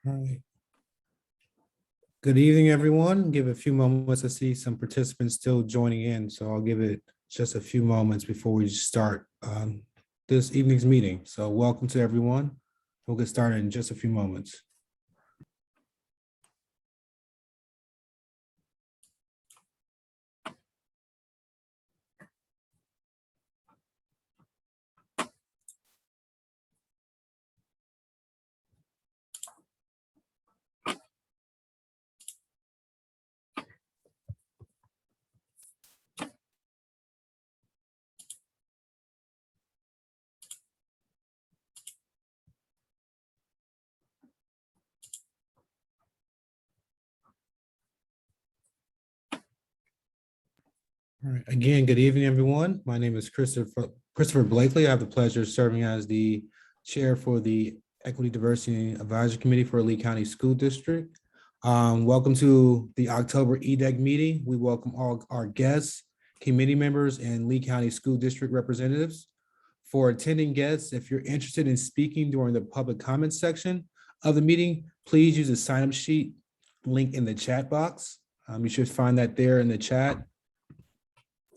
All right. Good evening, everyone. Give a few moments. I see some participants still joining in, so I'll give it just a few moments before we start this evening's meeting. So welcome to everyone. We'll get started in just a few moments. All right. Again, good evening, everyone. My name is Christopher Blakely. I have the pleasure of serving as the chair for the Equity, Diversity, and Advisory Committee for Lee County School District. Welcome to the October Edac meeting. We welcome all our guests, committee members, and Lee County School District representatives. For attending guests, if you're interested in speaking during the public comment section of the meeting, please use the sign-up sheet link in the chat box. You should find that there in the chat.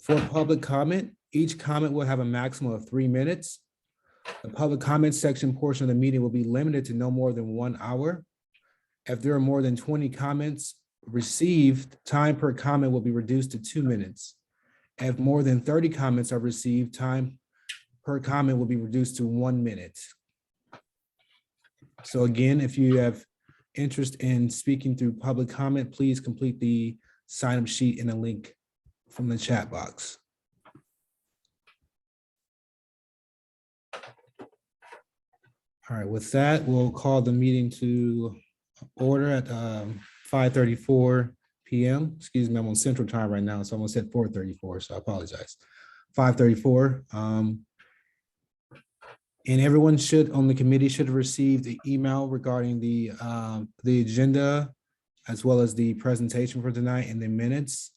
For public comment, each comment will have a maximum of 3 minutes. The public comment section portion of the meeting will be limited to no more than 1 hour. If there are more than 20 comments received, time per comment will be reduced to 2 minutes. If more than 30 comments are received, time per comment will be reduced to 1 minute. So again, if you have interest in speaking through public comment, please complete the sign-up sheet in a link from the chat box. All right, with that, we'll call the meeting to order at 5:34 p.m. Excuse me, I'm on Central Time right now, so I'm gonna set 4:34, so I apologize. 5:34. And everyone on the committee should have received the email regarding the agenda, as well as the presentation for tonight and the minutes.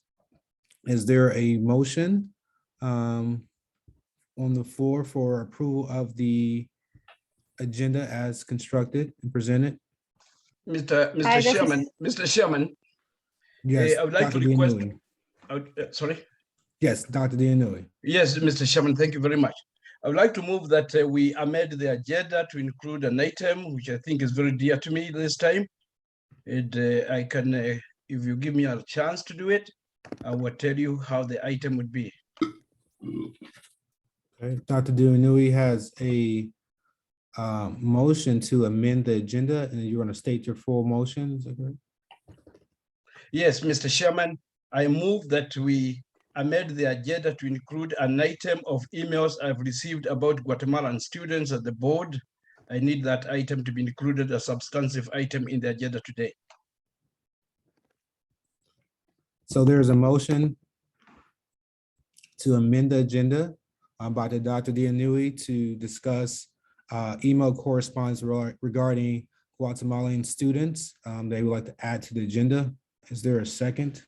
Is there a motion on the floor for approval of the agenda as constructed and presented? Mr. Chairman, Yes, I would like Dr. to request. Sorry? Yes, Dr. Dianui. Yes, Mr. Chairman, thank you very much. I would like to move that we amend the agenda to include an item which I think is very dear to me this time. And I can, if you give me a chance to do it, I will tell you how the item would be. Okay, Dr. Dianui has a motion to amend the agenda, and you're going to state your full motion. Is that correct? Yes, Mr. Chairman, I move that we amend the agenda to include an item of emails I've received about Guatemalan students at the board. I need that item to be included as a substantive item in the agenda today. So there's a motion to amend the agenda by Dr. Dianui to discuss email correspondence regarding Guatemalan students they would like to add to the agenda. Is there a second?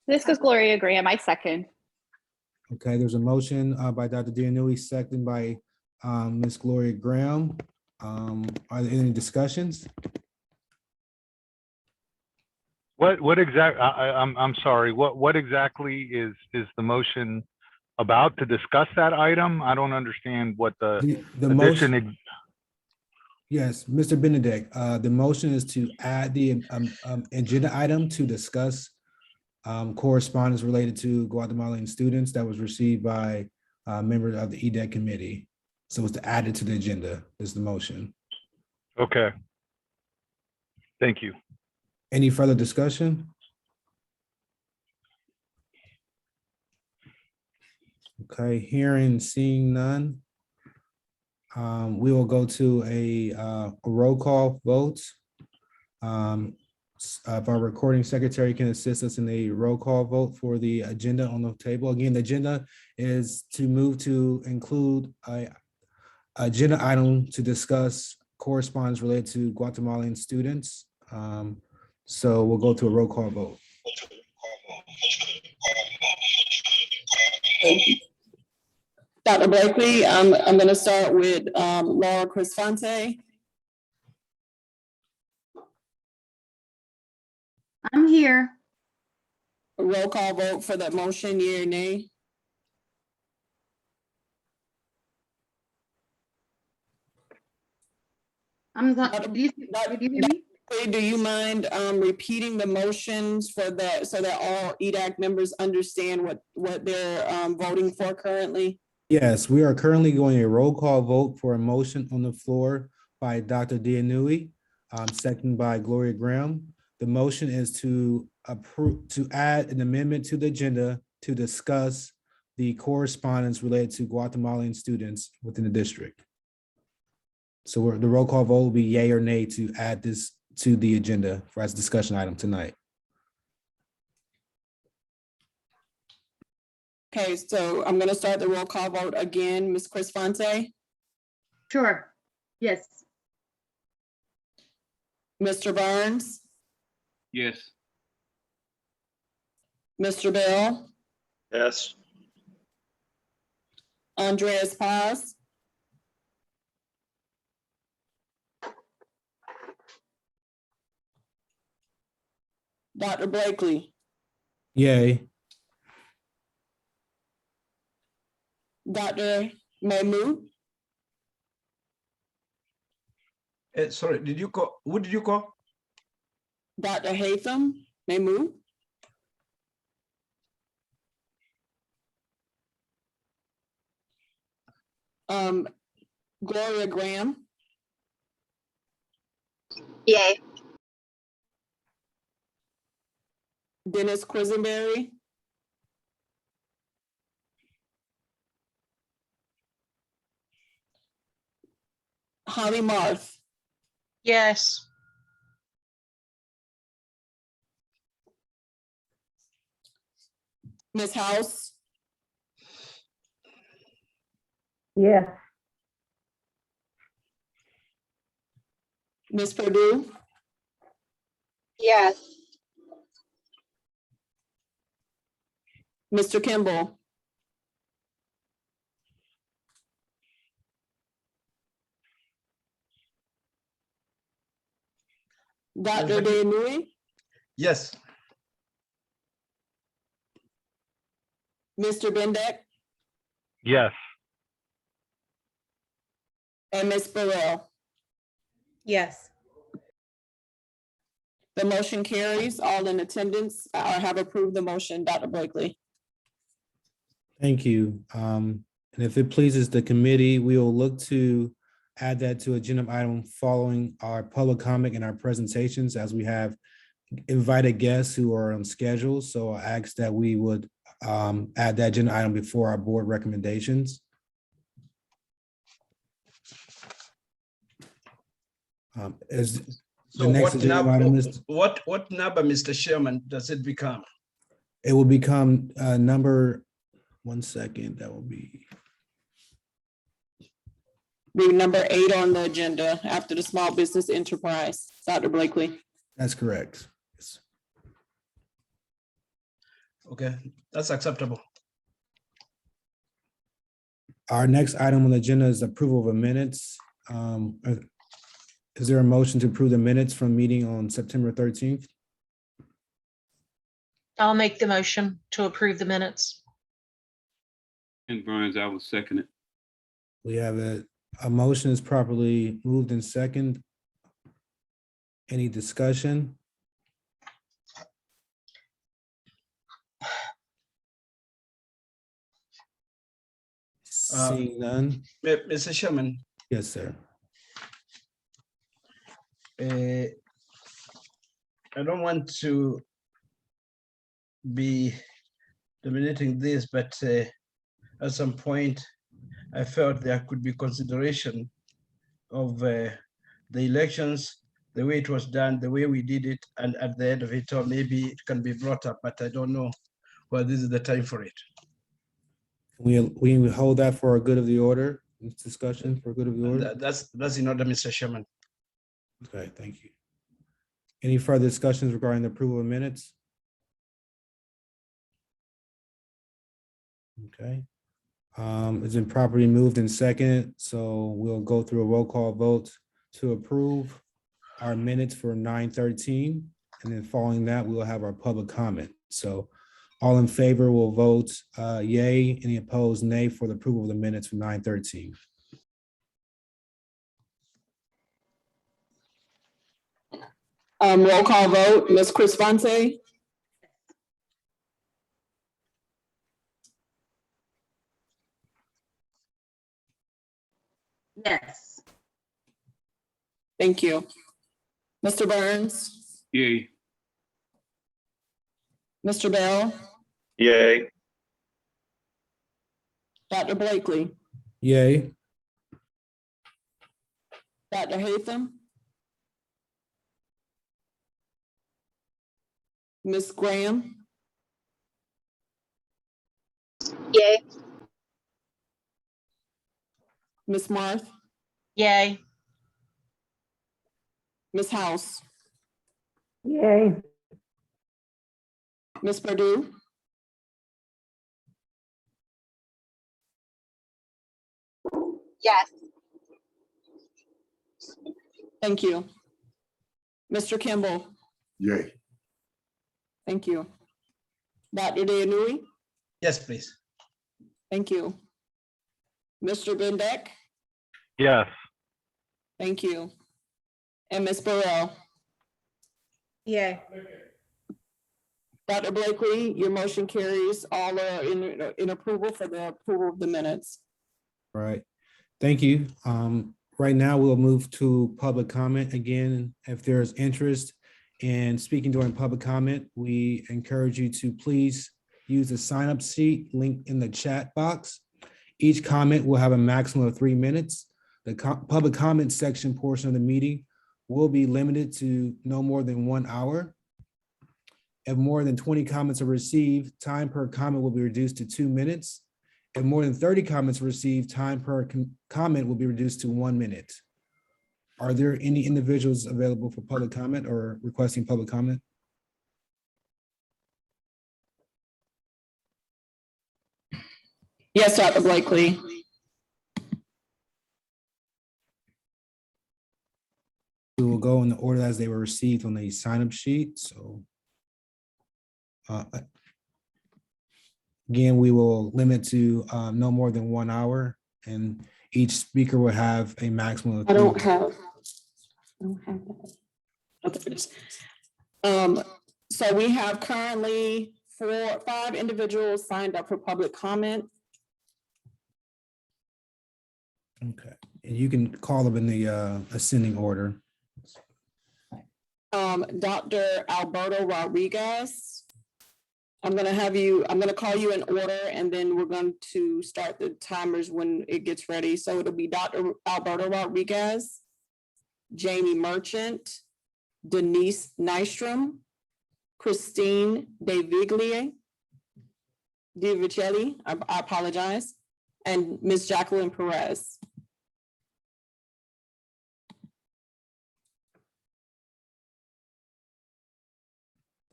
This is Gloria Graham. I second. Okay, there's a motion by Dr. Dianui, seconded by Ms. Gloria Graham. Are there any discussions? What exactly? I'm sorry. What exactly is the motion about to discuss that item? I don't understand what the motion. Yes, Mr. Benedict. The motion is to add the agenda item to discuss correspondence related to Guatemalan students that was received by members of the Edac committee. So it's to add it to the agenda is the motion. Okay. Thank you. Any further discussion? Okay, hearing, seeing none. We will go to a roll call vote. If our recording secretary can assist us in a roll call vote for the agenda on the table. Again, the agenda is to move to include a agenda item to discuss correspondence related to Guatemalan students. So we'll go to a roll call vote. Dr. Blakely, I'm going to start with Laura Crisfante. I'm here. A roll call vote for that motion, yea or nay? I'm not, Dr. did you hear me? Hey, do you mind repeating the motions for that so that all EDAC members understand what they're voting for currently? Yes, we are currently going a roll call vote for a motion on the floor by Dr. Dianui, second by Gloria Graham. The motion is to approve, to add an amendment to the agenda to discuss the correspondence related to Guatemalan students within the district. So the roll call vote will be yay or nay to add this to the agenda for as a discussion item tonight. Okay, so I'm gonna start the roll call vote again. Ms. Chris Fonte, Sure. Yes. Mr. Burns, Yes. Mr. Bell, Yes. Andreas Paz, Dr. Blakely, Yay. Dr. Mahmood, Sorry, did you call, who did you call? Dr. Hatham, Mahmood, Gloria Graham, Yay. Dennis Quisenberry, Holly Marth, Yes. Ms. House, Yes. Ms. Purdue, Yes. Mr. Kimball, Dr. Dianui, Yes. Mr. Bendeck, Yes. and Ms. Burrell. Yes. The motion carries. All in attendance have approved the motion. Dr. Blakely. Thank you. And if it pleases the committee, we will look to add that to agenda item following our public comment and our presentations, as we have invited guests who are on schedule. So I ask that we would add that agenda item before our board recommendations. As So the next what agenda item is, what number, Mr. Chairman, does it become? it will become number, one second, that will be, Be number 8 on the agenda after the small business enterprise. Dr. Blakely. that's correct. Yes. Okay, that's acceptable. Our next item on the agenda is approval of the minutes. Is there a motion to approve the minutes from meeting on September 13th? I'll make the motion to approve the minutes. And Burns, I will second it. We have a motion is properly moved in second. Any discussion? Seeing none? Mr. Chairman, Yes, sir. I don't want to be dominating this, but at some point, I felt there could be consideration of the elections, the way it was done, the way we did it, and at the end of it, or maybe it can be brought up, but I don't know whether this is the time for it. We hold that for a good of the order, this discussion for good of the order. That's in order, Mr. Chairman. Okay, thank you. Any further discussions regarding the approval of minutes? Okay. It's been properly moved in second, so we'll go through a roll call vote to approve our minutes for 9/13. And then following that, we'll have our public comment. So all in favor will vote yay, any opposed nay for the approval of the minutes from 9:13. Roll call vote, Ms. Chris Fonte, Yes. thank you. Mr. Burns, Yay. Mr. Bell, Yay. Dr. Blakely, Yay. Dr. Hatham, Ms. Graham, Yay. Ms. Marth, Yay. Ms. House, Yay. Ms. Purdue, Yes. thank you. Mr. Kimball, Yay. thank you. Dr. Deanui, Yes, please. thank you. Mr. Bendeck, Yes. thank you. And Ms. Burrell. Yay. Dr. Blakely, your motion carries. All are in approval for the approval of the minutes. All right, thank you. Right now, we'll move to public comment. Again, if there's interest in speaking during public comment, we encourage you to please use the sign-up sheet linked in the chat box. Each comment will have a maximum of 3 minutes. The public comment section portion of the meeting will be limited to no more than 1 hour. If more than 20 comments are received, time per comment will be reduced to 2 minutes. If more than 30 comments are received, time per comment will be reduced to 1 minute. Are there any individuals available for public comment or requesting public comment? Yes, Dr. Blakely. We will go in the order as they were received on the sign-up sheet, so. Again, we will limit to no more than 1 hour, and each speaker will have a maximum of. I don't have that. Oh, there it is. So we have currently 5 individuals signed up for public comment. Okay, and you can call them in the ascending order. Dr. Alberto Rodriguez. I'm gonna call you in order, and then we're going to start the timers when it gets ready. So it'll be Dr. Alberto Rodriguez, Jamie Merchant, Denise Nystrom, Christine DeVicelli, I apologize, and Ms. Jacqueline Perez.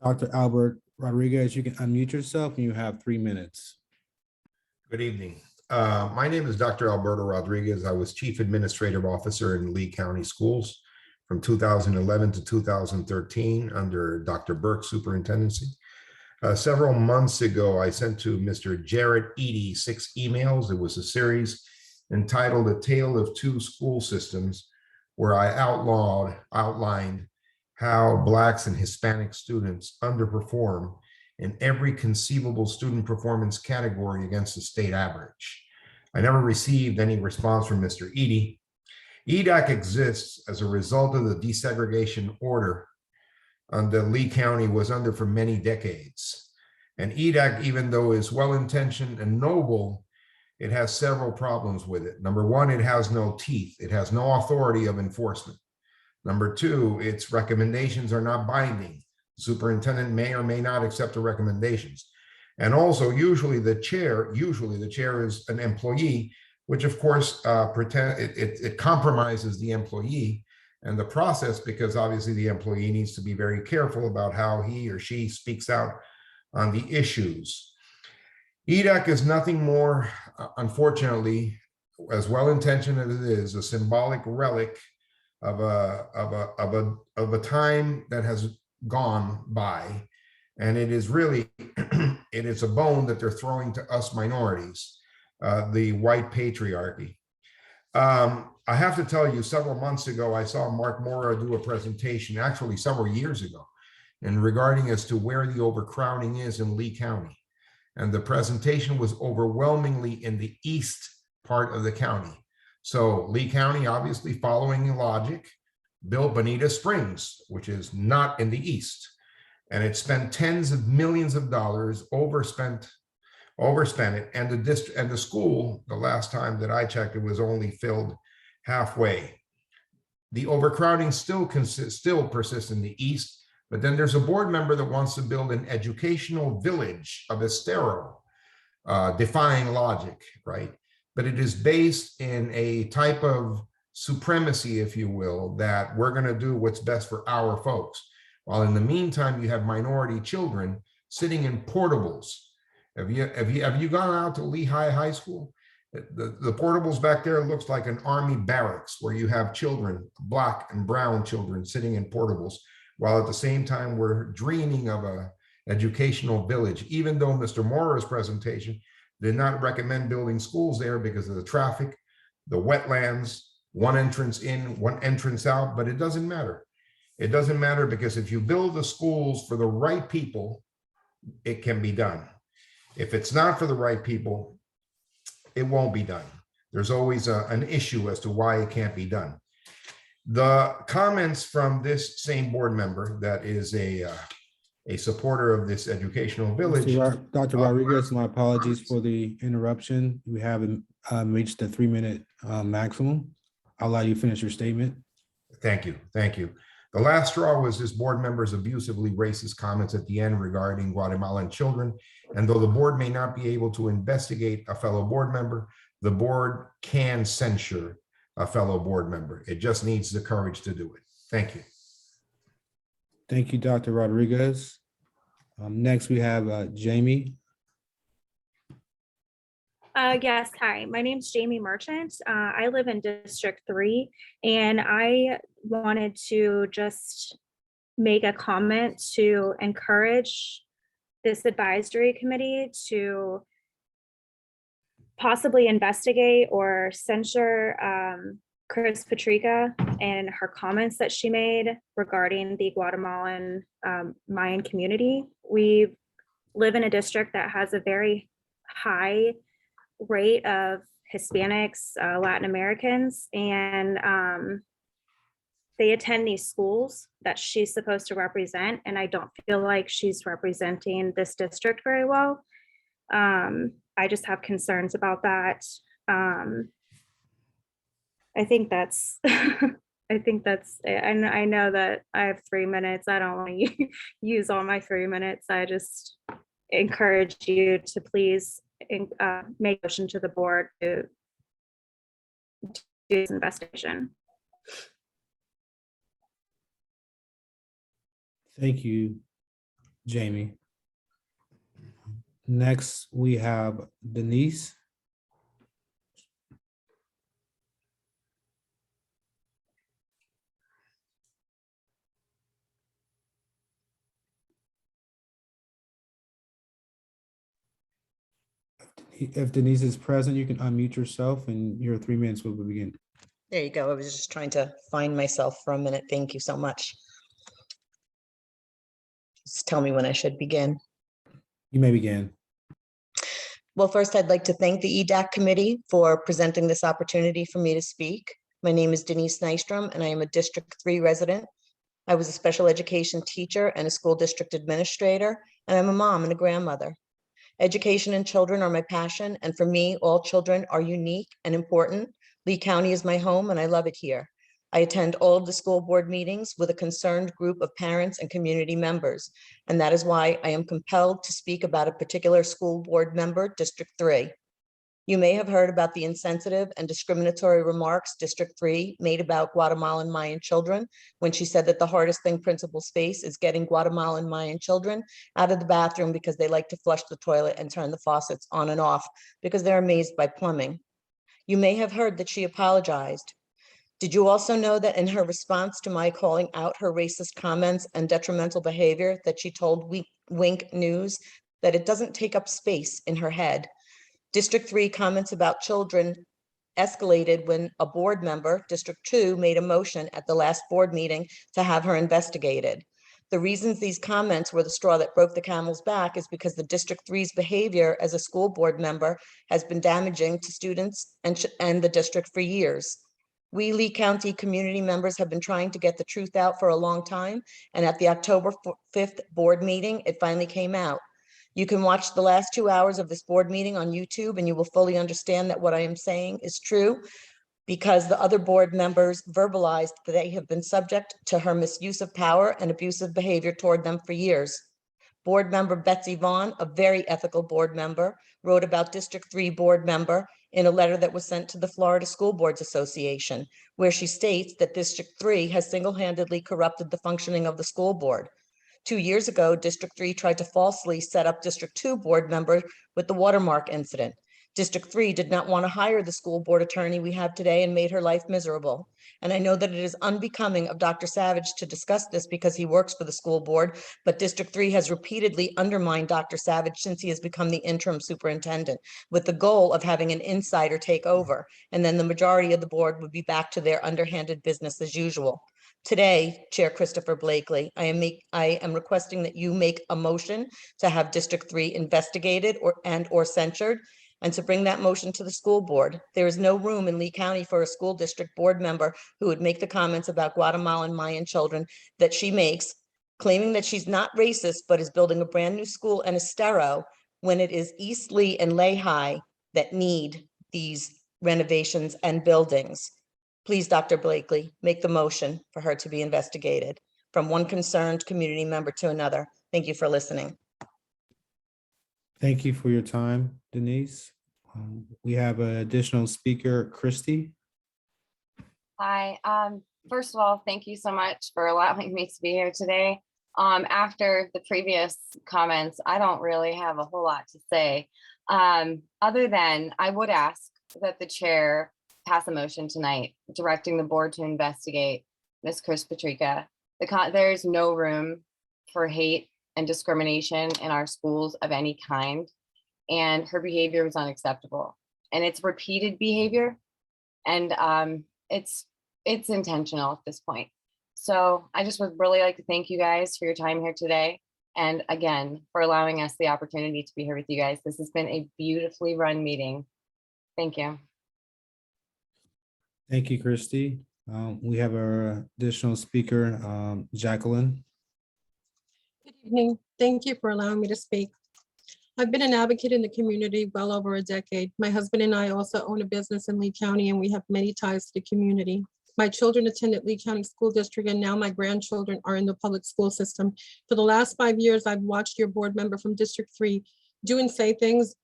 Dr. Albert Rodriguez, you can unmute yourself and you have 3 minutes. Good evening. My name is Dr. Alberto Rodriguez. I was Chief Administrative Officer in Lee County Schools from 2011 to 2013 under Dr. Burke's superintendency. Several months ago, I sent to Mr. Jared Eady 6 emails. It was a series entitled A Tale of Two School Systems, where I outlined how Blacks and Hispanic students underperform in every conceivable student performance category against the state average. I never received any response from Mr. Eady. Edac exists as a result of the desegregation order that Lee County was under for many decades. And Edac, even though is well-intentioned and noble, it has several problems with it. Number one, it has no teeth. It has no authority of enforcement. Number two, its recommendations are not binding. The superintendent may or may not accept the recommendations. And also, usually the chair is an employee, which of course it compromises the employee and the process, because obviously the employee needs to be very careful about how he or she speaks out on the issues. Edac is nothing more, unfortunately, as well-intentioned as it is, a symbolic relic of a time that has gone by. And it is really, it is a bone that they're throwing to us minorities, the white patriarchy. I have to tell you, several months ago, I saw Mark Mora do a presentation, actually several years ago, and regarding as to where the overcrowding is in Lee County. And the presentation was overwhelmingly in the east part of the county. So Lee County, obviously following logic, built Bonita Springs, which is not in the east. And it spent tens of millions of dollars, overspent it. And the district and the school, the last time that I checked, it was only filled halfway. The overcrowding still persists in the east, but then there's a board member that wants to build an educational village of Estero, defying logic, right? But it is based in a type of supremacy, if you will, that we're going to do what's best for our folks. While in the meantime, you have minority children sitting in portables. Have you gone out to Lehigh High School? The portables back there looks like an army barracks where you have children, black and brown children sitting in portables, while at the same time we're dreaming of a educational village, even though Mr. Mora's presentation did not recommend building schools there because of the traffic, the wetlands, one entrance in, one entrance out, but it doesn't matter. It doesn't matter because if you build the schools for the right people, it can be done. If it's not for the right people, it won't be done. There's always an issue as to why it can't be done. The comments from this same board member that is a supporter of this educational village. Dr. Rodriguez, my apologies for the interruption. We haven't reached the 3-minute maximum. I'll allow you to finish your statement. Thank you. Thank you. The last straw was this board member's abusively racist comments at the end regarding Guatemalan children. And though the board may not be able to investigate a fellow board member, the board can censure a fellow board member. It just needs the courage to do it. Thank you. Thank you, Dr. Rodriguez. Next, we have Jamie. Yes, hi, my name's Jamie Merchant. I live in District 3, and I wanted to just make a comment to encourage this advisory committee to possibly investigate or censure Chris Patrica and her comments that she made regarding the Guatemalan Mayan community. We live in a district that has a very high rate of Hispanics, Latin Americans, and they attend these schools that she's supposed to represent, and I don't feel like she's representing this district very well. I just have concerns about that. I think that's I think that's it. And I know that I have 3 minutes. I don't want to use all my 3 minutes. I just encourage you to please make a motion to the board to do this investigation. Thank you, Jamie. Next, we have Denise. If Denise is present, you can unmute yourself and your 3 minutes will begin. There you go. I was just trying to find myself for a minute. Thank you so much. Just tell me when I should begin. You may begin. Well, first, I'd like to thank the Edac committee for presenting this opportunity for me to speak. My name is Denise Nystrom, and I am a District 3 resident. I was a special education teacher and a school district administrator, and I'm a mom and a grandmother. Education and children are my passion, and for me, all children are unique and important. Lee County is my home, and I love it here. I attend all of the school board meetings with a concerned group of parents and community members, and that is why I am compelled to speak about a particular school board member, District 3. You may have heard about the insensitive and discriminatory remarks District 3 made about Guatemalan Mayan children when she said that the hardest thing principals face is getting Guatemalan Mayan children out of the bathroom because they like to flush the toilet and turn the faucets on and off because they're amazed by plumbing. You may have heard that she apologized. Did you also know that in her response to my calling out her racist comments and detrimental behavior that she told Wink News that it doesn't take up space in her head? District 3 comments about children escalated when a board member, District 2, made a motion at the last board meeting to have her investigated. The reasons these comments were the straw that broke the camel's back is because the District 3's behavior as a school board member has been damaging to students and the district for years. We Lee County community members have been trying to get the truth out for a long time, and at the October 5th board meeting, it finally came out. You can watch the last 2 hours of this board meeting on YouTube, and you will fully understand that what I am saying is true, because the other board members verbalized that they have been subject to her misuse of power and abusive behavior toward them for years. Board member Betsy Vaughn, a very ethical board member, wrote about District 3 board member in a letter that was sent to the Florida School Boards Association, where she states that District 3 has single-handedly corrupted the functioning of the school board. 2 years ago, District 3 tried to falsely set up District 2 board member with the watermark incident. District 3 did not want to hire the school board attorney we have today and made her life miserable. And I know that it is unbecoming of Dr. Savage to discuss this because he works for the school board, but District 3 has repeatedly undermined Dr. Savage since he has become the interim superintendent, with the goal of having an insider take over, and then the majority of the board would be back to their underhanded business as usual. Today, Chair Christopher Blakely, I am requesting that you make a motion to have District 3 investigated or censured, and to bring that motion to the school board. There is no room in Lee County for a school district board member who would make the comments about Guatemalan Mayan children that she makes, claiming that she's not racist, but is building a brand new school in Estero when it is East Lee and Lehigh that need these renovations and buildings. Please, Dr. Blakely, make the motion for her to be investigated from one concerned community member to another. Thank you for listening. Thank you for your time, Denise. We have an additional speaker, Christy. Hi. First of all, thank you so much for allowing me to be here today. After the previous comments, I don't really have a whole lot to say, other than I would ask that the chair pass a motion tonight directing the board to investigate Ms. Chris Patrica. There's no room for hate and discrimination in our schools of any kind, and her behavior was unacceptable, and it's repeated behavior, and it's intentional at this point. So I just would really like to thank you guys for your time here today, and again for allowing us the opportunity to be here with you guys. This has been a beautifully run meeting. Thank you. Thank you, Christy. We have our additional speaker, Jacqueline. Good evening. Thank you for allowing me to speak. I've been an advocate in the community well over a decade. My husband and I also own a business in Lee County, and we have many ties to the community. My children attended Lee County School District, and now my grandchildren are in the public school system. For the last 5 years, I've watched your board member from District 3 do and say things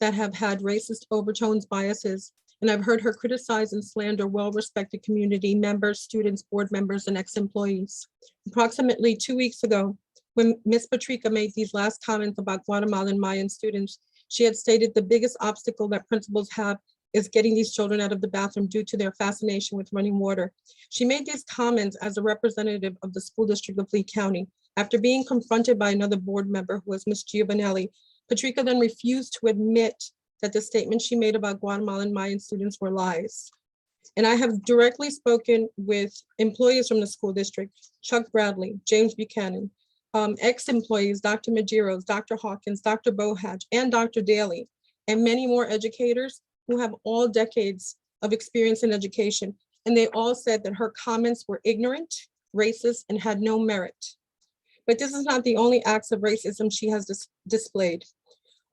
that have had racist overtones, biases, and I've heard her criticize and slander well-respected community members, students, board members, and ex-employees. Approximately 2 weeks ago, when Ms. Patrica made these last comments about Guatemalan Mayan students, she had stated the biggest obstacle that principals have is getting these children out of the bathroom due to their fascination with running water. She made these comments as a representative of the school district of Lee County. After being confronted by another board member, who was Ms. Giovanelli, Patrica then refused to admit that the statements she made about Guatemalan Mayan students were lies. And I have directly spoken with employees from the school district, Chuck Bradley, James Buchanan, ex-employees, Dr. Majiros, Dr. Hawkins, Dr. Bohaj, and Dr. Daly, and many more educators who have all decades of experience in education. And they all said that her comments were ignorant, racist, and had no merit. But this is not the only acts of racism she has displayed.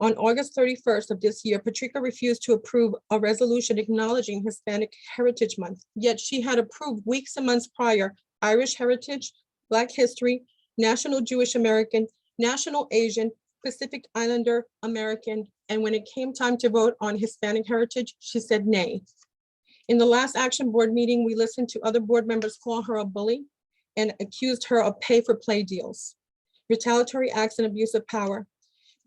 On August 31st of this year, Patrica refused to approve a resolution acknowledging Hispanic Heritage Month, yet she had approved weeks and months prior Irish Heritage, Black History, National Jewish American, National Asian, Pacific Islander American, and when it came time to vote on Hispanic heritage, she said nay. In the last action board meeting, we listened to other board members call her a bully and accused her of pay-for-play deals, retaliatory acts, and abuse of power.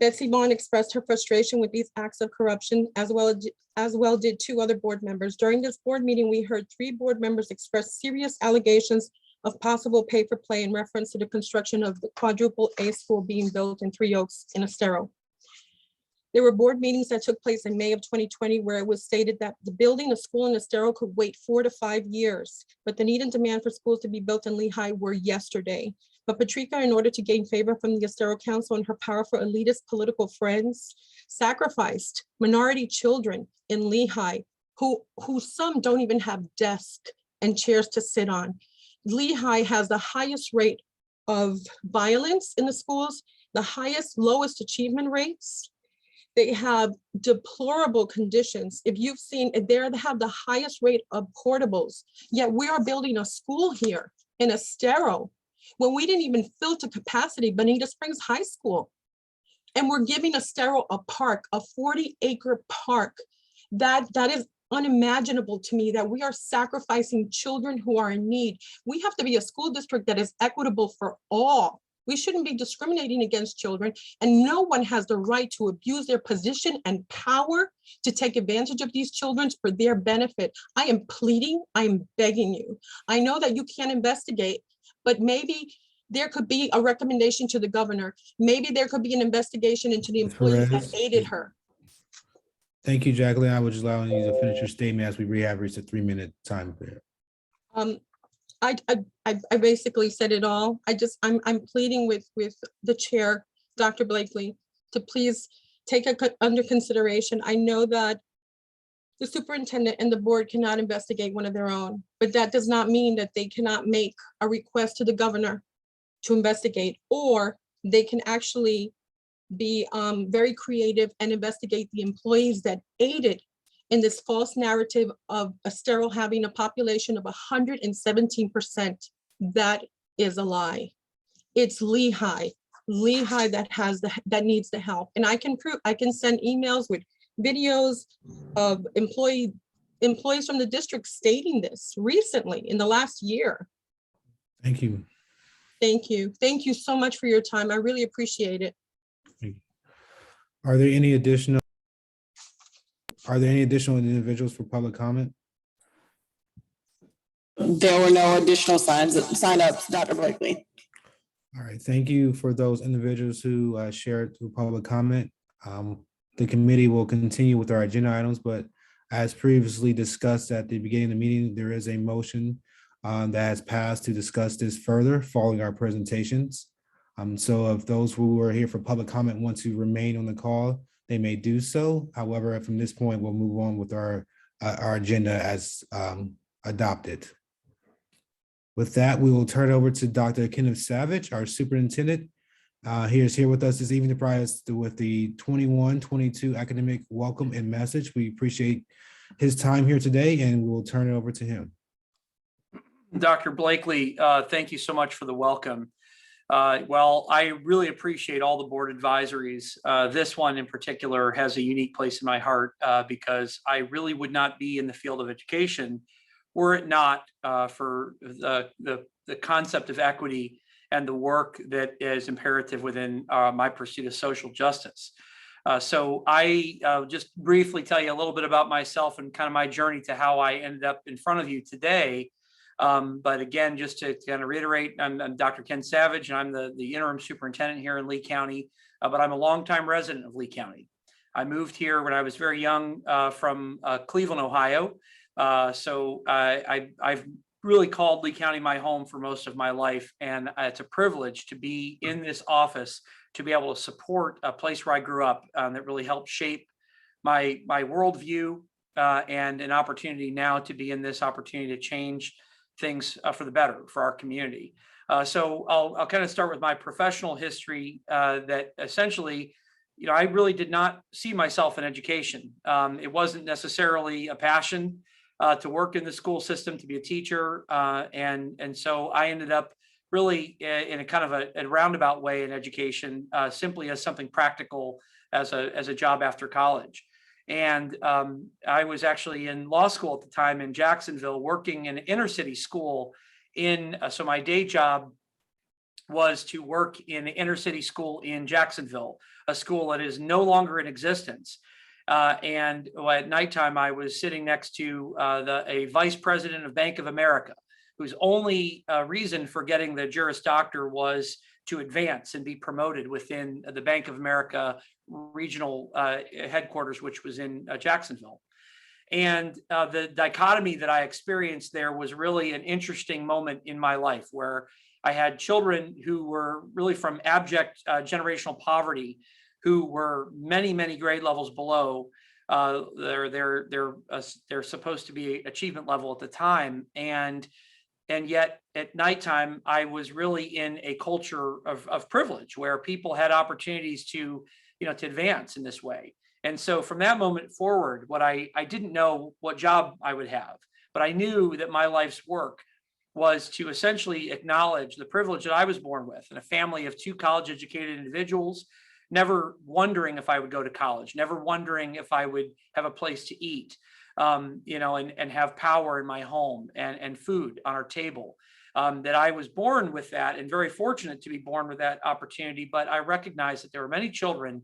Betsy Vaughn expressed her frustration with these acts of corruption, as well did 2 other board members. During this board meeting, we heard 3 board members express serious allegations of possible pay for play in reference to the construction of the quadruple A school being built in Three Oaks in Estero. There were board meetings that took place in May of 2020 where it was stated that the building a school in Estero could wait 4 to 5 years, but the need and demand for schools to be built in Lehigh were yesterday. But Patrica, in order to gain favor from the Estero Council and her powerful elitist political friends, sacrificed minority children in Lehigh who some don't even have desks and chairs to sit on. Lehigh has the highest rate of violence in the schools, the lowest achievement rates. They have deplorable conditions. If you've seen, they have the highest rate of portables, yet we are building a school here in Estero when we didn't even fill to capacity Bonita Springs High School. And we're giving Estero a park, a 40-acre park. That is unimaginable to me, that we are sacrificing children who are in need. We have to be a school district that is equitable for all. We shouldn't be discriminating against children, and no one has the right to abuse their position and power to take advantage of these children for their benefit. I am pleading, I am begging you. I know that you can't investigate, but maybe there could be a recommendation to the governor. Maybe there could be an investigation into the employees that aided her. Thank you, Jacqueline. I would just allow you to finish your statement as we have reached a 3-minute time period. I basically said it all. I'm pleading with the chair, Dr. Blakely, to please take it under consideration. I know that the superintendent and the board cannot investigate one of their own, but that does not mean that they cannot make a request to the governor to investigate, or they can actually be very creative and investigate the employees that aided in this false narrative of Estero having a population of 117%. That is a lie. It's Lehigh that needs the help. And I can send emails with videos of employees from the district stating this recently in the last year. Thank you. Thank you. Thank you so much for your time. I really appreciate it. Are there any additional individuals for public comment? There were no additional sign-ups, Dr. Blakely. All right, thank you for those individuals who shared through public comment. The committee will continue with our agenda items, but as previously discussed at the beginning of the meeting, there is a motion that has passed to discuss this further following our presentations. So if those who are here for public comment want to remain on the call, they may do so. However, from this point, we'll move on with our agenda as adopted. With that, we will turn it over to Dr. Kenneth Savage, our superintendent. He is here with us this evening to provide us with the 21-22 academic welcome and message. We appreciate his time here today, and we will turn it over to him. Dr. Blakely, thank you so much for the welcome. Well, I really appreciate all the board advisories. This one in particular has a unique place in my heart because I really would not be in the field of education were it not for the concept of equity and the work that is imperative within my pursuit of social justice. So I just briefly tell you a little bit about myself and kind of my journey to how I ended up in front of you today. But again, just to kind of reiterate, I'm Dr. Ken Savage, and I'm the interim superintendent here in Lee County, but I'm a longtime resident of Lee County. I moved here when I was very young from Cleveland, Ohio. So I've really called Lee County my home for most of my life, and it's a privilege to be in this office, to be able to support a place where I grew up that really helped shape my worldview and an opportunity now to be in this opportunity to change things for the better for our community. So I'll kind of start with my professional history that essentially, you know, I really did not see myself in education. It wasn't necessarily a passion to work in the school system, to be a teacher. And so I ended up really in a kind of a roundabout way in education, simply as something practical as a job after college. And I was actually in law school at the time in Jacksonville, working in an inner city school so my day job was to work in the inner city school in Jacksonville, a school that is no longer in existence. And at nighttime, I was sitting next to a vice president of Bank of America, whose only reason for getting the Juris Doctor was to advance and be promoted within the Bank of America regional headquarters, which was in Jacksonville. And the dichotomy that I experienced there was really an interesting moment in my life, where I had children who were really from abject generational poverty, who were many, many grade levels below they're supposed to be achievement level at the time. And yet at nighttime, I was really in a culture of privilege, where people had opportunities to advance in this way. And so from that moment forward, I didn't know what job I would have, but I knew that my life's work was to essentially acknowledge the privilege that I was born with, in a family of 2 college-educated individuals, never wondering if I would go to college, never wondering if I would have a place to eat, and have power in my home and food on our table. That I was born with that, and very fortunate to be born with that opportunity. But I recognize that there were many children,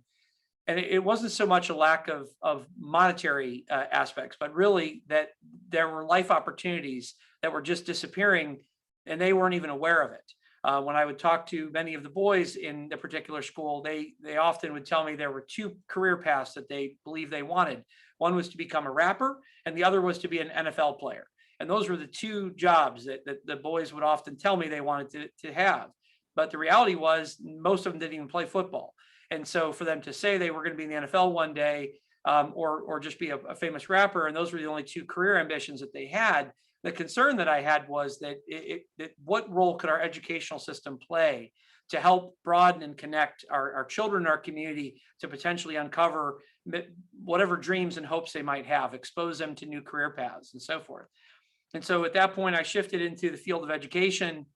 and it wasn't so much a lack of monetary aspects, but really that there were life opportunities that were just disappearing, and they weren't even aware of it. When I would talk to many of the boys in the particular school, they often would tell me there were 2 career paths that they believed they wanted. One was to become a rapper, and the other was to be an NFL player. And those were the 2 jobs that the boys would often tell me they wanted to have. But the reality was, most of them didn't even play football. And so for them to say they were going to be in the NFL one day, or just be a famous rapper, and those were the only 2 career ambitions that they had, the concern that I had was that what role could our educational system play to help broaden and connect our children in our community to potentially uncover whatever dreams and hopes they might have, expose them to new career paths and so forth. And so at that point, I shifted into the field of education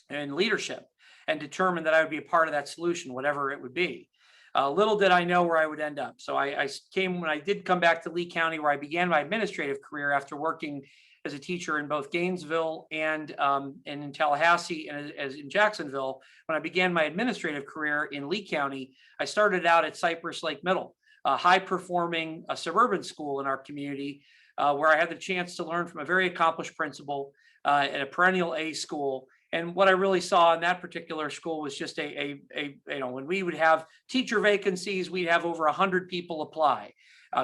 and leadership, and determined that I would be a part of that solution, whatever it would be. Little did I know where I would end up. So when I did come back to Lee County, where I began my administrative career after working as a teacher in both Gainesville and in Tallahassee and as in Jacksonville. When I began my administrative career in Lee County, I started out at Cypress Lake Middle, a high-performing suburban school in our community, where I had the chance to learn from a very accomplished principal at a perennial A school. And what I really saw in that particular school was just when we would have teacher vacancies, we'd have over 100 people apply,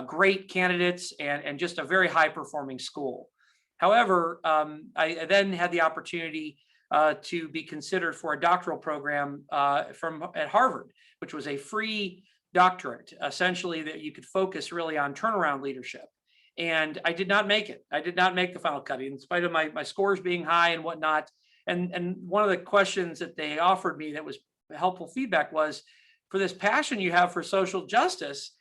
great candidates, and just a very high-performing school. However, I then had the opportunity to be considered for a doctoral program at Harvard, which was a free doctorate, essentially, that you could focus really on turnaround leadership. And I did not make it. I did not make the final cut, in spite of my scores being high and whatnot. And one of the questions that they offered me that was helpful feedback was, for this passion you have for social justice,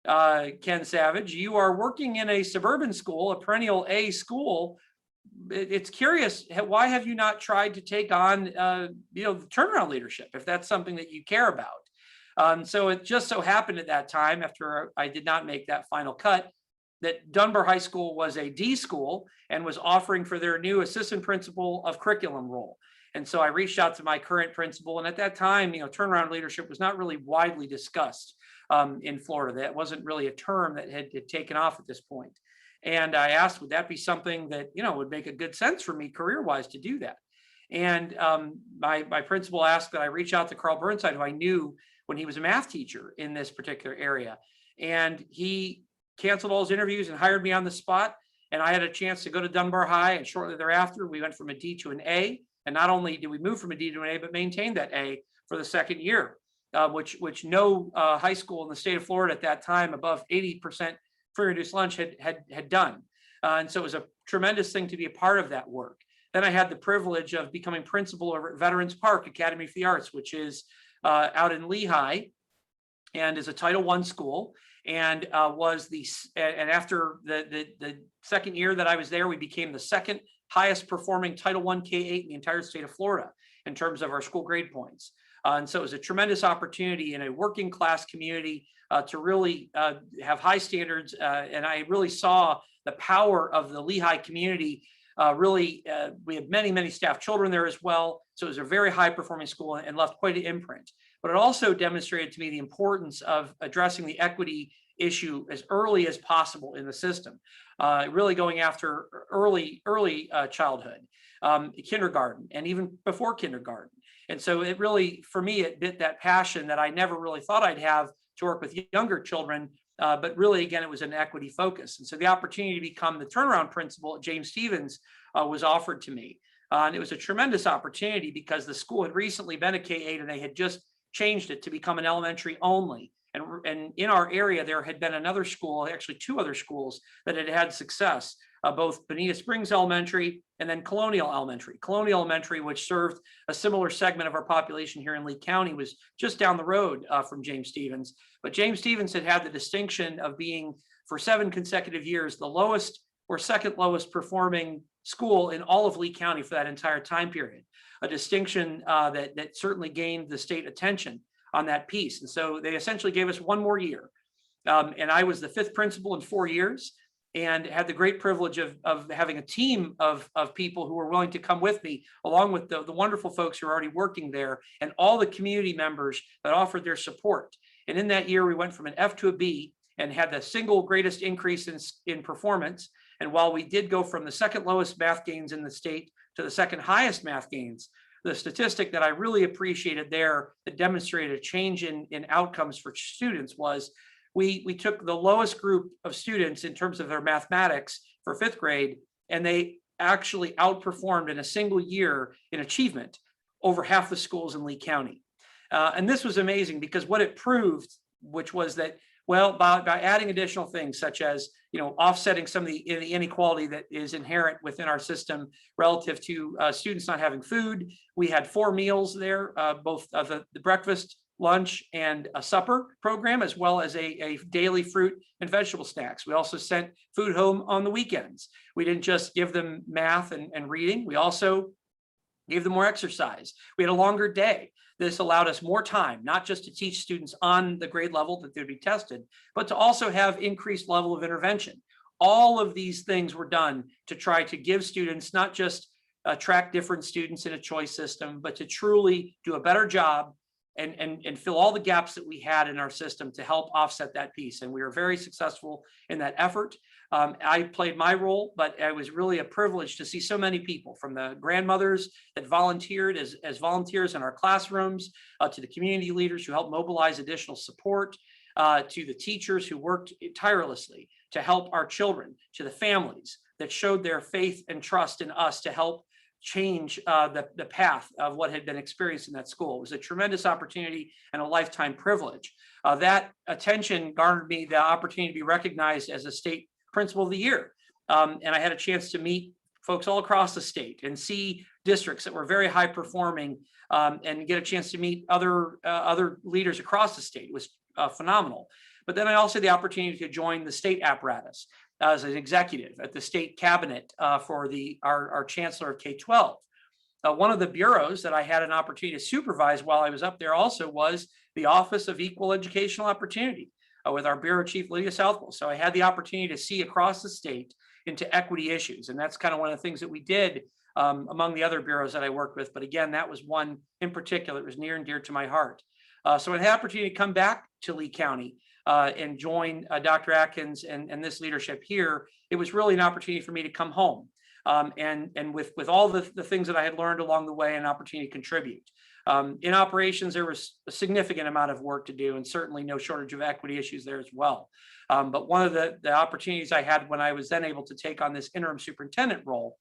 Ken Savage, you are working in a suburban school, a perennial A school. It's curious, why have you not tried to take on, the turnaround leadership, if that's something that you care about? So it just so happened at that time, after I did not make that final cut, that Dunbar High School was a D school and was offering for their new assistant principal of curriculum role. And so I reached out to my current principal, and at that time, turnaround leadership was not really widely discussed in Florida. That wasn't really a term that had taken off at this point. And I asked, would that be something that, would make a good sense for me career-wise to do that? And my principal asked that I reach out to Carl Burnside, who I knew when he was a math teacher in this particular area. And he canceled all his interviews and hired me on the spot. And I had a chance to go to Dunbar High, and shortly thereafter, we went from a D to an A. And not only did we move from a D to an A, but maintained that A for the second year, which no high school in the state of Florida at that time above 80% free reduced lunch had done. And so it was a tremendous thing to be a part of that work. Then I had the privilege of becoming principal over at Veterans Park Academy for the Arts, which is out in Lehigh, and is a Title I school. And after the second year that I was there, we became the second highest performing Title I K-8 in the entire state of Florida in terms of our school grade points. And so it was a tremendous opportunity in a working class community to really have high standards. And I really saw the power of the Lehigh community We had many staff children there as well. So it was a very high performing school and left quite an imprint. But it also demonstrated to me the importance of addressing the equity issue as early as possible in the system, really going after early childhood, kindergarten, and even before kindergarten. And so it really, for me, it bit that passion that I never really thought I'd have to work with younger children. But really, again, it was an equity focus. And so the opportunity to become the turnaround principal at James Stevens was offered to me. And it was a tremendous opportunity because the school had recently been a K-8 and they had just changed it to become an elementary only. And in our area, there had been another school, actually two other schools that had had success, both Bonita Springs Elementary and then Colonial Elementary. Colonial Elementary, which served a similar segment of our population here in Lee County, was just down the road from James Stevens. But James Stevens had the distinction of being, for 7 consecutive years, the lowest or second lowest performing school in all of Lee County for that entire time period, a distinction that certainly gained the state attention on that piece. And so they essentially gave us one more year. And I was the 5th principal in 4 years and had the great privilege of having a team of people who were willing to come with me, along with the wonderful folks who are already working there and all the community members that offered their support. And in that year, we went from an F to a B and had the single greatest increase in performance. And while we did go from the second lowest math gains in the state to the second highest math gains, the statistic that I really appreciated there that demonstrated a change in outcomes for students was we took the lowest group of students in terms of their mathematics for 5th grade, and they actually outperformed in a single year in achievement over half the schools in Lee County. And this was amazing because what it proved, which was that, well, by adding additional things such as, offsetting some of the inequality that is inherent within our system relative to students not having food. We had 4 meals there, both the breakfast, lunch, and a supper program, as well as a daily fruit and vegetable snacks. We also sent food home on the weekends. We didn't just give them math and reading. We also gave them more exercise. We had a longer day. This allowed us more time, not just to teach students on the grade level that they'd be tested, but to also have increased level of intervention. All of these things were done to try to give students, not just attract different students in a choice system, but to truly do a better job and fill all the gaps that we had in our system to help offset that piece. And we were very successful in that effort. I played my role, but it was really a privilege to see so many people, from the grandmothers that volunteered as volunteers in our classrooms, to the community leaders who helped mobilize additional support, to the teachers who worked tirelessly to help our children, to the families that showed their faith and trust in us to help change the path of what had been experienced in that school. It was a tremendous opportunity and a lifetime privilege. That attention garnered me the opportunity to be recognized as a state principal of the year. And I had a chance to meet folks all across the state and see districts that were very high performing, and get a chance to meet other leaders across the state. It was phenomenal. But then I also had the opportunity to join the state apparatus as an executive at the state cabinet for our chancellor of K-12. One of the bureaus that I had an opportunity to supervise while I was up there also was the Office of Equal Educational Opportunity with our bureau chief, Lydia Southwell. So I had the opportunity to see across the state into equity issues. And that's kind of one of the things that we did among the other bureaus that I worked with. But again, that was one in particular that was near and dear to my heart. So I had the opportunity to come back to Lee County and join Dr. Atkins and this leadership here. It was really an opportunity for me to come home and with all the things that I had learned along the way, an opportunity to contribute. In operations, there was a significant amount of work to do and certainly no shortage of equity issues there as well. But one of the opportunities I had when I was then able to take on this interim superintendent role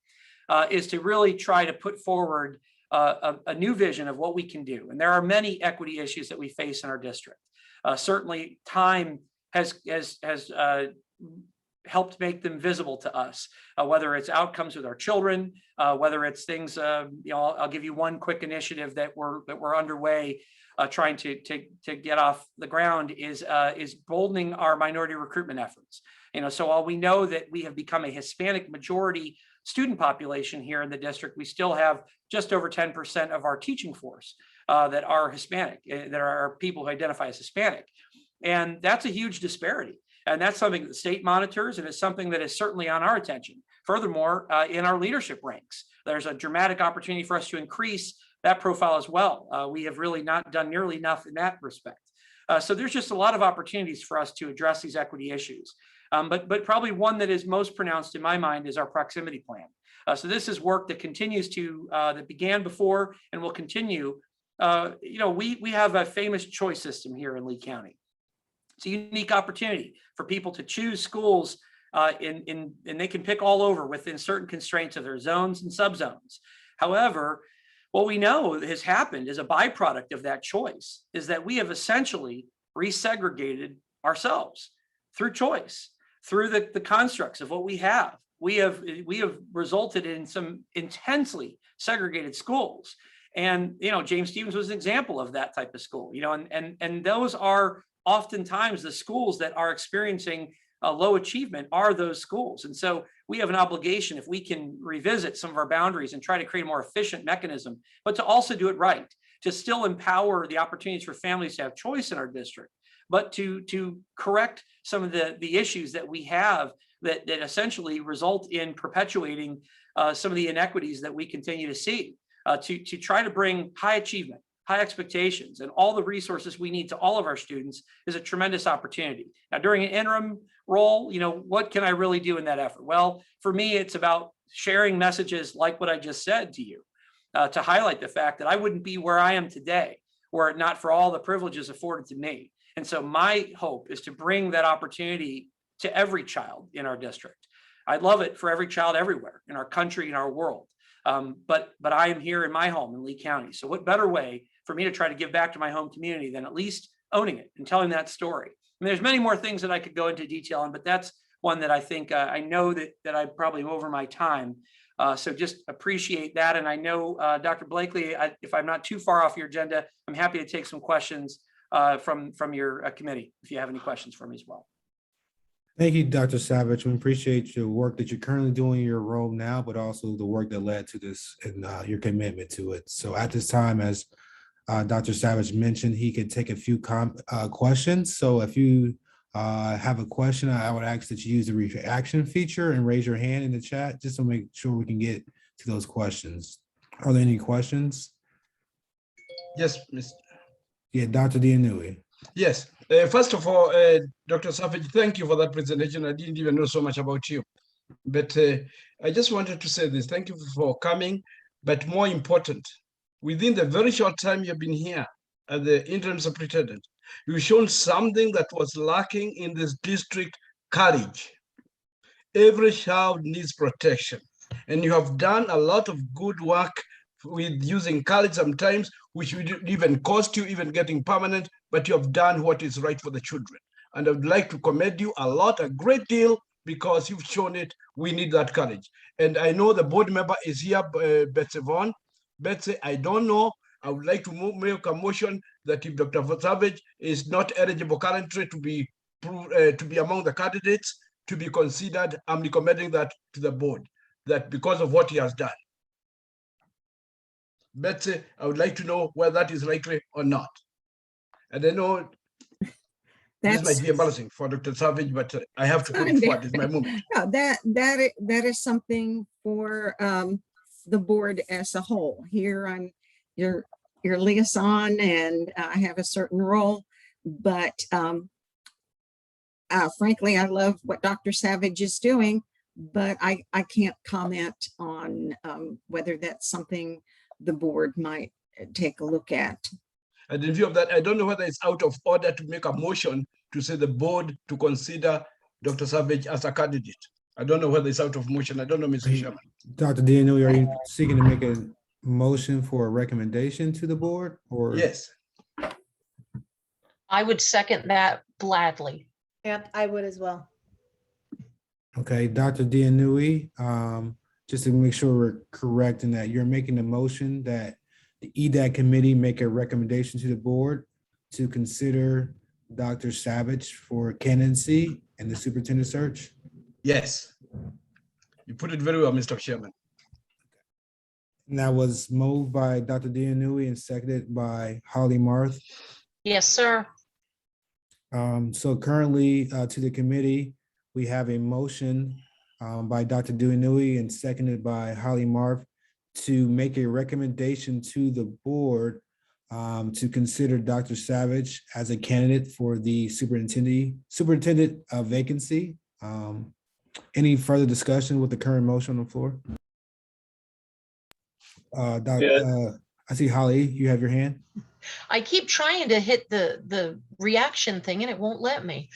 is to really try to put forward a new vision of what we can do. And there are many equity issues that we face in our district. Certainly time has helped make them visible to us, whether it's outcomes with our children, whether it's things, I'll give you one quick initiative that we're underway trying to get off the ground is boldening our minority recruitment efforts. So while we know that we have become a Hispanic majority student population here in the district, we still have just over 10% of our teaching force that are Hispanic, that are people who identify as Hispanic. And that's a huge disparity. And that's something that the state monitors, and it's something that is certainly on our attention. Furthermore, in our leadership ranks, there's a dramatic opportunity for us to increase that profile as well. We have really not done nearly enough in that respect. So there's just a lot of opportunities for us to address these equity issues. But probably one that is most pronounced in my mind is our proximity plan. So this is work that continues to, that began before and will continue. We have a famous choice system here in Lee County. It's a unique opportunity for people to choose schools and they can pick all over within certain constraints of their zones and subzones. However, what we know has happened as a byproduct of that choice is that we have essentially resegregated ourselves through choice, through the constructs of what we have. We have resulted in some intensely segregated schools. And, James Stevens was an example of that type of school, and those are oftentimes the schools that are experiencing low achievement are those schools. And so we have an obligation, if we can revisit some of our boundaries and try to create a more efficient mechanism, but to also do it right, to still empower the opportunities for families to have choice in our district, but to correct some of the issues that we have that essentially result in perpetuating some of the inequities that we continue to see, to try to bring high achievement, high expectations, and all the resources we need to all of our students is a tremendous opportunity. Now, during an interim role, what can I really do in that effort? Well, for me, it's about sharing messages like what I just said to you, to highlight the fact that I wouldn't be where I am today were it not for all the privileges afforded to me. And so my hope is to bring that opportunity to every child in our district. I'd love it for every child everywhere in our country, in our world. But I am here in my home in Lee County. So what better way for me to try to give back to my home community than at least owning it and telling that story? I mean, there's many more things that I could go into detail on, but that's one that I think I know that I probably am over my time. So just appreciate that. And I know, Dr. Blakely, if I'm not too far off your agenda, I'm happy to take some questions from your committee, if you have any questions for me as well. Thank you, Dr. Savage. We appreciate your work that you're currently doing in your role now, but also the work that led to this and your commitment to it. So at this time, as Dr. Savage mentioned, he could take a few questions. So if you have a question, I would ask that you use the reaction feature and raise your hand in the chat just to make sure we can get to those questions. Are there any questions? Yes, Mr. Yeah, Dr. Dianui. Yes. First of all, Dr. Savage, thank you for that presentation. I didn't even know so much about you. But I just wanted to say this. Thank you for coming. But more important, within the very short time you've been here as the interim superintendent, you've shown something that was lacking in this district: courage. Every child needs protection. And you have done a lot of good work with using courage sometimes, which would even cost you even getting permanent, but you have done what is right for the children. And I would like to commend you a great deal, because you've shown it. We need that courage. And I know the board member is here, Betsy Vaughn. Betsy, I don't know. I would like to make a motion that if Dr. Savage is not eligible currently to be among the candidates to be considered, I'm recommending that to the board, that because of what he has done. Betsy, I would like to know whether that is likely or not. And I know this might be embarrassing for Dr. Savage, but I have to put it forward. It's my moment. No, that is something for the board as a whole. Here I'm your liaison, and I have a certain role, but frankly, I love what Dr. Savage is doing, but I can't comment on whether that's something the board might take a look at. And in view of that, I don't know whether it's out of order to make a motion to say the board to consider Dr. Savage as a candidate. I don't know whether it's out of motion. I don't know, Mr. Chairman. Dr. Dianui, are you seeking to make a motion for a recommendation to the board, or? Yes. I would second that gladly. Yep, I would as well. Okay, Dr. Dianui, just to make sure we're correct in that, you're making a motion that the Edac committee make a recommendation to the board to consider Dr. Savage for candidacy in the superintendent search? Yes. You put it very well, Mr. Chairman. And that was moved by Dr. Dianui and seconded by Holly Marth. Yes, sir. So currently to the committee, we have a motion by Dr. Dewey Newey and seconded by Holly Marv to make a recommendation to the board to consider Dr. Savage as a candidate for the superintendent vacancy. Any further discussion with the current motion on the floor? I see Holly, you have your hand. I keep trying to hit the reaction thing and it won't let me.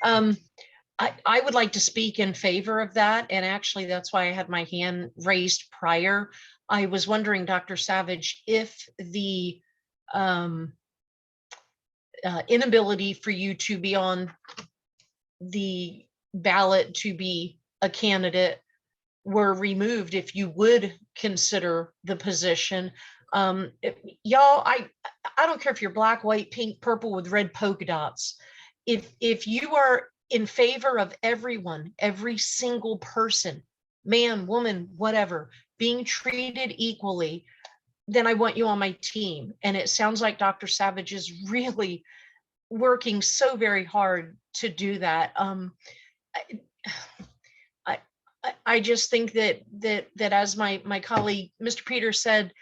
I would like to speak in favor of that. And actually, that's why I had my hand raised prior. I was wondering, Dr. Savage, if the inability for you to be on the ballot to be a candidate were removed, if you would consider the position. Y'all, I don't care if you're black, white, pink, purple with red polka dots. If you are in favor of everyone, every single person, man, woman, whatever, being treated equally, then I want you on my team. And it sounds like Dr. Savage is really working so very hard to do that. I just think that as my colleague, Mr. Peters said,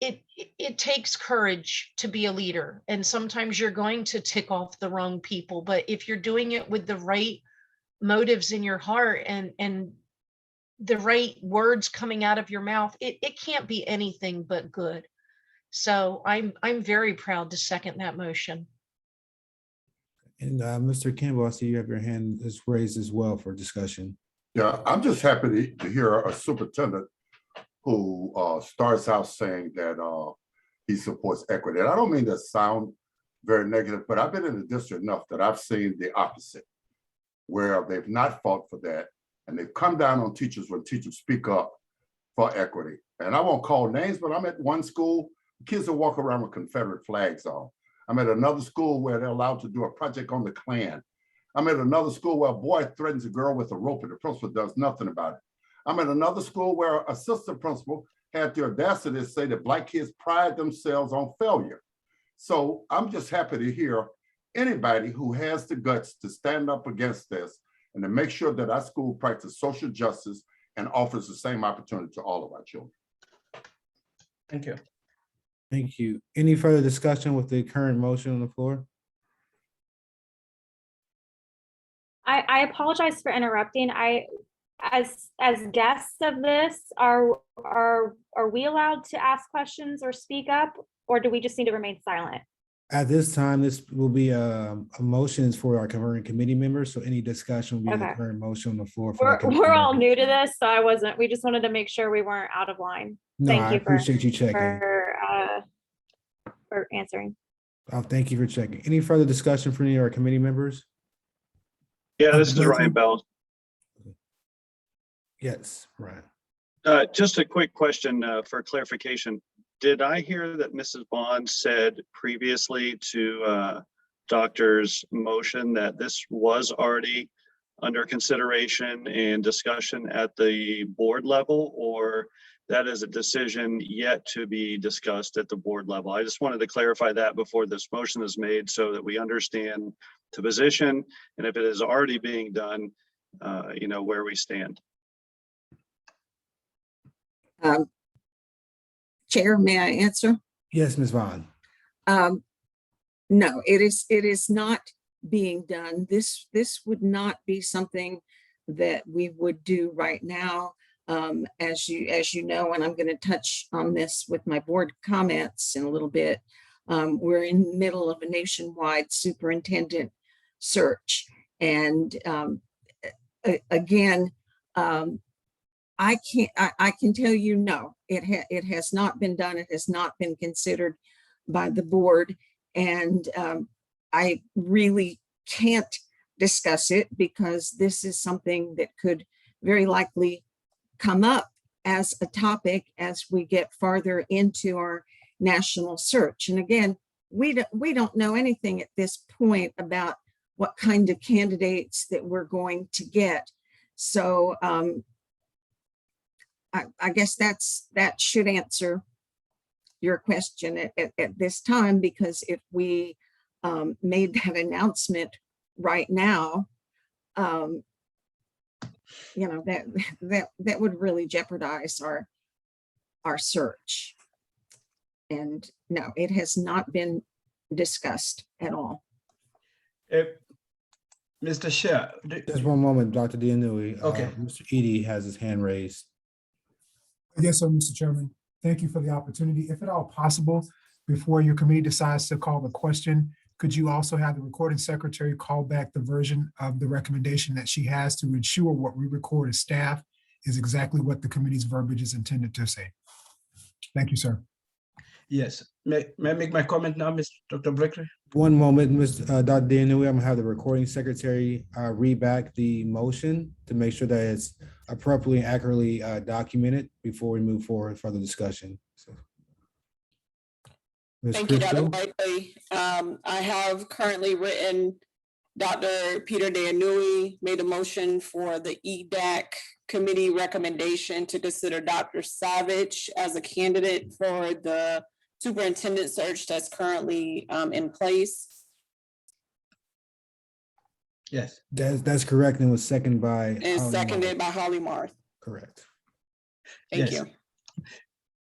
it takes courage to be a leader. And sometimes you're going to tick off the wrong people, but if you're doing it with the right motives in your heart and the right words coming out of your mouth, it can't be anything but good. So I'm very proud to second that motion. And Mr. Campbell, I see you have your hand is raised as well for discussion. Yeah, I'm just happy to hear a superintendent who starts out saying that he supports equity. And I don't mean to sound very negative, but I've been in the district enough that I've seen the opposite, where they've not fought for that. And they've come down on teachers when teachers speak up for equity. And I won't call names, but I'm at one school, kids will walk around with Confederate flags on. I'm at another school where they're allowed to do a project on the Klan. I'm at another school where a boy threatens a girl with a rope and the principal does nothing about it. I'm at another school where an assistant principal had the audacity to say that Black kids pride themselves on failure. So I'm just happy to hear anybody who has the guts to stand up against this and to make sure that our school practices social justice and offers the same opportunity to all of our children. Thank you. Thank you. Any further discussion with the current motion on the floor? I apologize for interrupting. As guests of this, are we allowed to ask questions or speak up, or do we just need to remain silent? At this time, this will be a motions for our current committee members. So any discussion will be the Okay. current motion on the floor. For our committee We're all members. new to this, so we just wanted to make sure we weren't out of line. No, Thank I you appreciate you checking. for answering. Thank you for checking. Any further discussion for any of our committee members? Yeah, this is Ryan Bell. Yes, Ryan. Just a quick question for clarification. Did I hear that Mrs. Bond said previously to doctor's motion that this was already under consideration and discussion at the board level, or that is a decision yet to be discussed at the board level? I just wanted to clarify that before this motion is made so that we understand the position, and if it is already being done, where we stand. Chair, may I answer? Yes, Ms. Vaughn. No, it is not being done. This would not be something that we would do right now. As you know, and I'm going to touch on this with my board comments in a little bit. We're in the middle of a nationwide superintendent search, and again, I can tell you, no, it has not been done. It has not been considered by the board, and I really can't discuss it because this is something that could very likely come up as a topic as we get farther into our national search. And again, we don't know anything at this point about what kind of candidates that we're going to get. So I guess that should answer your question at this time, because if we made that announcement right now, you know, that would really jeopardize our search. And no, it has not been discussed at all. Mr. Chair. Just one moment, Dr. Dianui. Okay. Mr. Edie has his hand raised. Yes, sir, Mr. Chairman. Thank you for the opportunity. If at all possible, before your committee decides to call the question, could you also have the recording secretary call back the version of the recommendation that she has to ensure what we record as staff is exactly what the committee's verbiage is intended to say? Thank you, sir. Yes. May I make my comment now, Dr. Blakely? One moment, Dr. Dianui, I'm gonna have the recording secretary read back the motion to make sure that it's appropriately and accurately documented before we move forward for the discussion. So. Ms. Thank you, Dr. Crystal? Blakely. I have currently written Dr. Peter Dianui made a motion for the Edac committee recommendation to consider Dr. Savage as a candidate for the superintendent search that's currently in place. Yes. That's correct, and was seconded by. And Holly seconded Marth. by Holly Marth. Correct. Thank Yes. you.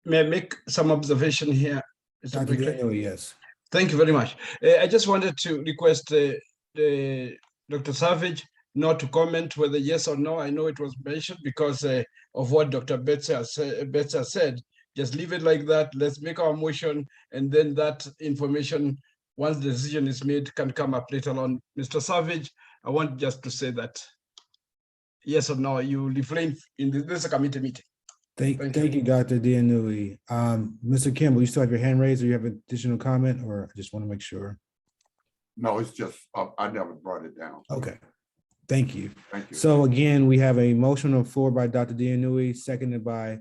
May I make some observation here, Mr. Dr. Blakely? Dianui, yes. Thank you very much. I just wanted to request Dr. Savage not to comment whether yes or no. I know it was mentioned because of what Dr. Betzer said. Just leave it like that. Let's make our motion, and then that information, once the decision is made, can come up later on. Mr. Savage, I want just to say that yes or no, you refrain in this committee meeting. Thank you, Dr. Dianui. Mr. Kimball, you still have your hand raised, or you have additional comment, or I just want to make sure? No, it's just, I never brought it down. Okay, thank you. Thank you. So again, we have a motion on the floor by Dr. Dianui, seconded by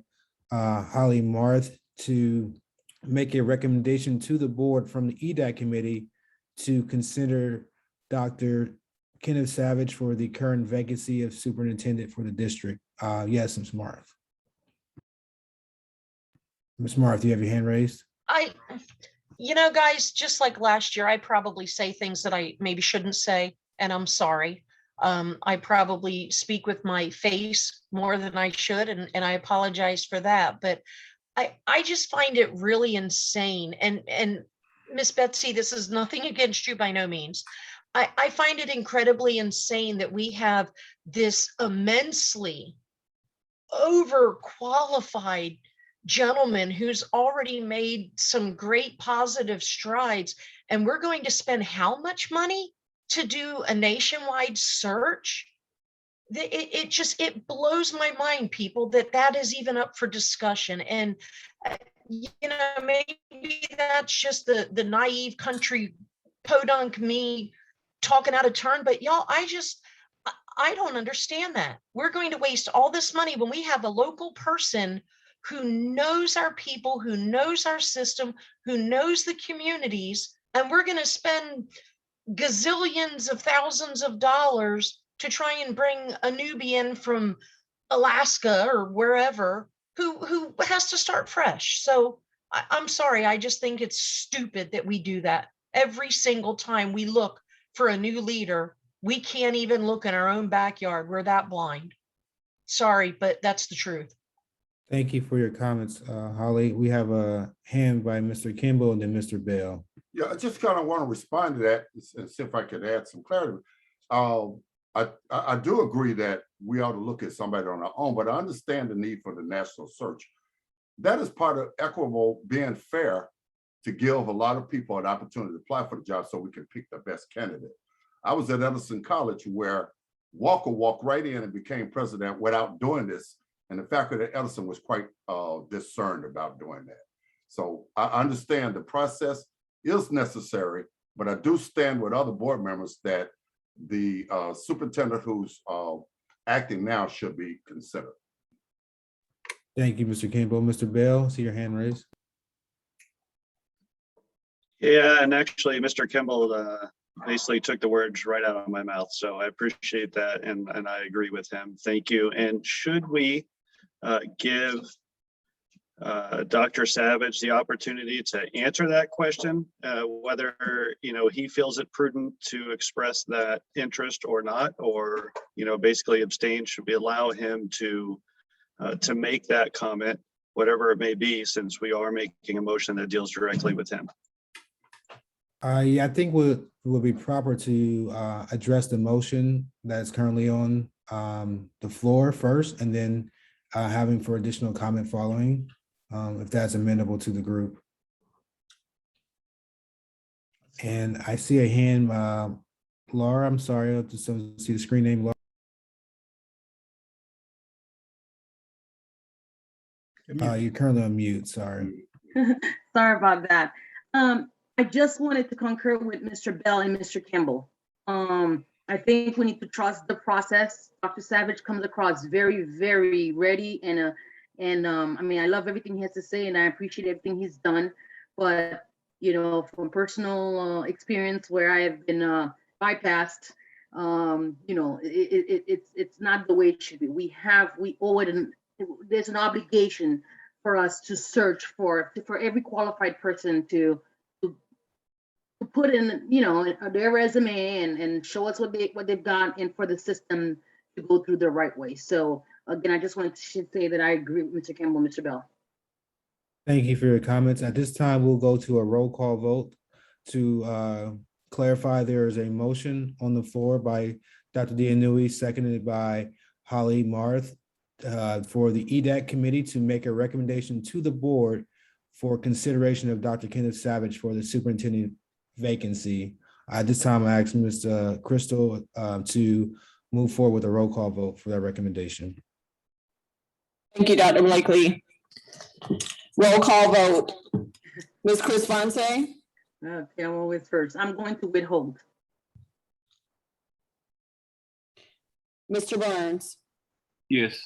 Holly Marth, to make a recommendation to the board from the EDAC committee to consider Dr. Kenneth Savage for the current vacancy of superintendent for the district. Yes, Ms. Marth. Ms. Marth, you have your hand raised? You know, guys, just like last year, I probably say things that I maybe shouldn't say, and I'm sorry. I probably speak with my face more than I should, and I apologize for that. But I just find it really insane. And Miss Betsy, this is nothing against you by no means. I find it incredibly insane that we have this immensely overqualified gentleman who's already made some great positive strides, and we're going to spend how much money to do a nationwide search? It blows my mind, people, that is even up for discussion. And you know, maybe that's just the naive country podunk me talking out of turn, but y'all, I don't understand that. We're going to waste all this money when we have a local person who knows our people, who knows our system, who knows the communities, and we're going to spend gazillions of thousands of dollars to try and bring a newbie in from Alaska or wherever who has to start fresh. So I'm sorry, I just think it's stupid that we do that. Every single time we look for a new leader, we can't even look in our own backyard. We're that blind. Sorry, but that's the truth. Thank you for your comments, Holly. We have a hand by Mr. Kimball and then Mr. Bell. Yeah, I just kind of want to respond to that and see if I could add some clarity. I do agree that we ought to look at somebody on our own, but I understand the need for the national search. That is part of equitable being fair to give a lot of people an opportunity to apply for the job so we can pick the best candidate. I was at Edison College where Walker walked right in and became president without doing this. And the faculty at Edison was quite discerned about doing that. So I understand the process is necessary, but I do stand with other board members that the superintendent who's acting now should be considered. Thank you, Mr. Kimball. Mr. Bell, see your hand raised. Yeah, and actually, Mr. Kimball basically took the words right out of my mouth. So I appreciate that, and I agree with him. Thank you. And should we give Dr. Savage the opportunity to answer that question, whether, he feels it prudent to express that interest or not, or, basically abstain. Should we allow him to make that comment, whatever it may be, since we are making a motion that deals directly with him? Yeah, I think would be proper to address the motion that's currently on the floor first, and then having for additional comment following, if that's amenable to the group. And I see a hand, Laura, I'm sorry, I just see the screen name, Laura. You're currently on mute, sorry. Sorry about that. I just wanted to concur with Mr. Bell and Mr. Kimball. I think we need to trust the process. Dr. Savage comes across very, very ready, and I mean, I love everything he has to say, and I appreciate everything he's done. But from personal experience where I have been bypassed, it's not the way it should be. We owe it, and there's an obligation for us to search for every qualified person to put in, their resume and show us what they've got, and for the system to go through the right way. So again, I just wanted to say that I agree with Mr. Campbell, Mr. Bell. Thank you for your comments. At this time, we'll go to a roll call vote to clarify. There is a motion on the floor by Dr. Dianui, seconded by Holly Marth, for the Edac committee to make a recommendation to the board for consideration of Dr. Kenneth Savage for the superintendent vacancy. At this time, I ask Ms. Crystal to move forward with a roll call vote for that recommendation. Thank you, Dr. Blakely. Roll call vote. Ms. Chris Fonse? Okay, I'm always first. I'm going to withhold. Mr. Burns? Yes.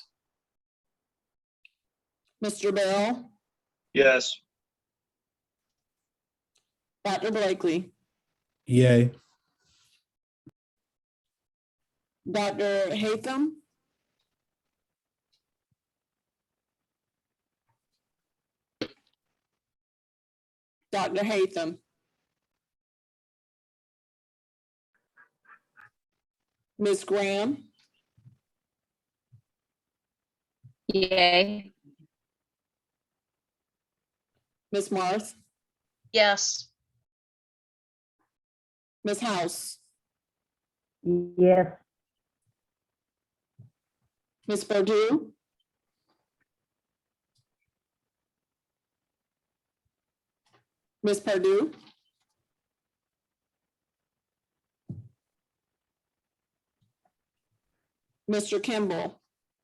Mr. Bell? Yes. Dr. Blakely? Yay. Dr. Hatham? Dr. Hatham? Ms. Graham? Yay. Ms. Marth? Yes. Ms. House? Yes. Ms. Purdue? Ms. Purdue? Mr. Kimball?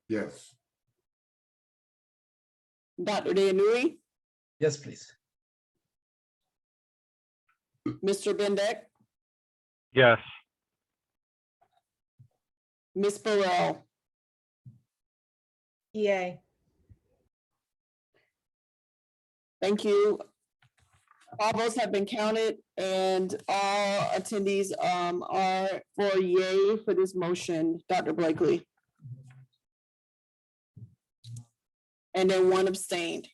Yes. Dr. Dianui? Yes, please. Mr. Bendeck? Yes. Ms. Burrell? Yay. Thank you. All votes have been counted, and all attendees are for yay for this motion, Dr. Blakely. And then one abstained.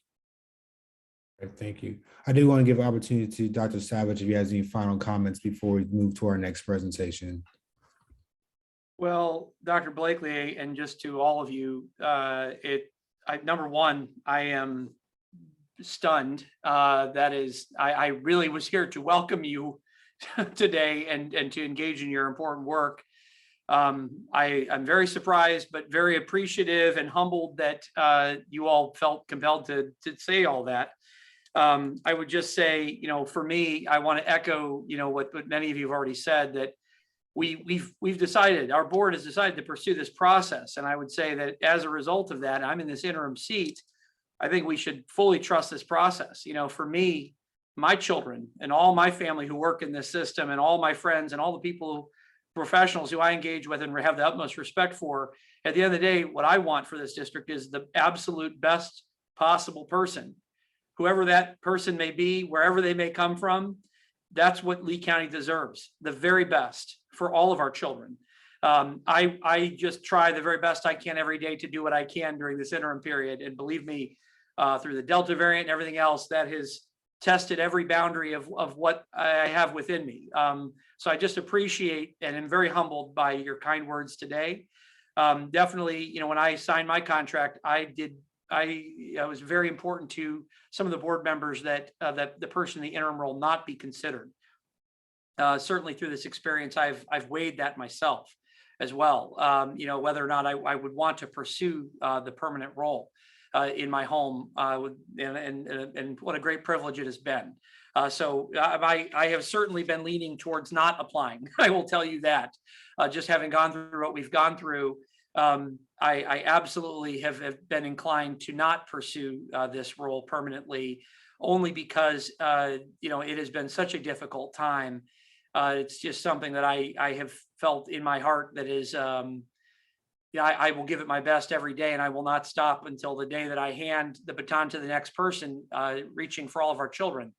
Right, thank you. I do want to give opportunity to Dr. Savage if he has any final comments before we move to our next presentation. Well, Dr. Blakely, and just to all of you, number one, I am stunned. That is, I really was here to welcome you today and to engage in your important work. I'm very surprised, but very appreciative and humbled that you all felt compelled to say all that. I would just say, for me, I want to echo, what many of you have already said, that we've decided, our board has decided to pursue this process. And I would say that as a result of that, I'm in this interim seat. I think we should fully trust this process. For me, my children and all my family who work in this system, and all my friends and all the people, professionals who I engage with and have the utmost respect for, at the end of the day, what I want for this district is the absolute best possible person. Whoever that person may be, wherever they may come from, that's what Lee County deserves, the very best for all of our children. I just try the very best I can every day to do what I can during this interim period. And believe me, through the Delta variant and everything else, that has tested every boundary of what I have within me. So I just appreciate and am very humbled by your kind words today. Definitely, you know, when I signed my contract, it was very important to some of the board members that the person in the interim role not be considered. Certainly through this experience, I've weighed that myself as well. You know, whether or not I would want to pursue the permanent role in my home, and what a great privilege it has been. So I have certainly been leaning towards not applying. I will tell you that, just having gone through what we've gone through, I absolutely have been inclined to not pursue this role permanently, only because you know, it has been such a difficult time. It's just something that I have felt in my heart that is, yeah, I will give it my best every day, and I will not stop until the day that I hand the baton to the next person, reaching for all of our children.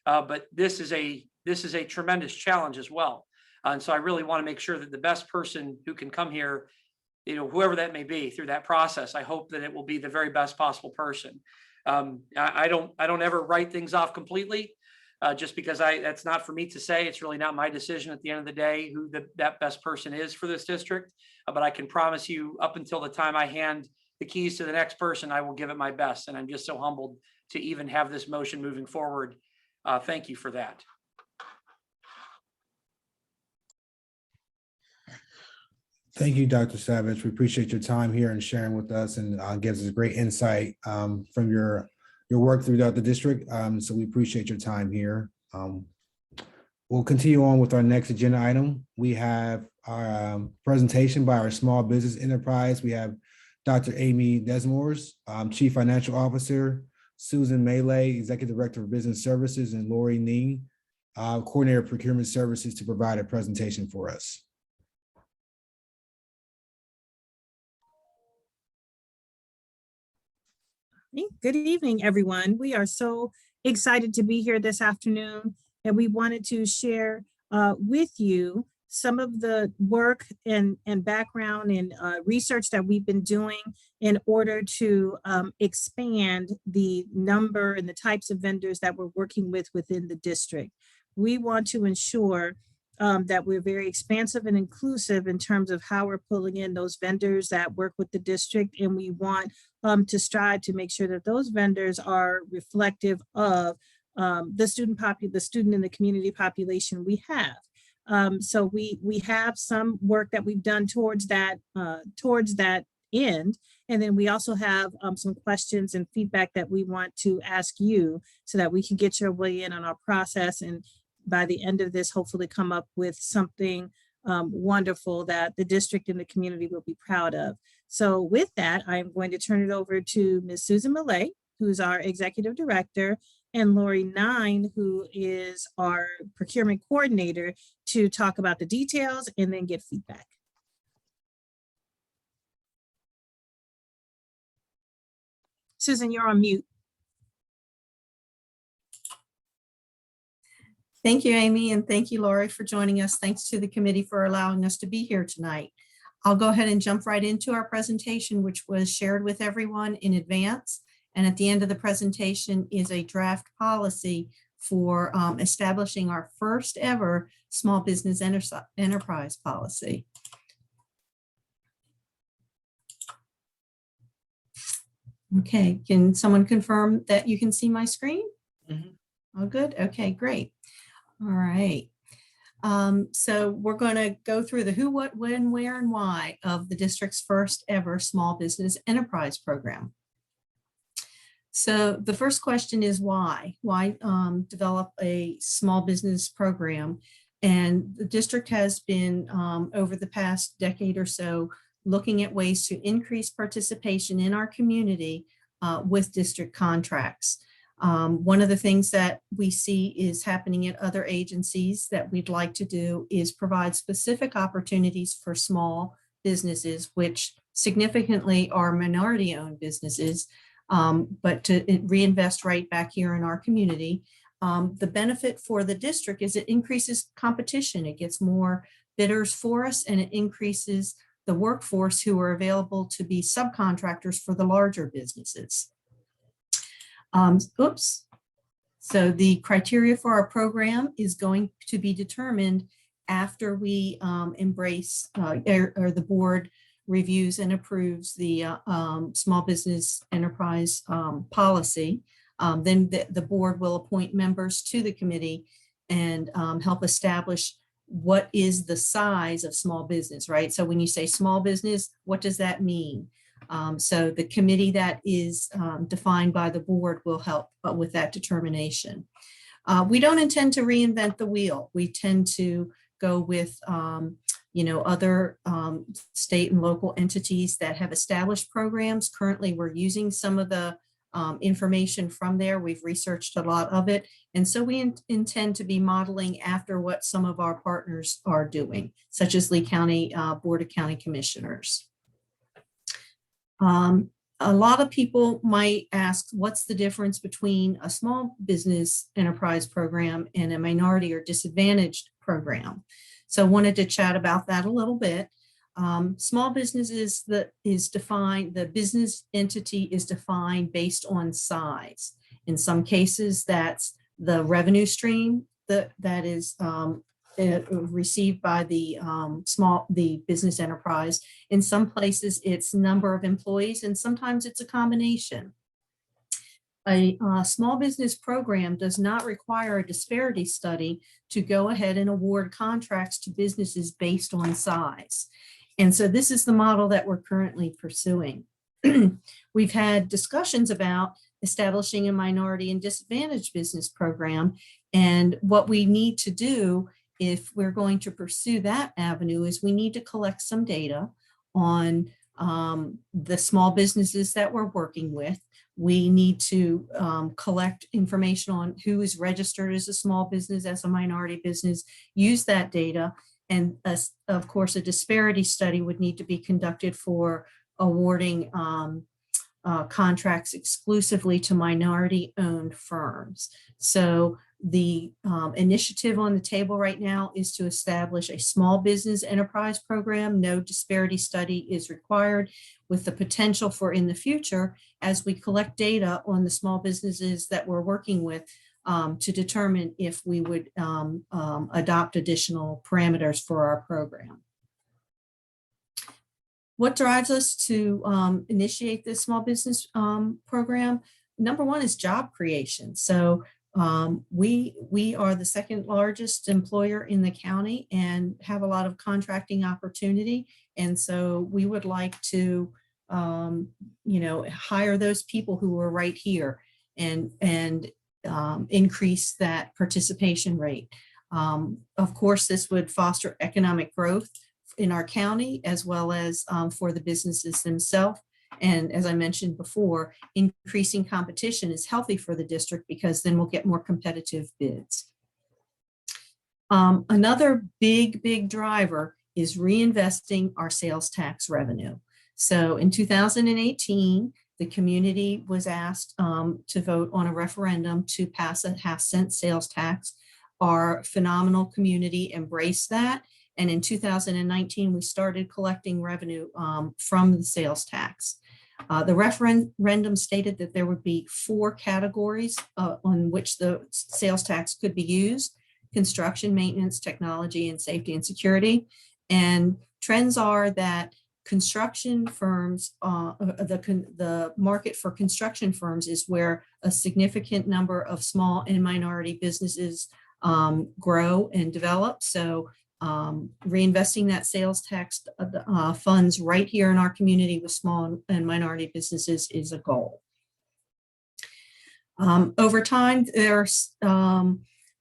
But this is a tremendous challenge as well. And so I really want to make sure that the best person who can come here, you know, whoever that may be, through that process, I hope that it will be the very best possible person. I don't ever write things off completely, just because that's not for me to say. It's really not my decision at the end of the day who that best person is for this district. But I can promise you, up until the time I hand the keys to the next person, I will give it my best. And I'm just so humbled to even have this motion moving forward. Thank you for that. Thank you, Dr. Savage. We appreciate your time here and sharing with us, and gives us great insight from your work throughout the district. So we appreciate your time here. We'll continue on with our next agenda item. We have our presentation by our small business enterprise. We have Dr. Amy Desmores, Chief Financial Officer, Susan Melee, Executive Director of Business Services, and Lori Ning, Coordinator of Procurement Services, to provide a presentation for us. Good evening, everyone. We are so excited to be here this afternoon, and we wanted to share with you some of the work and background and research that we've been doing in order to expand the number and the types of vendors that we're working with within the district. We want to ensure that we're very expansive and inclusive in terms of how we're pulling in those vendors that work with the district, and we want to strive to make sure that those vendors are reflective of the student and the community population we have. So we have some work that we've done towards that end, and then we also have some questions and feedback that we want to ask you so that we can get your way in on our process, and by the end of this, hopefully come up with something wonderful that the district and the community will be proud of. So with that, I'm going to turn it over to Ms. Susan Millay, who's our Executive Director, and Lori Nine, who is our Procurement Coordinator, to talk about the details and then get feedback. Susan, you're on mute. Thank you, Amy, and thank you, Lori, for joining us. Thanks to the committee for allowing us to be here tonight. I'll go ahead and jump right into our presentation, which was shared with everyone in advance. And at the end of the presentation is a draft policy for establishing our first ever small business enterprise policy. Okay, can someone confirm that you can see my screen? Mm-hmm. Oh, good. Okay, great. All right. So we're going to go through the who, what, when, where, and why of the district's first ever small business enterprise program. So the first question is why? Why develop a small business program? And the district has been, over the past decade or so, looking at ways to increase participation in our community with district contracts. One of the things that we see is happening at other agencies that we'd like to do is provide specific opportunities for small businesses, which significantly are minority-owned businesses, but to reinvest right back here in our community. The benefit for the district is it increases competition. It gets more bidders for us, and it increases the workforce who are available to be subcontractors for the larger businesses. Oops. So the criteria for our program is going to be determined after we embrace or the board reviews and approves the small business enterprise policy. Then the board will appoint members to the committee and help establish what is the size of small business, right? So when you say small business, what does that mean? So the committee that is defined by the board will help with that determination. We don't intend to reinvent the wheel. We tend to go with other state and local entities that have established programs. Currently, we're using some of the information from there. We've researched a lot of it. And so we intend to be modeling after what some of our partners are doing, such as Lee County Board of County Commissioners. A lot of people might ask, what's the difference between a small business enterprise program and a minority or disadvantaged program? So I wanted to chat about that a little bit. Small businesses is defined, the business entity is defined based on size. In some cases, that's the revenue stream that is received by the business enterprise. In some places, it's number of employees, and sometimes it's a combination. A small business program does not require a disparity study to go ahead and award contracts to businesses based on size. And so this is the model that we're currently pursuing. We've had discussions about establishing a minority and disadvantaged business program. And what we need to do if we're going to pursue that avenue is we need to collect some data on the small businesses that we're working with. We need to collect information on who is registered as a small business, as a minority business, use that data. And of course, a disparity study would need to be conducted for awarding contracts exclusively to minority-owned firms. So the initiative on the table right now is to establish a small business enterprise program. No disparity study is required, with the potential for in the future, as we collect data on the small businesses that we're working with, to determine if we would adopt additional parameters for our program. What drives us to initiate this small business program? Number one is job creation. So we are the second largest employer in the county and have a lot of contracting opportunity. And so we would like to, hire those people who are right here and increase that participation rate. Of course, this would foster economic growth in our county, as well as for the businesses themselves. And as I mentioned before, increasing competition is healthy for the district because then we'll get more competitive bids. Another big driver is reinvesting our sales tax revenue. So in 2018, the community was asked to vote on a referendum to pass a 1/2-cent sales tax. Our phenomenal community embraced that. And in 2019, we started collecting revenue from the sales tax. The referendum stated that there would be 4 categories on which the sales tax could be used: construction, maintenance, technology, and safety and security. And trends are that construction firms, the market for construction firms is where a significant number of small and minority businesses grow and develop. So reinvesting that sales tax funds right here in our community with small and minority businesses is a goal. Over time, there's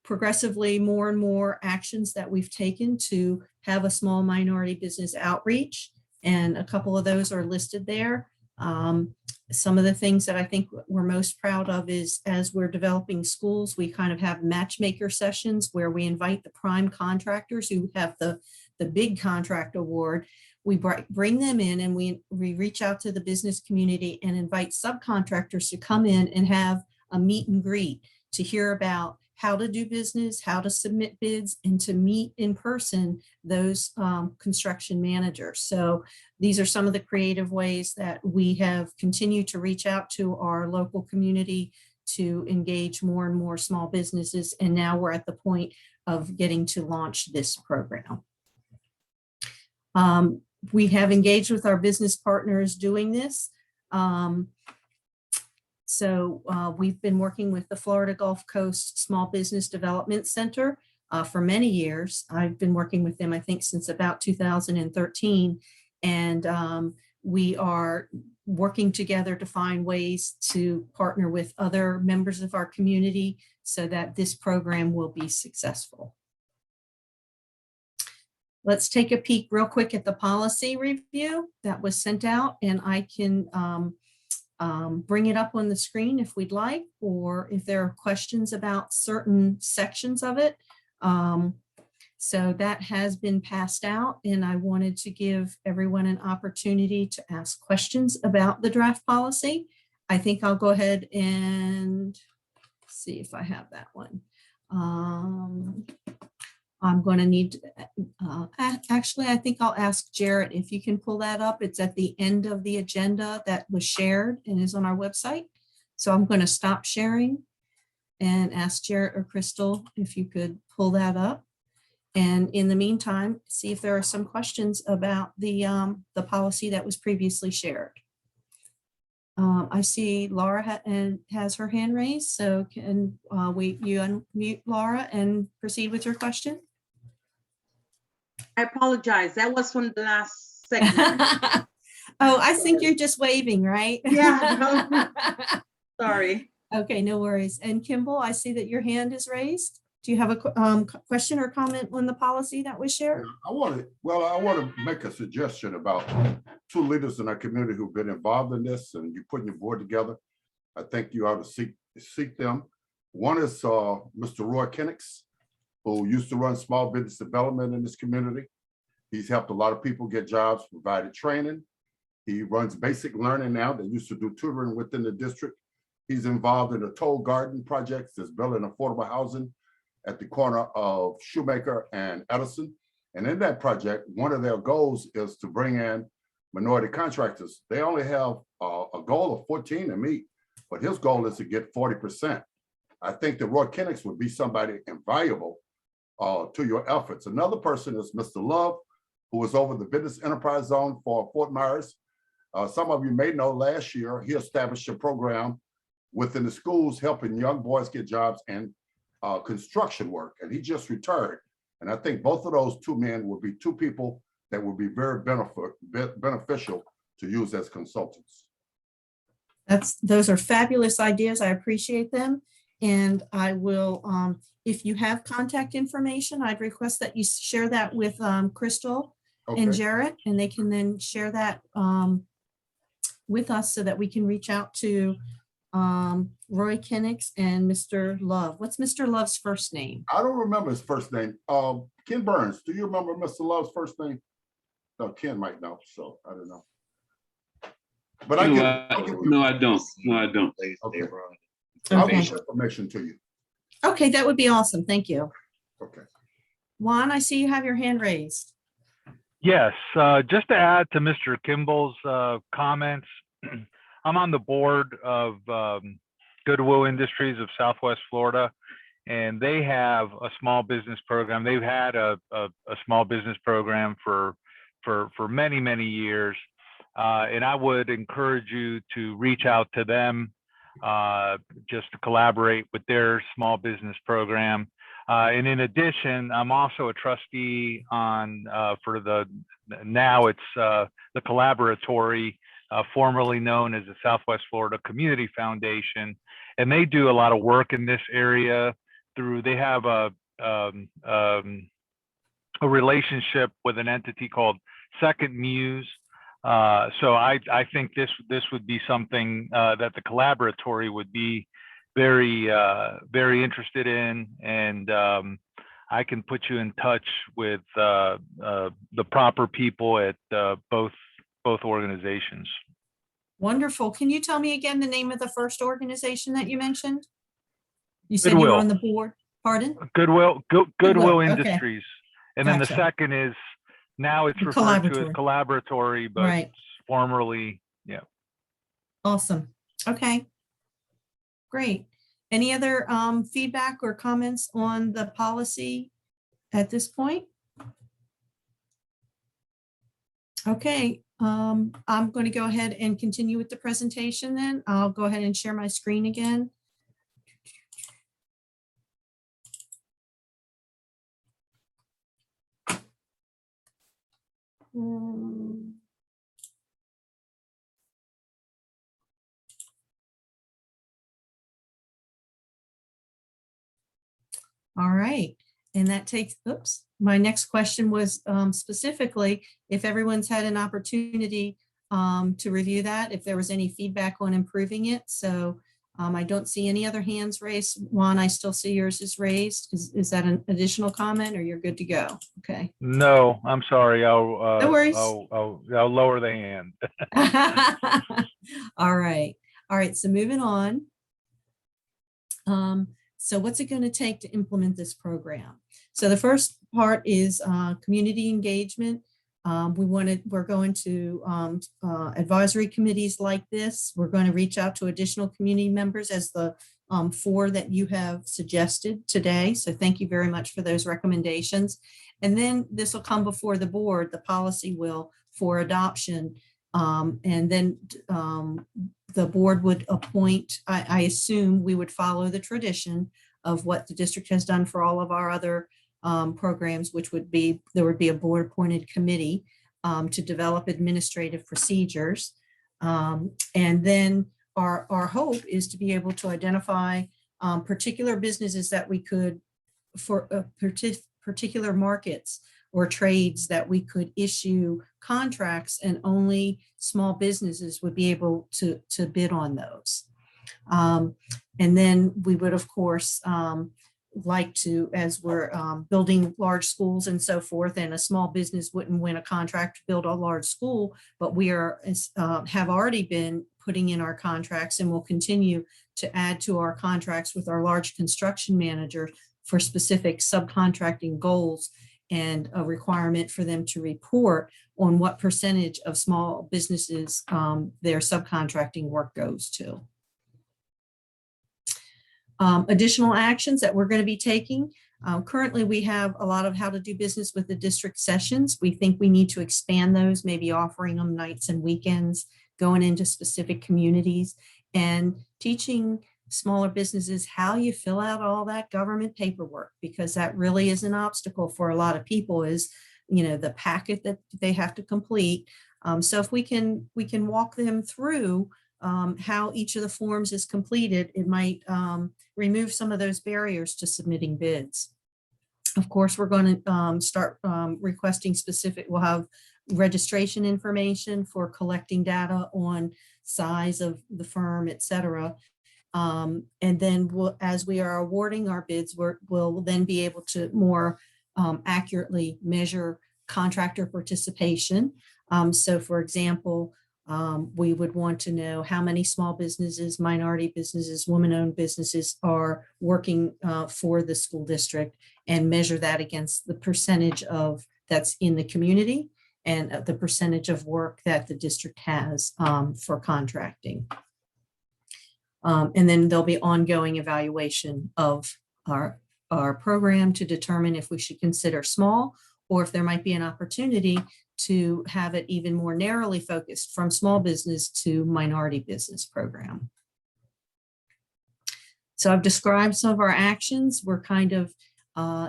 progressively more and more actions that we've taken to have a small minority business outreach, and a couple of those are listed there. Some of the things that I think we're most proud of is, as we're developing schools, we kind of have matchmaker sessions where we invite the prime contractors who have the big contract award. We bring them in and we reach out to the business community and invite subcontractors to come in and have a meet and greet to hear about how to do business, how to submit bids, and to meet in person those construction managers. So these are some of the creative ways that we have continued to reach out to our local community to engage more and more small businesses. And now we're at the point of getting to launch this program. We have engaged with our business partners doing this. We've been working with the Florida Gulf Coast Small Business Development Center for many years. I've been working with them, I think, since about 2013. And we are working together to find ways to partner with other members of our community so that this program will be successful. Let's take a peek real quick at the policy review that was sent out, and I can bring it up on the screen if we'd like, or if there are questions about certain sections of it. So that has been passed out, and I wanted to give everyone an opportunity to ask questions about the draft policy. I think I'll go ahead and see if I have that one. I'm going to need, actually, I think I'll ask Jarrett if you can pull that up. It's at the end of the agenda that was shared and is on our website. So I'm going to stop sharing and ask Jarrett or Crystal if you could pull that up. And in the meantime, see if there are some questions about the policy that was previously shared. I see Laura has her hand raised. So can you unmute Laura and proceed with your question? I apologize. That was from the last segment. Oh, I think you're just waving, right? Yeah. Sorry. Okay, no worries. And Kimball, I see that your hand is raised. Do you have a question or comment on the policy that was shared? I want to make a suggestion about two leaders in our community who've been involved in this, and you're putting your board together. I think you ought to seek them. One is Mr. Roy Kennix, who used to run small business development in this community. He's helped a lot of people get jobs, provided training. He runs basic learning now. They used to do tutoring within the district. He's involved in the Toll Garden projects that's building affordable housing at the corner of Shoemaker and Edison. And in that project, one of their goals is to bring in minority contractors. They only have a goal of 14 to meet, but his goal is to get 40%. I think that Roy Kennix would be somebody invaluable to your efforts. Another person is Mr. Love, who was over the business enterprise zone for Fort Myers. Some of you may know last year, he established a program within the schools helping young boys get jobs and construction work, and he just retired. And I think both of those two men would be two people that would be very beneficial to use as consultants. Those are fabulous ideas. I appreciate them. And I will, if you have contact information, I'd request that you share that with Crystal and Jarrett, and they can then share that with us so that we can reach out to Roy Kennix and Mr. Love. What's Mr. Love's first name? I don't remember his first name. Ken Burns, do you remember Mr. Love's first name? No, Ken might know, so I don't know. But No, I don't. Okay. Okay. I'll get information to you. Okay, that would be awesome. Thank you. Okay. Juan, I see you have your hand raised. Yes, just to add to Mr. Kimball's comments, I'm on the board of Goodwill Industries of Southwest Florida, and they have a small business program. They've had a small business program for many, many years. And I would encourage you to reach out to them just to collaborate with their small business program. And in addition, I'm also a trustee on for now it's the Collaboratory, formerly known as the Southwest Florida Community Foundation. And they do a lot of work in this area they have a relationship with an entity called Second Muse. So I think this would be something that the Collaboratory would be very interested in, and I can put you in touch with the proper people at both organizations. Wonderful. Can you tell me again the name of the first organization that you mentioned? You said Goodwill. you were on the board. Pardon? Goodwill Industries. Okay. And then the Gotcha. second is, now it's The referred to as Collaboratory. Collaboratory, but Right. formerly, yeah. Awesome. Okay. Great. Any other feedback or comments on the policy at this point? Okay, I'm going to go ahead and continue with the presentation then. I'll go ahead and share my screen again. All right, and that takes, oops, my next question was specifically if everyone's had an opportunity to review that, if there was any feedback on improving it. So I don't see any other hands raised. Juan, I still see yours is raised. Is that an additional comment or you're good to go? Okay. No, I'm sorry. I'll No worries. I'll lower the hand. All right. All right. So moving on. So what's it going to take to implement this program? So the first part is community engagement. We're going to advisory committees like this. We're going to reach out to additional community members as the 4 that you have suggested today. So thank you very much for those recommendations. And then this will come before the board, the policy will, for adoption. And then the board would appoint, I assume we would follow the tradition of what the district has done for all of our other programs, which would be, there would be a board appointed committee to develop administrative procedures. And then our hope is to be able to identify particular businesses that we could, for particular markets or trades that we could issue contracts, and only small businesses would be able to bid on those. And then we would, of course, like to, as we're building large schools and so forth, and a small business wouldn't win a contract to build a large school, but we are have already been putting in our contracts and will continue to add to our contracts with our large construction manager for specific subcontracting goals, and a requirement for them to report on what percentage of small businesses their subcontracting work goes to. Additional actions that we're going to be taking. Currently, we have a lot of how to do business with the district sessions. We think we need to expand those, maybe offering them nights and weekends, going into specific communities and teaching smaller businesses how you fill out all that government paperwork, because that really is an obstacle for a lot of people, is, you know, the packet that they have to complete. So if we can walk them through how each of the forms is completed, it might remove some of those barriers to submitting bids. Of course, we're going to start requesting specific, we'll have registration information for collecting data on size of the firm, et cetera. And then as we are awarding our bids, we'll then be able to more accurately measure contractor participation. So for example, we would want to know how many small businesses, minority businesses, women-owned businesses are working for the school district, and measure that against the percentage of that's in the community and the percentage of work that the district has for contracting. And then there'll be ongoing evaluation of our program to determine if we should consider small, or if there might be an opportunity to have it even more narrowly focused from small business to minority business program. So I've described some of our actions. We're kind of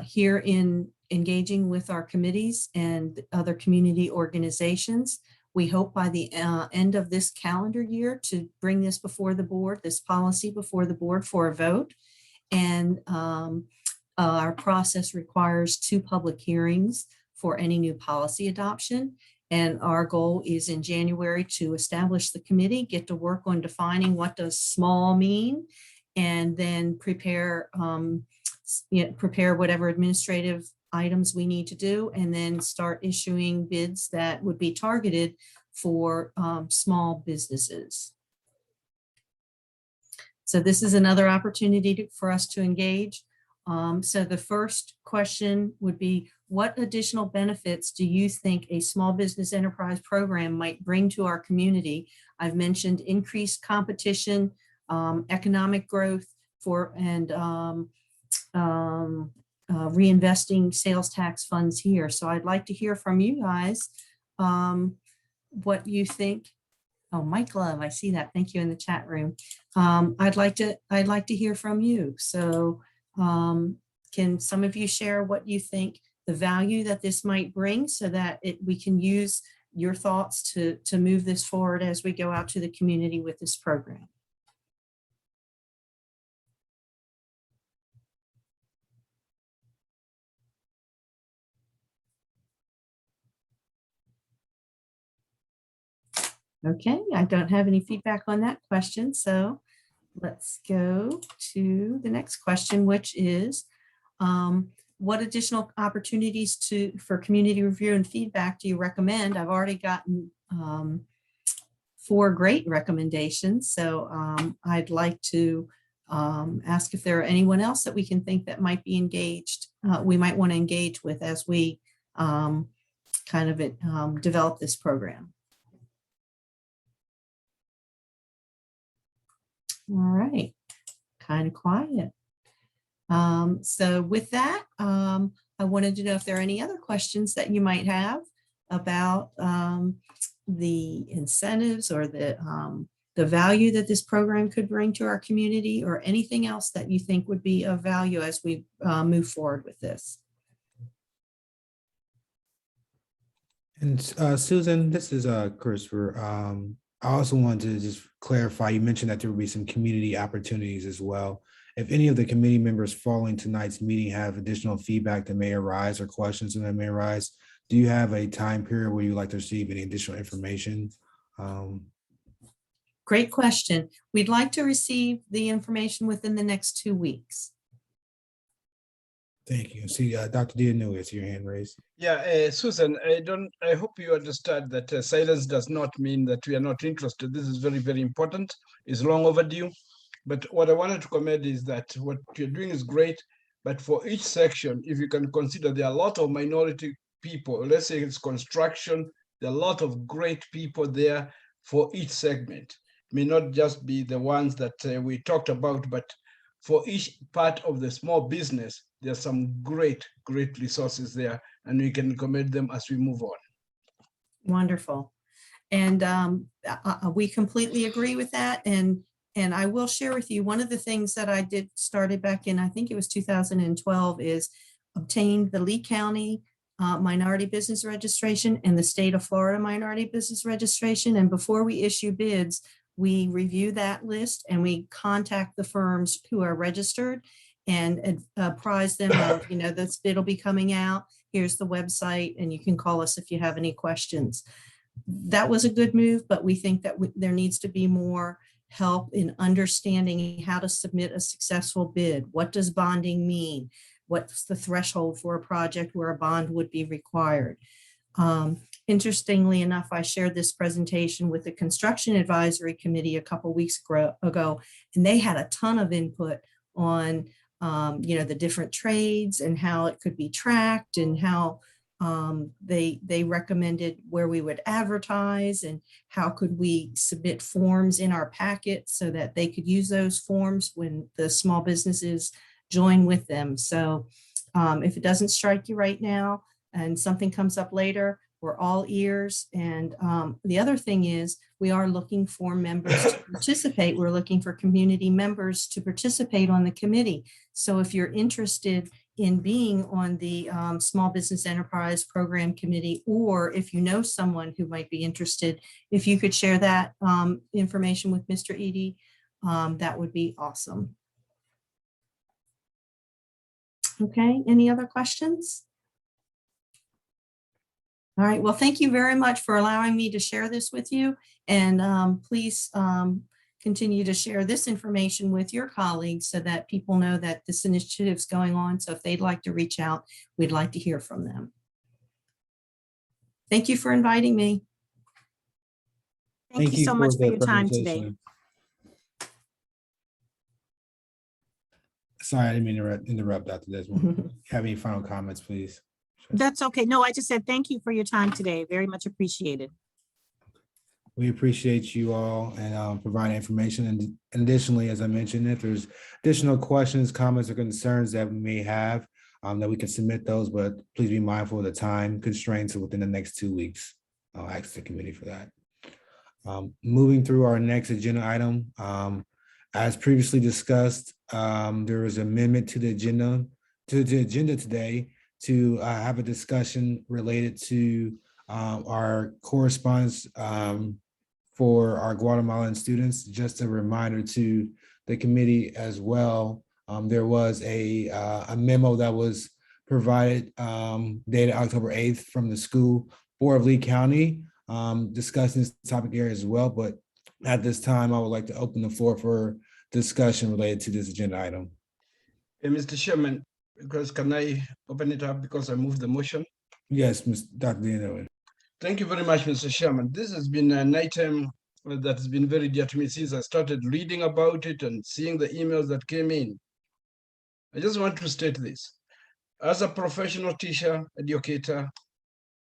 here in engaging with our committees and other community organizations. We hope by the end of this calendar year to bring this before the board, this policy before the board for a vote. And our process requires 2 public hearings for any new policy adoption. And our goal is in January to establish the committee, get to work on defining what does small mean, and then prepare, prepare whatever administrative items we need to do, and then start issuing bids that would be targeted for small businesses. So this is another opportunity for us to engage. So the first question would be, what additional benefits do you think a small business enterprise program might bring to our community? I've mentioned increased competition, economic growth, reinvesting sales tax funds here. So I'd like to hear from you guys, what you think. Oh, Mike Love, I see that. Thank you in the chat room. I'd like to hear from you. So can some of you share what you think the value that this might bring so that we can use your thoughts to move this forward as we go out to the community with this program? Okay, I don't have any feedback on that question, so let's go to the next question, which is, what additional opportunities for community review and feedback do you recommend? I've already gotten 4 great recommendations, so I'd like to ask if there are anyone else that we can think that might be engaged, we might want to engage with as we develop this program. All right, kind of quiet. So with that, I wanted to know if there are any other questions that you might have about the incentives or the value that this program could bring to our community, or anything else that you think would be of value as we move forward with this. And Susan, this is Christopher. I also wanted to just clarify, you mentioned that there will be some community opportunities as well. If any of the committee members following tonight's meeting have additional feedback that may arise or questions that may arise, do you have a time period where you'd like to receive any additional information? Great question. We'd like to receive the information within the next 2 weeks. Thank you. See, Dr. Dianu, I see your hand raised. Yeah, Susan, I hope you understand that silence does not mean that we are not interested. This is very, very important. It's long overdue. But what I wanted to comment is that what you're doing is great. But for each section, if you can consider there are a lot of minority people, let's say it's construction, there are a lot of great people there for each segment. It may not just be the ones that we talked about, but for each part of the small business, there's some great, great resources there, and we can recommend them as we move on. Wonderful. And we completely agree with that. And I will share with you, one of the things that I started back in, I think it was 2012, is obtained the Lee County Minority Business Registration and the State of Florida Minority Business Registration. And before we issue bids, we review that list and we contact the firms who are registered and apprise them of, this bid will be coming out. Here's the website, and you can call us if you have any questions. That was a good move, but we think that there needs to be more help in understanding how to submit a successful bid. What does bonding mean? What's the threshold for a project where a bond would be required? Interestingly enough, I shared this presentation with the Construction Advisory Committee a couple weeks ago, and they had a ton of input on the different trades and how it could be tracked, and how they recommended where we would advertise and how could we submit forms in our packet so that they could use those forms when the small businesses join with them. So if it doesn't strike you right now and something comes up later, we're all ears. And the other thing is, we are looking for members to participate. We're looking for community members to participate on the committee. So if you're interested in being on the Small Business Enterprise Program Committee, or if you know someone who might be interested, if you could share that information with Mr. Edie, that would be awesome. Okay, any other questions? All right, well, thank you very much for allowing me to share this with you. And please continue to share this information with your colleagues so that people know that this initiative is going on. So if they'd like to reach out, we'd like to hear from them. Thank you for inviting me. Thank you so much for your time today. Sorry, I didn't mean to interrupt, Dr. Desmond. Have any final comments, please? That's okay. No, I just said thank you for your time today. Very much appreciated. We appreciate you all and providing information. And additionally, as I mentioned, if there's additional questions, comments, or concerns that we may have, that we can submit those, but please be mindful of the time constraints within the next 2 weeks. I'll ask the committee for that. Moving through our next agenda item, as previously discussed, there is amendment to the agenda today to have a discussion related to our correspondence for our Guatemalan students. Just a reminder to the committee as well, there was a memo that was provided dated October 8th from the School Board of Lee County discussing this topic area as well. But at this time, I would like to open the floor for discussion related to this agenda item. Mr. Chairman, because can I open it up because I moved the motion? Yes, Dr. Dino. Thank you very much, Mr. Chairman. This has been an item that has been very dear to me since I started reading about it and seeing the emails that came in. I just want to state this. As a professional teacher, educator,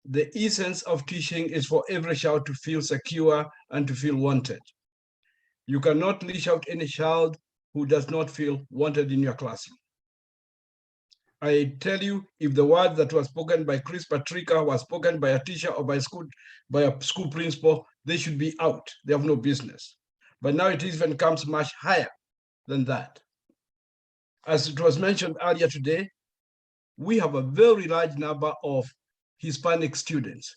the essence of teaching is for every child to feel secure and to feel wanted. You cannot leash out any child who does not feel wanted in your classroom. I tell you, if the word that was spoken by Chris Patrica was spoken by a teacher or by a school principal, they should be out. They have no business. But now it even comes much higher than that. As it was mentioned earlier today, we have a very large number of Hispanic students.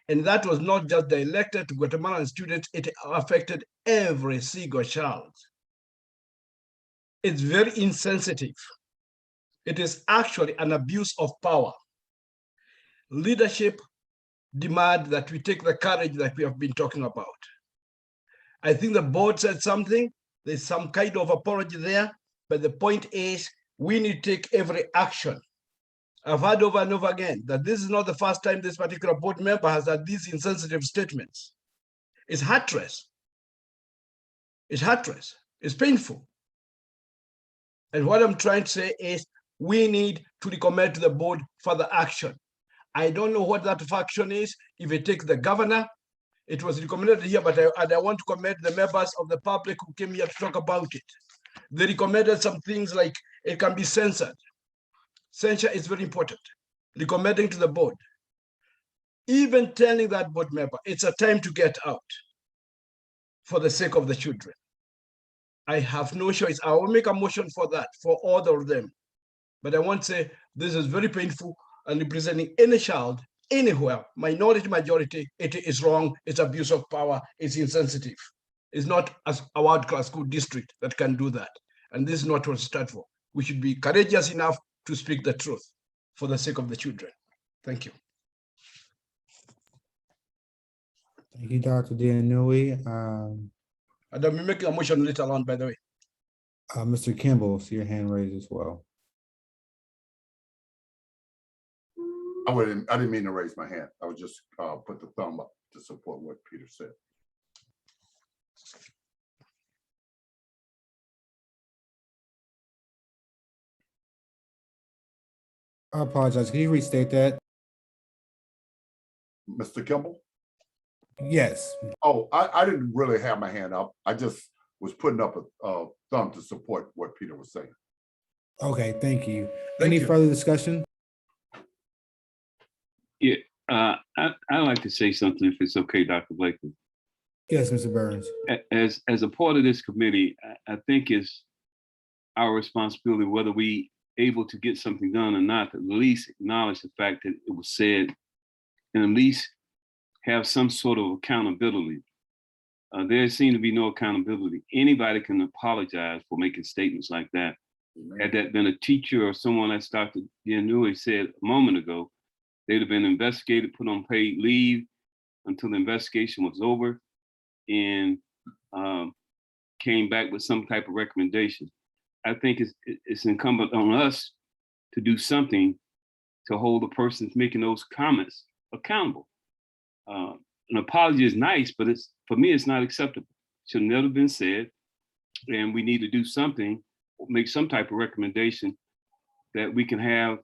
And that was not just directed to Guatemalan students, it affected every single child. It's very insensitive. It is actually an abuse of power. Leadership demand that we take the courage that we have been talking about. I think the board said something, there's some kind of apology there, but the point is we need to take every action. I've heard over and over again that this is not the first time this particular board member has had these insensitive statements. It's heartless. It's heartless. It's painful. And what I'm trying to say is we need to recommend to the board further action. I don't know what that action is. If it takes the governor, it was recommended here, but I want to commend the members of the public who came here to talk about it. They recommended some things like it can be censored. Censure is very important. Recommending to the board. Even telling that board member, it's a time to get out for the sake of the children. I have no choice. I will make a motion for that, for all of them. But I want to say this is very painful and representing any child, anywhere, minority, majority, it is wrong, it's abuse of power, it's insensitive. It's not a world-class school district that can do that. And this is not what we start for. We should be courageous enough to speak the truth for the sake of the children. Thank you. Thank you, Dr. Dianui. And I'll be making a motion later on, by the way. Mr. Kimball, see your hand raised as well. I didn't mean to raise my hand. I would just put the thumb up to support what Peter said. I apologize. Can you restate that? Mr. Kimball? Yes. Oh, I didn't really have my hand up. I just was putting up a thumb to support what Peter was saying. Okay, thank you. Any further discussion? Yeah, I'd like to say something if it's okay, Dr. Blakely. Yes, Mr. Burns. As a part of this committee, I think it's our responsibility, whether we able to get something done or not, to at least acknowledge the fact that it was said and at least have some sort of accountability. There seemed to be no accountability. Anybody can apologize for making statements like that. Had that been a teacher or someone, as Dr. Dianui said a moment ago, they'd have been investigated, put on paid leave until the investigation was over, and came back with some type of recommendation. I think it's incumbent on us to do something to hold the person making those comments accountable. An apology is nice, but for me, it's not acceptable. Should never have been said, and we need to do something, make some type of recommendation that we can have.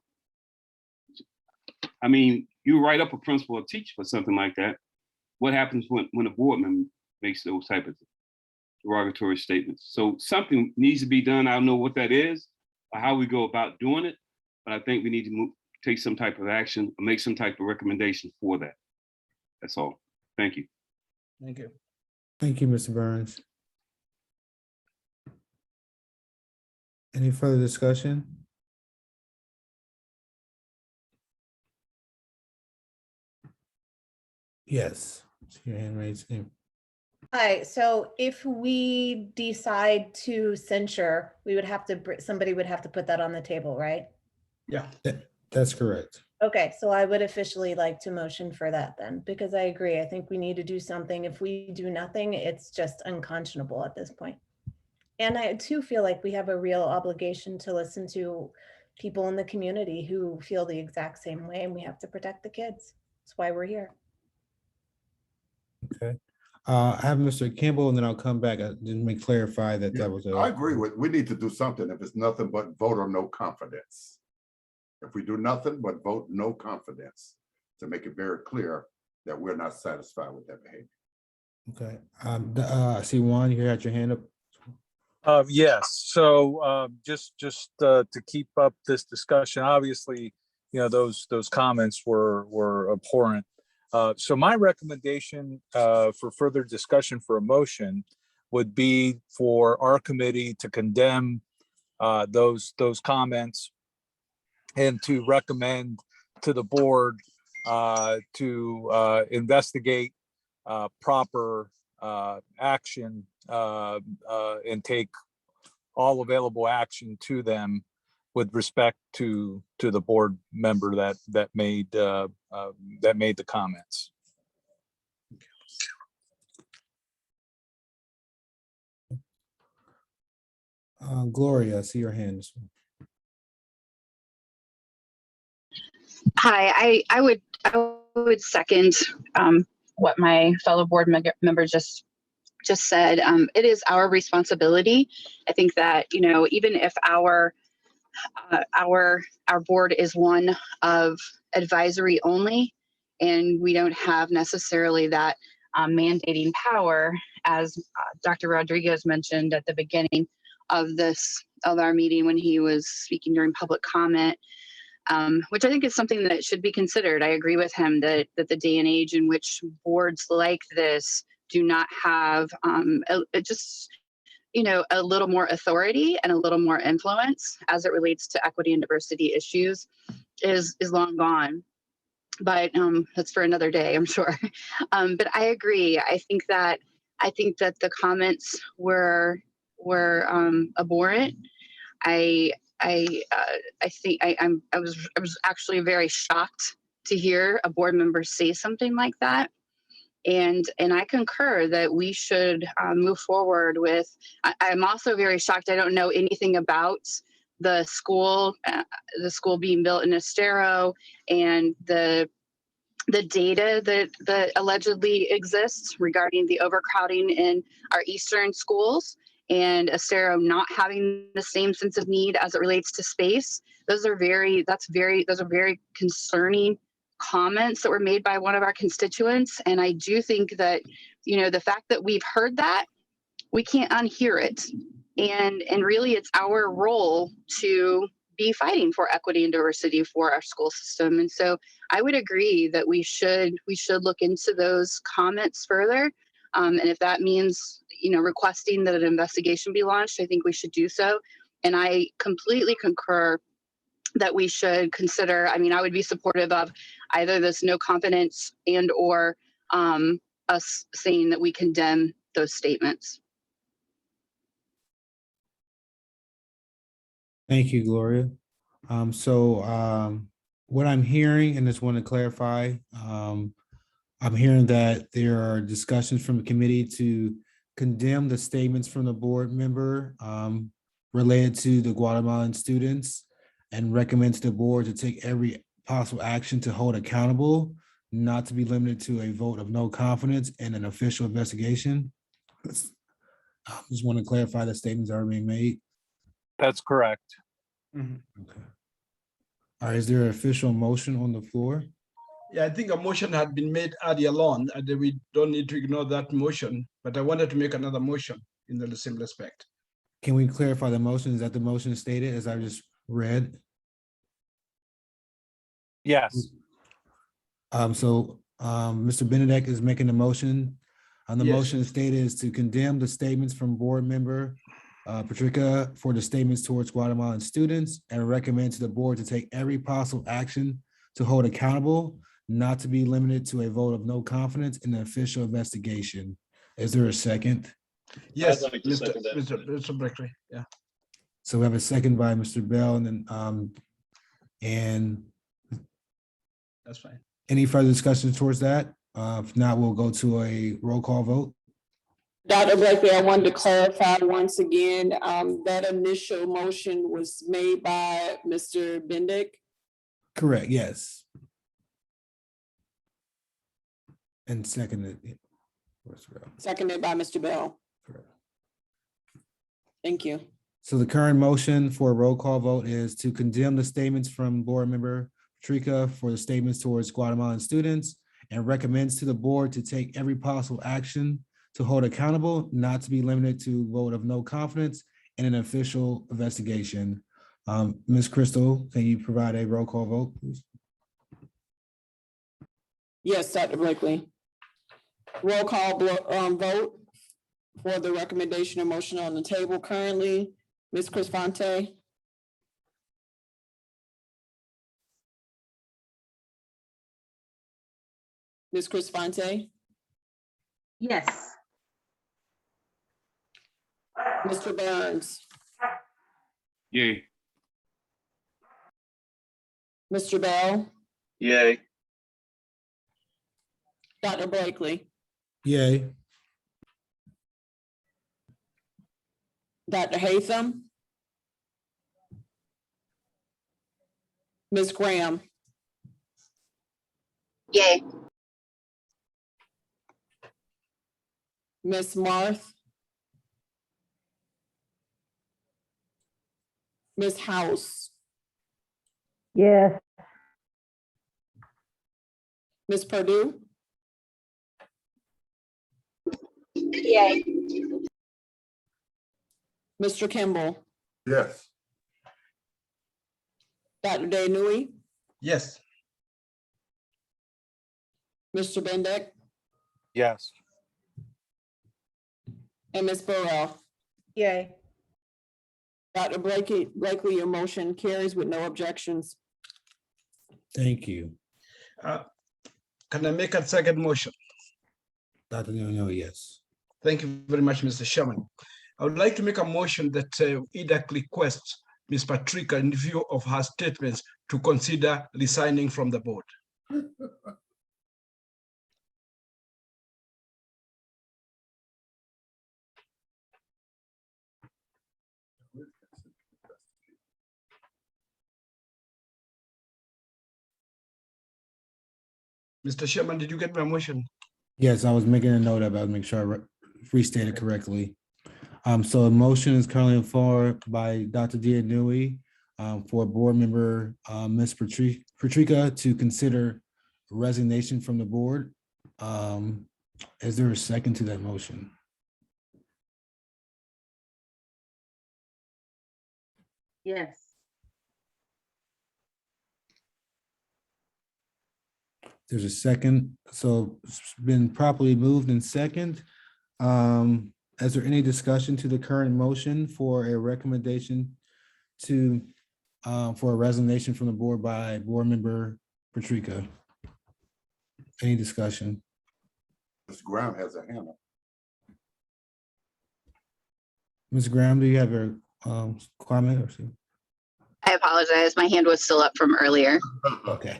I mean, you write up a principal or teacher for something like that. What happens when a board member makes those type of derogatory statements. So something needs to be done. I don't know what that is or how we go about doing it, but I think we need to take some type of action or make some type of recommendation for that. That's all. Thank you. Thank you. Thank you, Mr. Burns. Any further discussion? Yes. See your hand raised. Hi, so if we decide to censure, we would have to, somebody would have to put that on the table, right? Yeah. That's correct. Okay, so I would officially like to motion for that then, because I agree. I think we need to do something. If we do nothing, it's just unconscionable at this point. And I too feel like we have a real obligation to listen to people in the community who feel the exact same way, and we have to protect the kids. That's why we're here. Okay. I have Mr. Campbell, and then I'll come back. Let me clarify that that was I agree with, we need to do something if it's nothing but vote or no confidence. If we do nothing but vote no confidence, to make it very clear that we're not satisfied with that behavior. Okay. I see Juan, you had your hand up. Yes, so just to keep up this discussion, obviously, those comments were abhorrent. So my recommendation for further discussion for a motion would be for our committee to condemn those comments and to recommend to the board to investigate proper action and take all available action to them with respect to the board member that made the comments. Gloria, I see your hand. Hi, I would second what my fellow board member just said. It is our responsibility. I think that, even if our board is one of advisory only, and we don't have necessarily that mandating power, as Dr. Rodriguez mentioned at the beginning of our meeting when he was speaking during public comment, which I think is something that should be considered. I agree with him that the day and age in which boards like this do not have a little more authority and a little more influence as it relates to equity and diversity issues is long gone. But that's for another day, I'm sure. But I agree. I think that the comments were abhorrent. I was actually very shocked to hear a board member say something like that. And I concur that we should move forward with. I'm also very shocked. I don't know anything about the school being built in Estero and the data that allegedly exists regarding the overcrowding in our eastern schools and Estero not having the same sense of need as it relates to space. Those are very concerning comments that were made by one of our constituents. And I do think that, the fact that we've heard that, we can't unhear it. And really it's our role to be fighting for equity and diversity for our school system. And so I would agree that we should look into those comments further. And if that means, requesting that an investigation be launched, I think we should do so. And I completely concur that we should consider, I would be supportive of either this no confidence and or us saying that we condemn those statements. Thank you, Gloria. What I'm hearing, and just want to clarify, I'm hearing that there are discussions from the committee to condemn the statements from the board member related to the Guatemalan students and recommend to the board to take every possible action to hold accountable, not to be limited to a vote of no confidence and an official investigation. I just want to clarify that statements are being made. That's correct. Okay. All right, is there an official motion on the floor? Yeah, I think a motion had been made earlier on, and we don't need to ignore that motion, but I wanted to make another motion in the same respect. Can we clarify the motion? Is that the motion stated as I just read? Yes. Mr. Benedek is making the motion. And the Yes. motion stated is to condemn the statements from board member Patricia for the statements towards Guatemalan students and recommend to the board to take every possible action to hold accountable, not to be limited to a vote of no confidence in the official investigation. Is there a second? Yes, I'd like to second that. Mr. Blakely, yeah. So we have a second by Mr. Bell and then and That's fine. any further discussion towards that? If not, we'll go to a roll call vote. Dr. Blakely, I wanted to clarify once again, that initial motion was made by Mr. Bendick. Correct, yes. And seconded. Seconded by Mr. Bell. Correct. Thank you. So the current motion for a roll call vote is to condemn the statements from board member Patricia for the statements towards Guatemalan students and recommends to the board to take every possible action to hold accountable, not to be limited to vote of no confidence in an official investigation. Ms. Crystal, can you provide a roll call vote, please? Yes, Dr. Blakely. Roll call vote for the recommendation and motion on the table currently. Ms. Chris Fonte. Ms. Chris Fonte. Yes. Mr. Burns. Yay. Mr. Bell. Yay. Dr. Blakely. Yay. Dr. Hatham. Ms. Graham. Yay. Ms. Marth. Ms. House. Yes. Ms. Purdue. Yay. Mr. Kimball. Yes. Dr. Day-Nui. Yes. Mr. Bendick. Yes. And Ms. Burrell. Yay. Dr. Blakely, your motion carries with no objections. Thank you. Can I make a second motion? Dr. Neal, yes. Thank you very much, Mr. Chairman. I would like to make a motion that Edac requests Ms. Patricia, in view of her statements, to consider resigning from the board. Mr. Chairman, did you get my motion? Yes, I was making a note about make sure I restated correctly. So a motion is currently on floor by Dr. Dia-Nui for board member Ms. Patricia to consider resignation from the board. Is there a second to that motion? Yes. There's a second, so it's been properly moved and second. Is there any discussion to the current motion for a recommendation to for a resignation from the board by board member Patricia? Any discussion? Ms. Graham has a hand up. Ms. Graham, do you have your comment or something? I apologize. My hand was still up from earlier. Okay.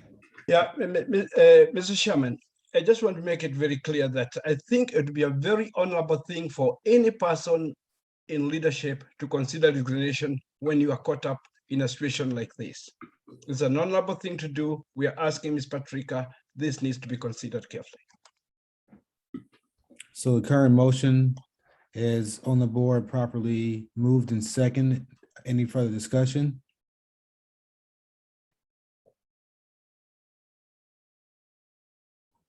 Yeah, Mr. Chairman, I just want to make it very clear that I think it would be a very honorable thing for any person in leadership to consider resignation when you are caught up in a situation like this. It's an honorable thing to do. We are asking Ms. Patricia, this needs to be considered carefully. So the current motion is on the board, properly moved and second. Any further discussion?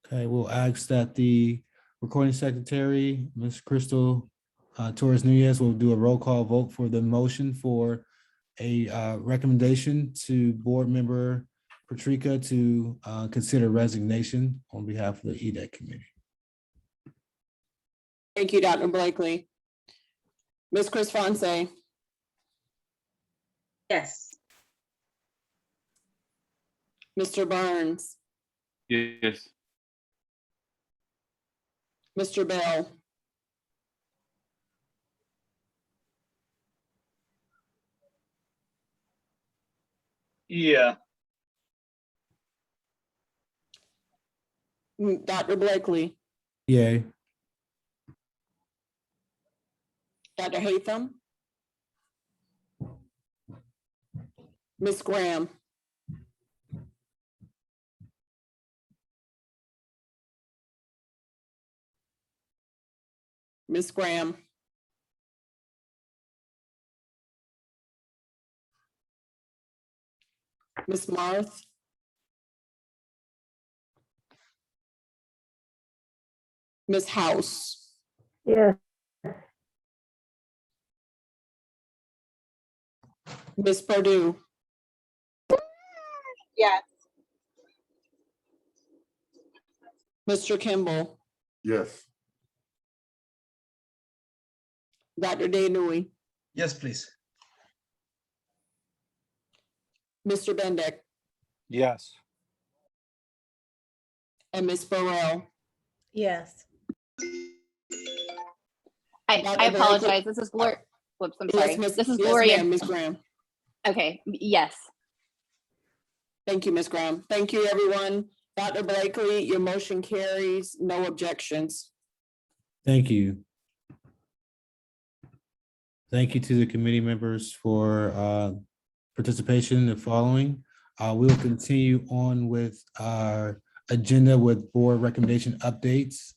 Okay, we'll ask that the recording secretary, Ms. Crystal Torres Nunez, will do a roll call vote for the motion for a recommendation to board member Patrica to consider resignation on behalf of the Edac committee. Thank you, Dr. Blakely. Ms. Chris Fonse, Yes. Mr. Burns, Yes. Mr. Bell, Yeah. Dr. Blakely, Yay. Dr. Hatham, Ms. Graham, Ms. Graham, Ms. Marth, Ms. House, Yes. Ms. Purdue, Yes. Mr. Kimball, Yes. Dr. Denui, Yes, please. Mr. Bendick, Yes. and Ms. Burrell. Yes. I Blakely- apologize. This is Gloria. Whoops, I'm sorry. Yes, This is yes, Gloria. ma'am, Ms. Graham. Okay, yes. Thank you, Ms. Graham. Thank you, everyone. Dr. Blakely, your motion carries, no objections. Thank you. Thank you to the committee members for participation in the following. We'll continue on with our agenda with board recommendation updates.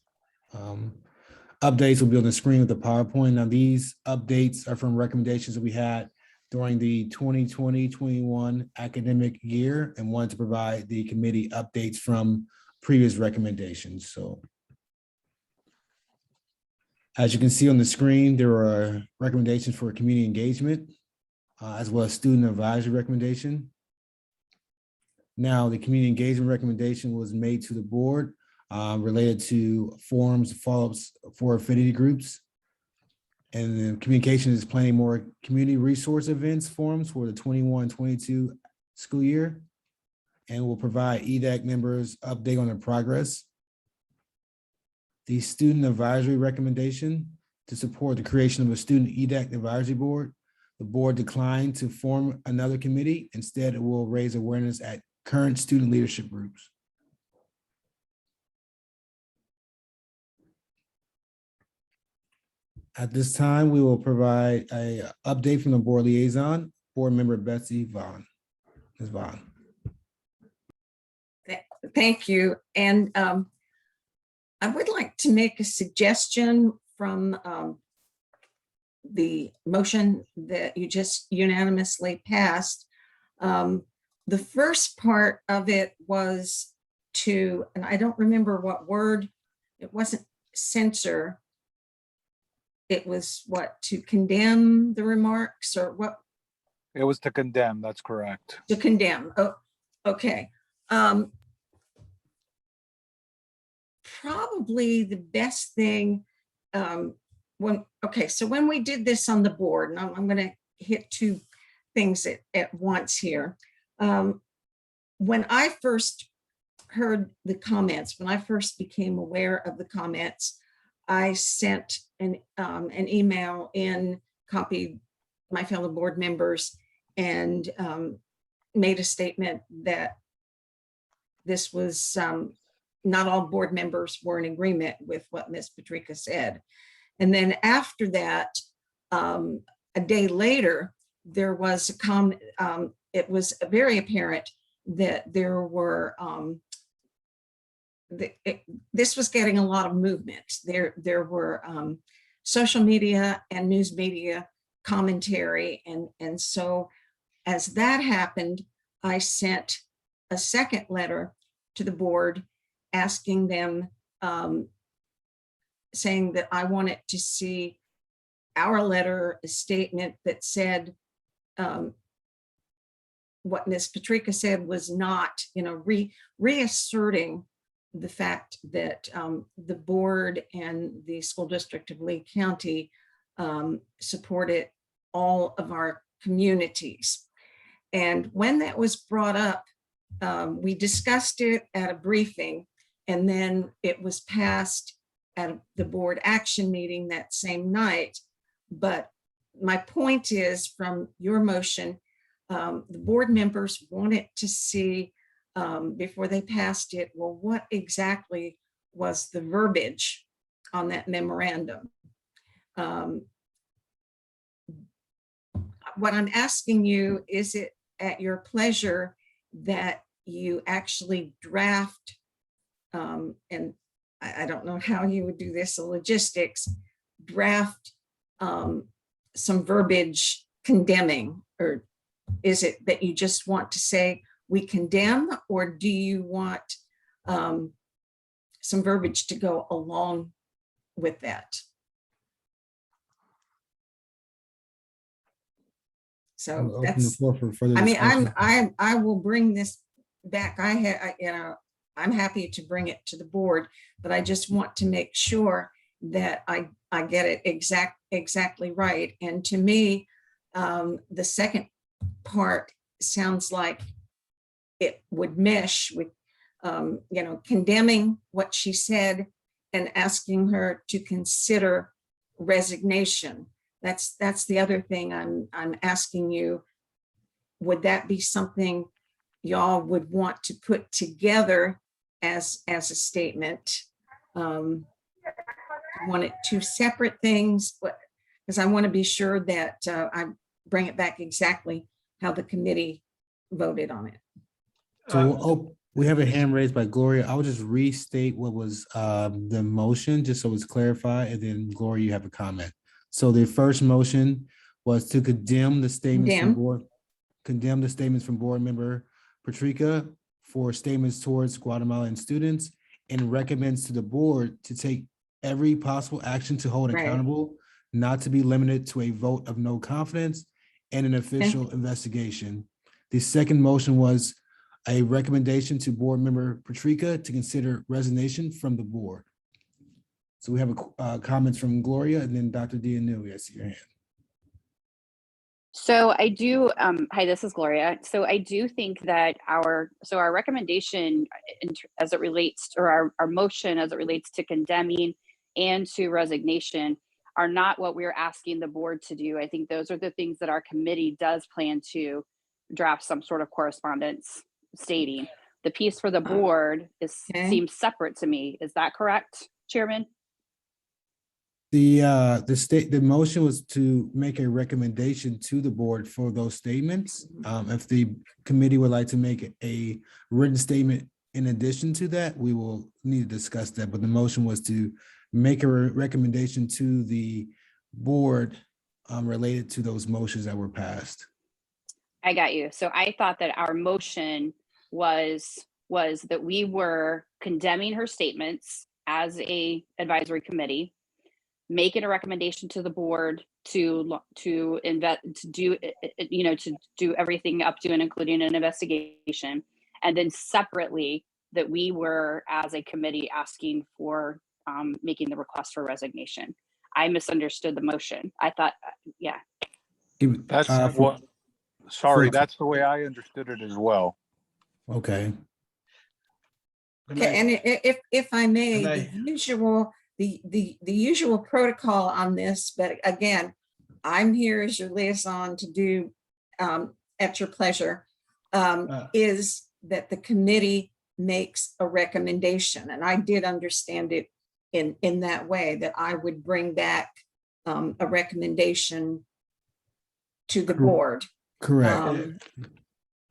Updates will be on the screen with the PowerPoint. Now, these updates are from recommendations that we had during the 2020-21 academic year and wanted to provide the committee updates from previous recommendations. So as you can see on the screen, there are recommendations for community engagement, as well as student advisory recommendation. Now, the community engagement recommendation was made to the board related to forums, follow-ups for affinity groups. And the communication is planning more community resource events, forums for the 21-22 school year. And will provide EDAC members update on their progress. The student advisory recommendation to support the creation of a student EDAC advisory board. The board declined to form another committee. Instead, it will raise awareness at current student leadership groups. At this time, we will provide an update from the board liaison, board member Betsy Vaughn. Ms. Vaughn. Thank you. And I would like to make a suggestion from the motion that you just unanimously passed. The first part of it was to, and I don't remember what word, it wasn't censor. It was what, to condemn the remarks or what? It was to condemn, that's correct. To condemn, oh, okay. Probably the best thing, so when we did this on the board, and I'm gonna hit two things at once here. When I first heard the comments, when I first became aware of the comments, I sent an email and copied my fellow board members and made a statement that this was not all board members were in agreement with what Ms. Patrica said. And then after that, a day later, there was a comment, it was very apparent that there were, this was getting a lot of movement. There were social media and news media commentary. And so as that happened, I sent a second letter to the board asking them, saying that I wanted to see our letter, a statement that said, what Ms. Patrica said was not, reasserting the fact that the board and the school district of Lee County supported all of our communities. And when that was brought up, we discussed it at a briefing, and then it was passed at the board action meeting that same night. But my point is, from your motion, the board members wanted to see, before they passed it, well, what exactly was the verbiage on that memorandum? What I'm asking you, is it at your pleasure that you actually draft, and I don't know how you would do this, the logistics, draft some verbiage condemning, or is it that you just want to say we condemn, or do you want some verbiage to go along with that? So Open the that's, floor for further I mean, discussion. I will bring this back. I'm happy to bring it to the board, but I just want to make sure that I get it exactly right. And to me, the second part sounds like it would mesh with, condemning what she said and asking her to consider resignation. That's the other thing I'm asking you. Would that be something y'all would want to put together as a statement? Want it two separate things, but because I want to be sure that I bring it back exactly how the committee voted on it. So we have a hand raised by Gloria. I'll just restate what was the motion, just so it's clarified, and then Gloria, you have a comment. So the first motion was to condemn the statements from board member Patrica for statements towards Guatemalan students, and recommends to the board to take every possible action to hold accountable, not to be limited to a vote of no confidence and an official investigation. The second motion was a recommendation to board member Patrica to consider resignation from the board. So we have comments from Gloria, and then Dr. Dianu, I see your hand. So I do, hi, this is Gloria. So I do think that our recommendation as it relates, or our motion as it relates to condemning and to resignation are not what we're asking the board to do. I think those are the things that our committee does plan to draft some sort of correspondence stating. The piece for the board seems separate to me. Is that correct, Chairman? The motion was to make a recommendation to the board for those statements. If the committee would like to make a written statement in addition to that, we will need to discuss that. But the motion was to make a recommendation to the board related to those motions that were passed. I got you. So I thought that our motion was that we were condemning her statements as a advisory committee, making a recommendation to the board to do everything up to and including an investigation, and then separately that we were as a committee asking for making the request for resignation. I misunderstood the motion. I thought, yeah. That's that's the way I understood it as well. Okay. Okay, and if I may, the usual protocol on this, but again, I'm here as your liaison to do at your pleasure, is that the committee makes a recommendation. And I did understand it in that way, that I would bring back a recommendation to the board. Correct.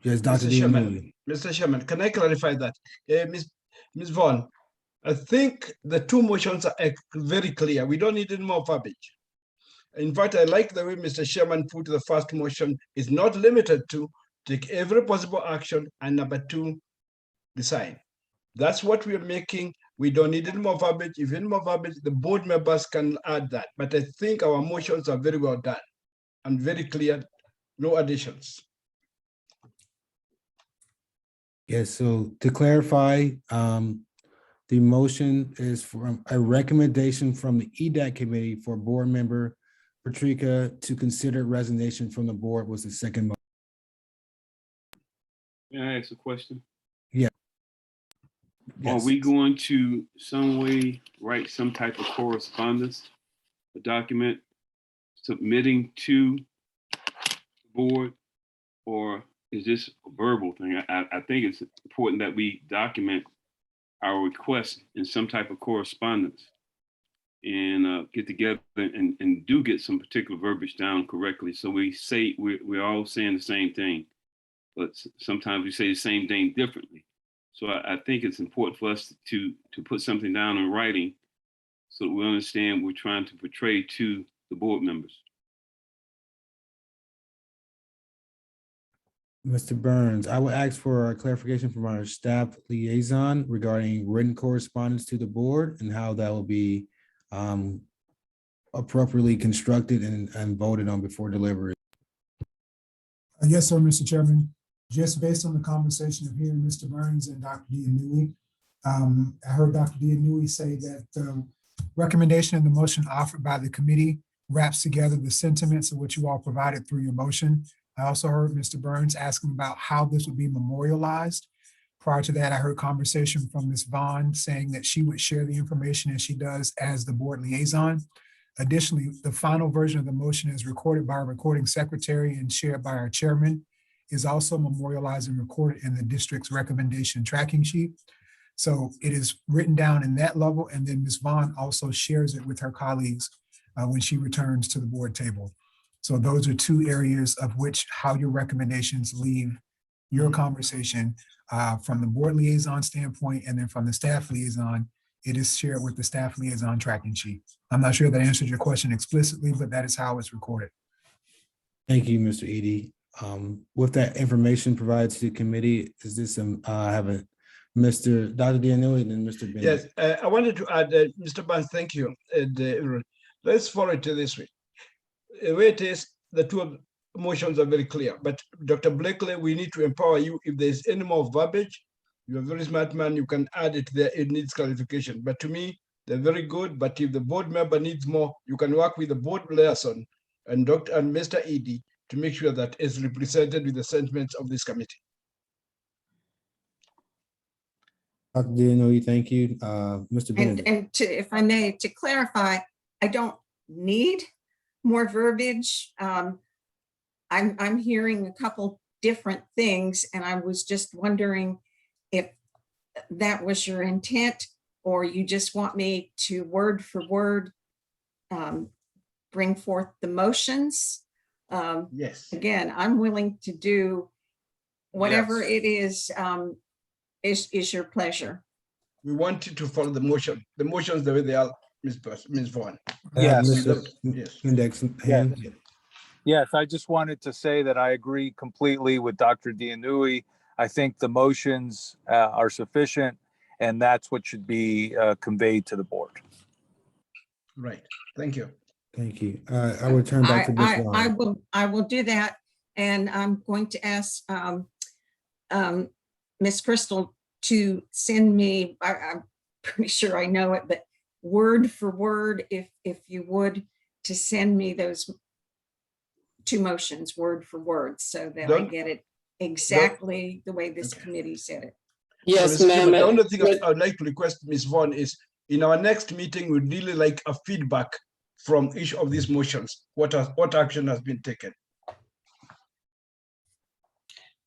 Yes, Dr. Mr. Chairman, can I clarify that? Ms. Vaughn, I think the two motions are very clear. We don't need any more verbiage. In fact, I like the way Mr. Chairman put the first motion is not limited to take every possible action, and number two, decide. That's what we are making. We don't need any more verbiage. If any more verbiage, the board members can add that. But I think our motions are very well done and very clear, no additions. Yes, so to clarify, the motion is from a recommendation from the Edac committee for board member Patrica to consider resignation from the board was the second. May I ask a question? Yeah. Are we going to some way write some type of correspondence, a document submitting to the board, or is this a verbal thing? I think it's important that we document our request in some type of correspondence and get together and do get some particular verbiage down correctly. So we say we're all saying the same thing, but sometimes we say the same thing differently. So I think it's important for us to put something down in writing so that we understand what we're trying to portray to the board members. Mr. Burns, I will ask for a clarification from our staff liaison regarding written correspondence to the board and how that will be appropriately constructed and voted on before delivery. Yes, sir, Mr. Chairman. Just based on the conversation of hearing Mr. Burns and Dr. Dianui, I heard Dr. Dianui say that the recommendation and the motion offered by the committee wraps together the sentiments of what you all provided through your motion. I also heard Mr. Burns asking about how this would be memorialized. Prior to that, I heard conversation from Ms. Vaughn saying that she would share the information as she does as the board liaison. Additionally, the final version of the motion is recorded by our recording secretary and shared by our chairman, is also memorialized and recorded in the district's recommendation tracking sheet. So it is written down in that level, and then Ms. Vaughn also shares it with her colleagues when she returns to the board table. So those are two areas of which how your recommendations leave your conversation from the board liaison standpoint, and then from the staff liaison, it is shared with the staff liaison tracking sheet. I'm not sure that answered your question explicitly, but that is how it's recorded. Thank you, Mr. Edie. With that information provided to the committee, is this have a Mr. Dr. Dianui and then Mr. Bennett? Yes, I wanted to add, Mr. Burns, thank you. Let's follow it this way. The way it is, the two motions are very clear, but Dr. Blakely, we need to empower you. If there's any more verbiage, you're a very smart man, you can add it there, it needs clarification. But to me, they're very good, but if the board member needs more, you can work with the board liaison and Mr. Edie to make sure that it's represented with the sentiments of this committee. Dr. Dianui, thank you. Mr. Bennett. And if I may, to clarify, I don't need more verbiage. I'm hearing a couple different things, and I was just wondering if that was your intent, or you just want me to word for word bring forth the motions. Yes. Again, I'm willing to do whatever Yes. it is your pleasure. We want you to follow the motion. The motions the way they are, Ms. Vaughn. Yes. Yes. Index hand. Yeah. Yes, I just wanted to say that I agree completely with Dr. Dianui. I think the motions are sufficient, and that's what should be conveyed to the board. Right. Thank you. Thank you. I will turn back to Ms. Vaughn. I will do that, and I'm going to ask Ms. Crystal to send me, I'm pretty sure I know it, but word for word, if you would, to send me those two motions word for word so that I get it exactly the way this committee said it. Yes, So, Mr. ma'am. Chairman, the only thing I would like to request Ms. Vaughn is in our next meeting, we'd really like a feedback from each of these motions. What action has been taken?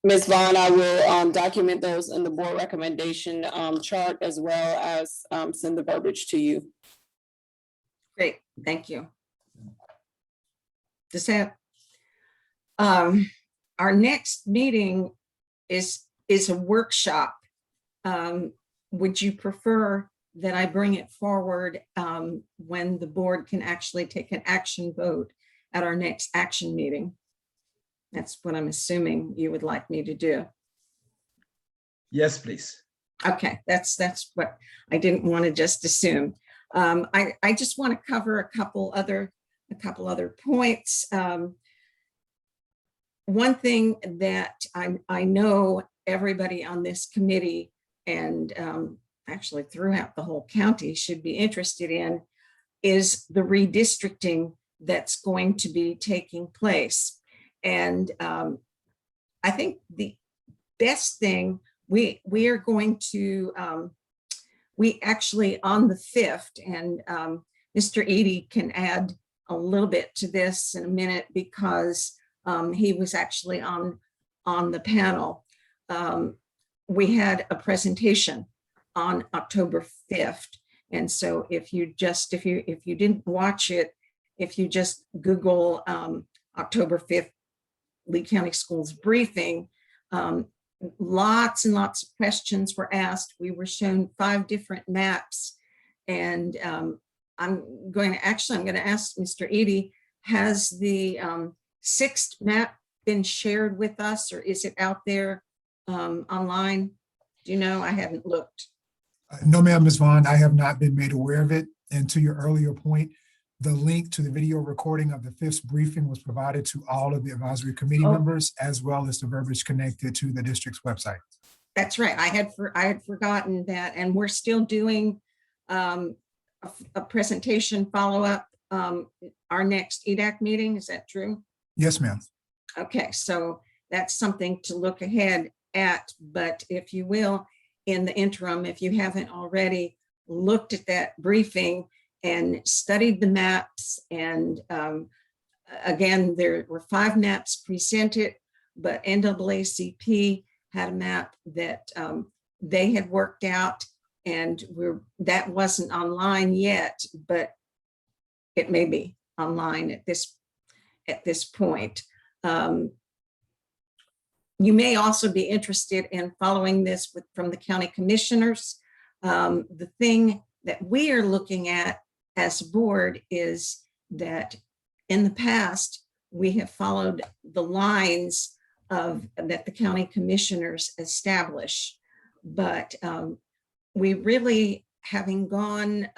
Ms. Vaughn, I will document those in the board recommendation chart, as well as send the verbiage to you. Great, thank you. Does that, our next meeting is a workshop. Would you prefer that I bring it forward when the board can actually take an action vote at our next action meeting? That's what I'm assuming you would like me to do. Yes, please. Okay, that's what I didn't want to just assume. I just want to cover a couple other points. One thing that I know everybody on this committee and actually throughout the whole county should be interested in is the redistricting that's going to be taking place. And I think the best thing we are going to, we actually on the 5th, and Mr. Edac can add a little bit to this in a minute because he was actually on the panel. We had a presentation on October 5th. And so if you didn't watch it, if you just Google October 5th Lee County Schools briefing, lots and lots of questions were asked. We were shown 5 different maps. And I'm going to ask Mr. Edac, has the 6th map been shared with us, or is it out there online? Do you know? I haven't looked. No, ma'am, Ms. Vaughn, I have not been made aware of it. And to your earlier point, the link to the video recording of the 5th briefing was provided to all of the advisory committee members, as well as the verbiage connected to the district's website. That's right. I had forgotten that, and we're still doing a presentation follow-up. Our next Edac meeting, is that true? Yes, ma'am. Okay, so that's something to look ahead at, but if you will, in the interim, if you haven't already looked at that briefing and studied the maps, and again, there were 5 maps presented, but NAACP had a map that they had worked out, and that wasn't online yet, but it may be online at this point. You may also be interested in following this from the county commissioners. The thing that we are looking at as a board is that in the past, we have followed the lines that the county commissioners establish. But we really, having gone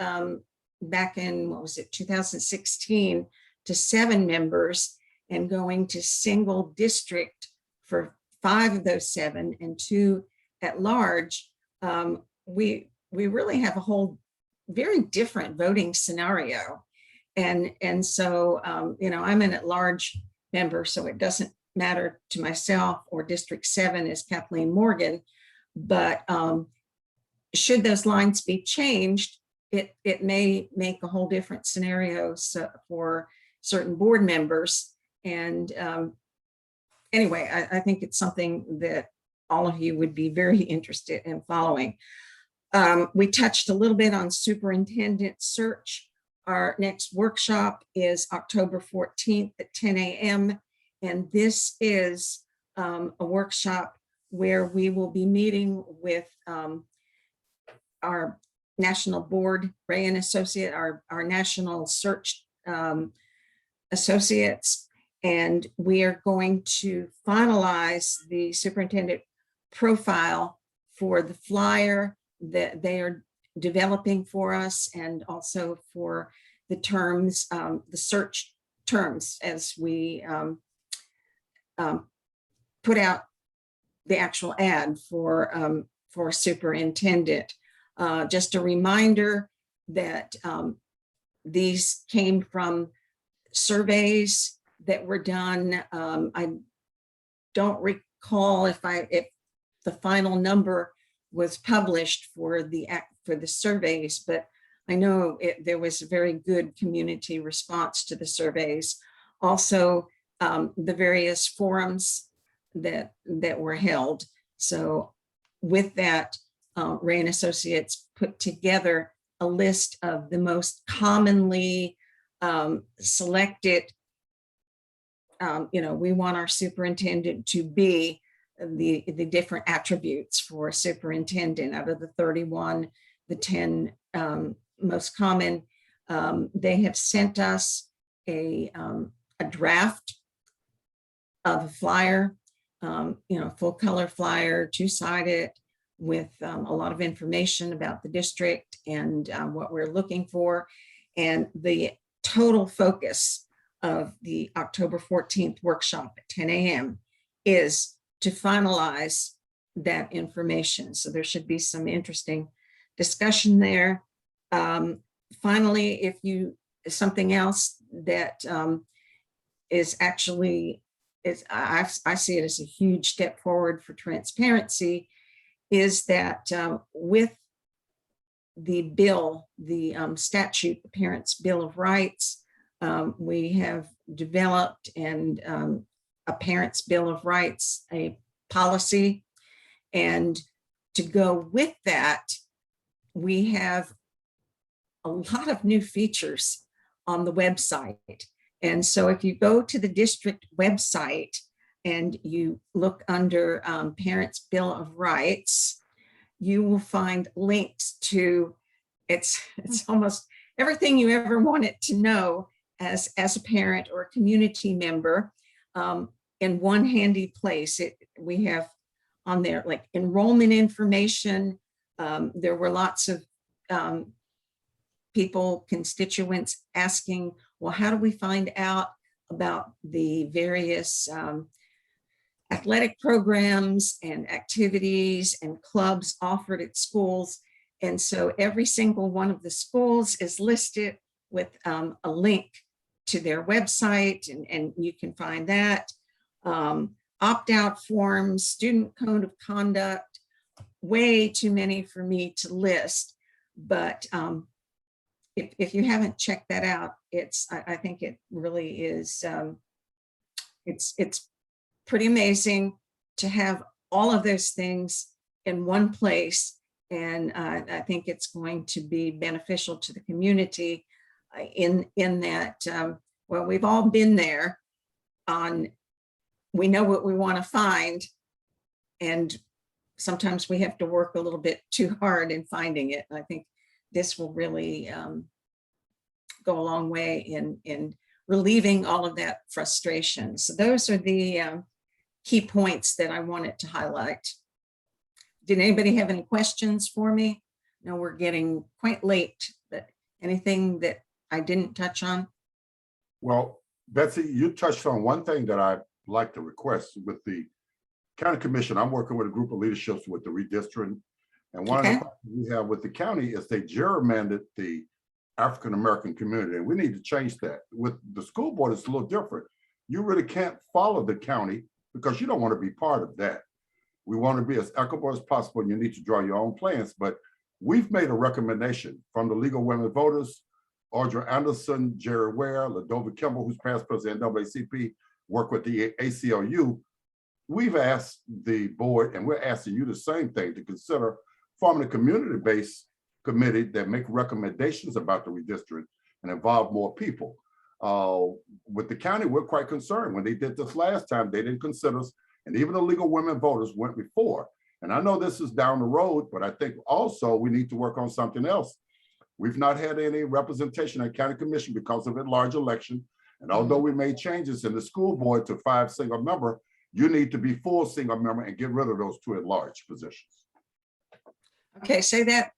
back in, 2016 to 7 members and going to single district for 5 of those 7 and 2 at large, we really have a whole very different voting scenario. And so, I'm an at-large member, so it doesn't matter to myself, or District 7 is Kathleen Morgan, but should those lines be changed, it may make a whole different scenario for certain board members. And anyway, I think it's something that all of you would be very interested in following. We touched a little bit on superintendent search. Our next workshop is October 14th at 10 a.m. And this is a workshop where we will be meeting with our national board, Ray and Associate, our national search associates, and we are going to finalize the superintendent profile for the flyer that they are developing for us, and also for the terms, the search terms, as we put out the actual ad for superintendent. Just a reminder that these came from surveys that were done. I don't recall if the final number was published for the surveys, but I know there was a very good community response to the surveys. Also, the various forums that were held. So with that, Ray and Associates put together a list of the most commonly selected, we want our superintendent to be the different attributes for a superintendent. Out of the 31, the 10 most common, they have sent us a draft of a flyer, full color flyer, 2-sided, with a lot of information about the district and what we're looking for. And the total focus of the October 14th workshop at 10 a.m. is to finalize that information. So there should be some interesting discussion there. Finally, if you, something else that is actually, I see it as a huge step forward for transparency, is that with the bill, the statute, the Parents' Bill of Rights, we have developed and a Parents' Bill of Rights, a policy. And to go with that, we have a lot of new features on the website. And so if you go to the district website and you look under Parents' Bill of Rights, you will find links to, it's almost everything you ever wanted to know as a parent or a community member in one handy place. We have on there like enrollment information. There were lots of people, constituents asking, well, how do we find out about the various athletic programs and activities and clubs offered at schools? And so every single one of the schools is listed with a link to their website, and you can find that. Opt-out forms, student code of conduct, way too many for me to list. But if you haven't checked that out, I think it really is, it's pretty amazing to have all of those things in one place. And I think it's going to be beneficial to the community in that, well, we've all been there we know what we want to find, and sometimes we have to work a little bit too hard in finding it. I think this will really go a long way in relieving all of that frustration. So those are the key points that I wanted to highlight. Did anybody have any questions for me? No, we're getting quite late, but anything that I didn't touch on? Well, Betsy, you touched on one thing that I'd like to request with the county commission. I'm working with a group of leaderships with the redistricting. And one of the questions we have with the county is they gerrymandered the African-American community, and we need to change that. With the school board, it's a little different. You really can't follow the county because you don't want to be part of that. We want to be as equitable as possible, and you need to draw your own plans. But we've made a recommendation from the League of Women Voters, Audra Anderson, Jerry Ware, Ladova Kimball, who's past president of NAACP, work with the ACLU. We've asked the board, and we're asking you the same thing, to consider forming a community-based committee that make recommendations about the redistricting and involve more people. With the county, we're quite concerned. When they did this last time, they didn't consider us, and even the League of Women Voters went before. And I know this is down the road, but I think also we need to work on something else. We've not had any representation at county commission because of at-large election. And although we made changes in the school board to 5 single member, you need to be full single member and get rid of those 2 at-large positions. Okay, say that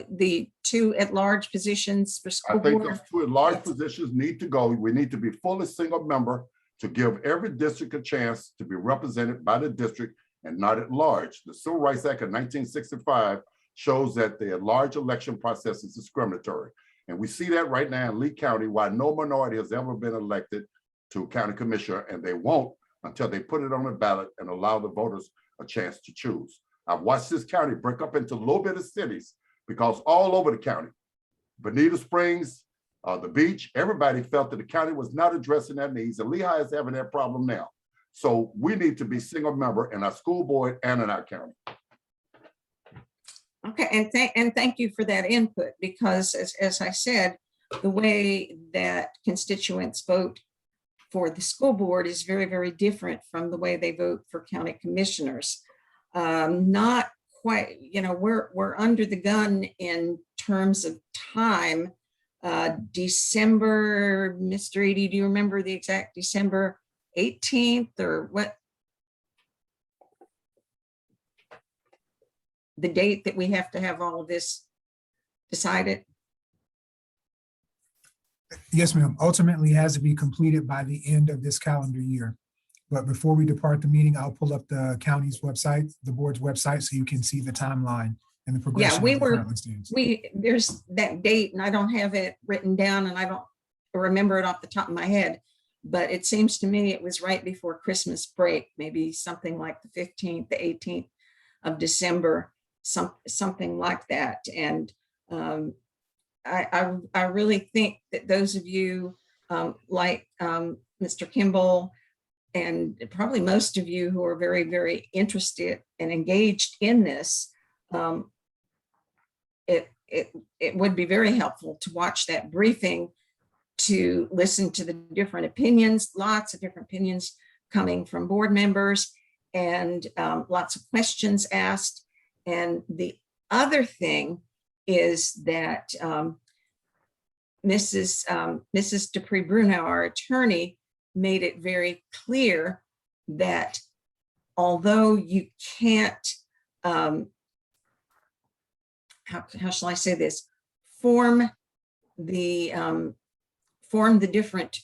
the 2 at-large positions for school board. I think those 2 at-large positions need to go. We need to be fully single member to give every district a chance to be represented by the district and not at large. The Civil Rights Act of 1965 shows that the at-large election process is discriminatory. And we see that right now in Lee County, why no minority has ever been elected to county commissioner, and they won't until they put it on the ballot and allow the voters a chance to choose. I've watched this county break up into little bit of cities because all over the county, Bonita Springs, the beach, everybody felt that the county was not addressing their needs, and Lehigh is having that problem now. So we need to be single member in our school board and in our county. Okay, and thank you for that input, because as I said, the way that constituents vote for the school board is very, very different from the way they vote for county commissioners. Not quite, we're under the gun in terms of time. December, Mr. Edie, do you remember the exact December 18th or what? the date that we have to have all of this decided? Yes, ma'am. Ultimately, it has to be completed by the end of this calendar year. But before we depart the meeting, I'll pull up the county's website, the board's website, so you can see the timeline and the Yeah, progression we of the were, current listings. there's that date and I don't have it written down and I don't remember it off the top of my head. But it seems to me it was right before Christmas break, maybe something like the 15th, the 18th of December, something like that. And I really think that those of you like Mr. Kimball and probably most of you who are very, very interested and engaged in this, it would be very helpful to watch that briefing, to listen to the different opinions, lots of different opinions coming from board members, and lots of questions asked. And the other thing is that Mrs. Dupree Bruno, our attorney, made it very clear that although you can't, how shall I say this, form the different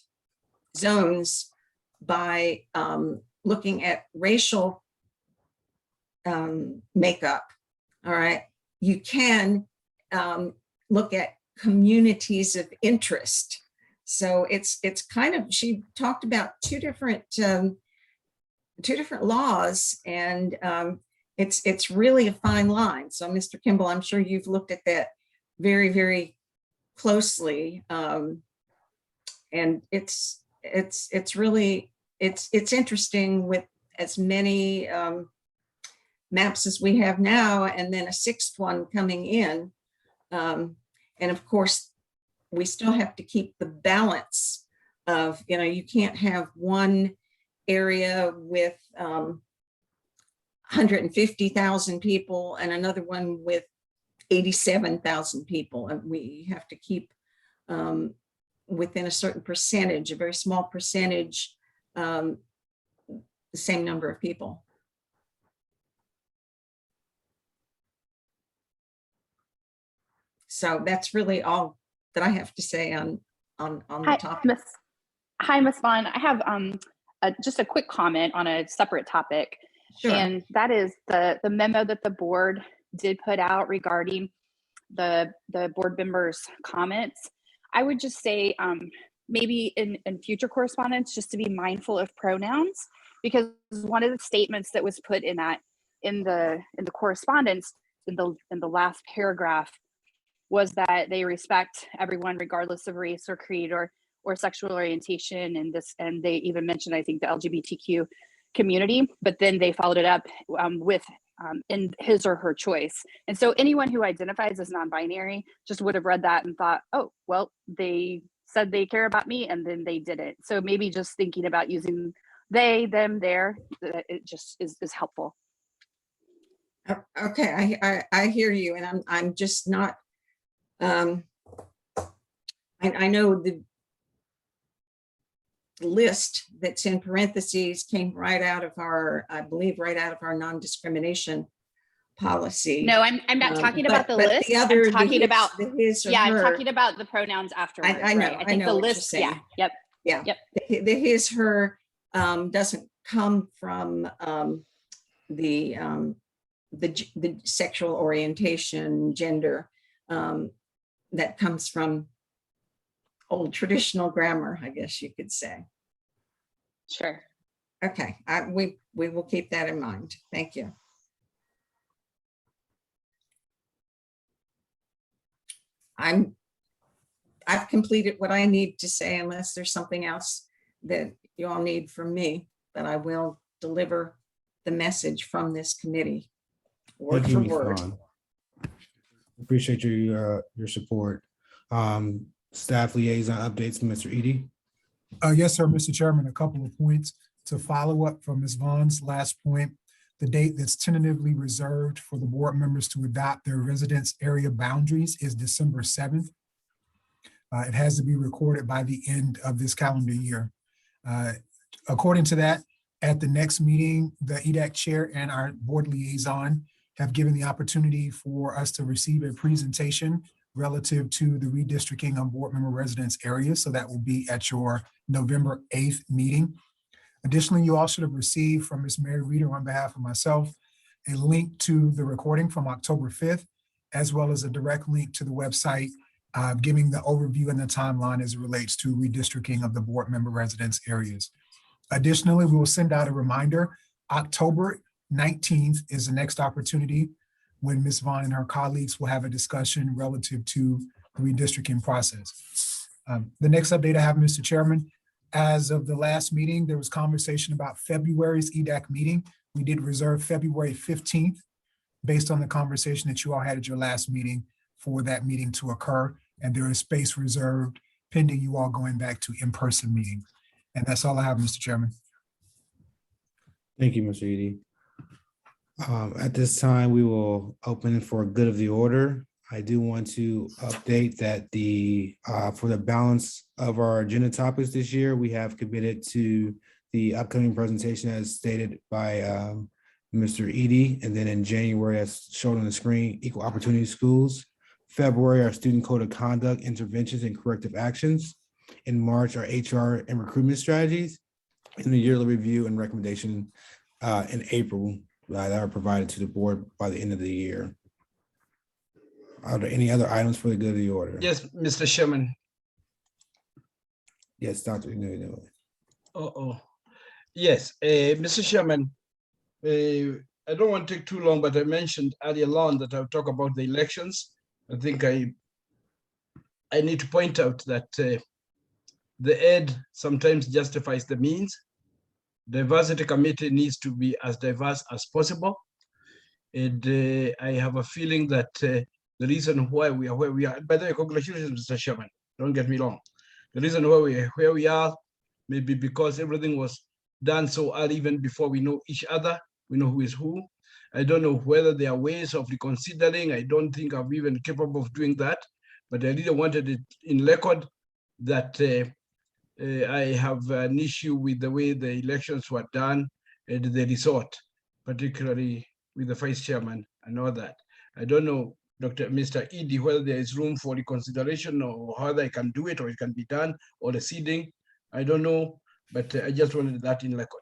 zones by looking at racial makeup, all right, you can look at communities of interest. So it's kind of, she talked about two different laws, and it's really a fine line. So Mr. Kimball, I'm sure you've looked at that very, very closely. And it's really, it's interesting with as many maps as we have now, and then a sixth one coming in. And of course, we still have to keep the balance of, you can't have one area with 150,000 people and another one with 87,000 people. And we have to keep within a certain percentage, a very small percentage, the same number of people. So that's really all that I have to say on the topic. Hi, Ms. Vaughn. I have just a quick comment on a separate topic. Sure. And that is the memo that the board did put out regarding the board members' comments. I would just say maybe in future correspondence, just to be mindful of pronouns, because one of the statements that was put in the correspondence in the last paragraph was that they respect everyone regardless of race or creed or sexual orientation, and they even mentioned, I think, the LGBTQ community, but then they followed it up with in his or her choice. And so anyone who identifies as non-binary just would have read that and thought, oh, well, they said they care about me and then they didn't. So maybe just thinking about using they, them, their, it just is helpful. Okay, I hear you, and I'm just not, I know the list that's in parentheses came right out of our, I believe, right out of our non-discrimination policy. No, I'm not talking about the list. The other, I'm talking about his or I'm her, talking about the pronouns afterwards. I know, right? I think know the what you're list. saying. Yeah. Yep. Yeah. The his, her doesn't come from the sexual orientation, gender. That comes from old traditional grammar, I guess you could say. Sure. Okay, we will keep that in mind. Thank you. I've completed what I need to say, unless there's something else that you all need from me, but I will deliver the message from this committee word Thank you, for Ms. word. Vaughn. Appreciate your support. Staff liaison updates, Mr. Edie. Yes, sir, Mr. Chairman, a couple of points to follow up from Ms. Vaughn's last point. The date that's tentatively reserved for the board members to adopt their residence area boundaries is December 7th. It has to be recorded by the end of this calendar year. According to that, at the next meeting, the Edac chair and our board liaison have given the opportunity for us to receive a presentation relative to the redistricting on board member residence areas. So that will be at your November 8th meeting. Additionally, you all should have received from Ms. Mary Reeder on behalf of myself a link to the recording from October 5th, as well as a direct link to the website giving the overview and the timeline as it relates to redistricting of the board member residence areas. Additionally, we will send out a reminder. October 19th is the next opportunity when Ms. Vaughn and her colleagues will have a discussion relative to the redistricting process. The next update I have, Mr. Chairman, as of the last meeting, there was conversation about February's Edac meeting. We did reserve February 15th based on the conversation that you all had at your last meeting for that meeting to occur. And there is space reserved pending you all going back to in-person meetings. And that's all I have, Mr. Chairman. Thank you, Mr. Eady. At this time, we will open for good of the order. I do want to update that for the balance of our agenda topics this year, we have committed to the upcoming presentation as stated by Mr. Eady. And then in January, as shown on the screen, equal opportunity schools. February, our student code of conduct, interventions, and corrective actions. In March, our HR and recruitment strategies. And the yearly review and recommendation in April that are provided to the board by the end of the year. Are there any other items for the good of the order? Yes, Mr. Chairman. Yes, Dr. Inouye. Yes, Mr. Chairman, I don't want to take too long, but I mentioned earlier on that I'll talk about the elections. I think I need to point out that the end sometimes justifies the means. Diversity committee needs to be as diverse as possible. And I have a feeling that the reason why we are where we are, by the way, congratulations, Mr. Chairman, don't get me wrong. The reason why we are where we are may be because everything was done so early, even before we know each other, we know who is who. I don't know whether there are ways of reconsidering. I don't think I'm even capable of doing that, but I really wanted it in record that I have an issue with the way the elections were done and the resort, particularly with the vice chairman and all that. I don't know, Mr. Eady, whether there is room for reconsideration or how they can do it or it can be done or the seeding. I don't know, but I just wanted that in record.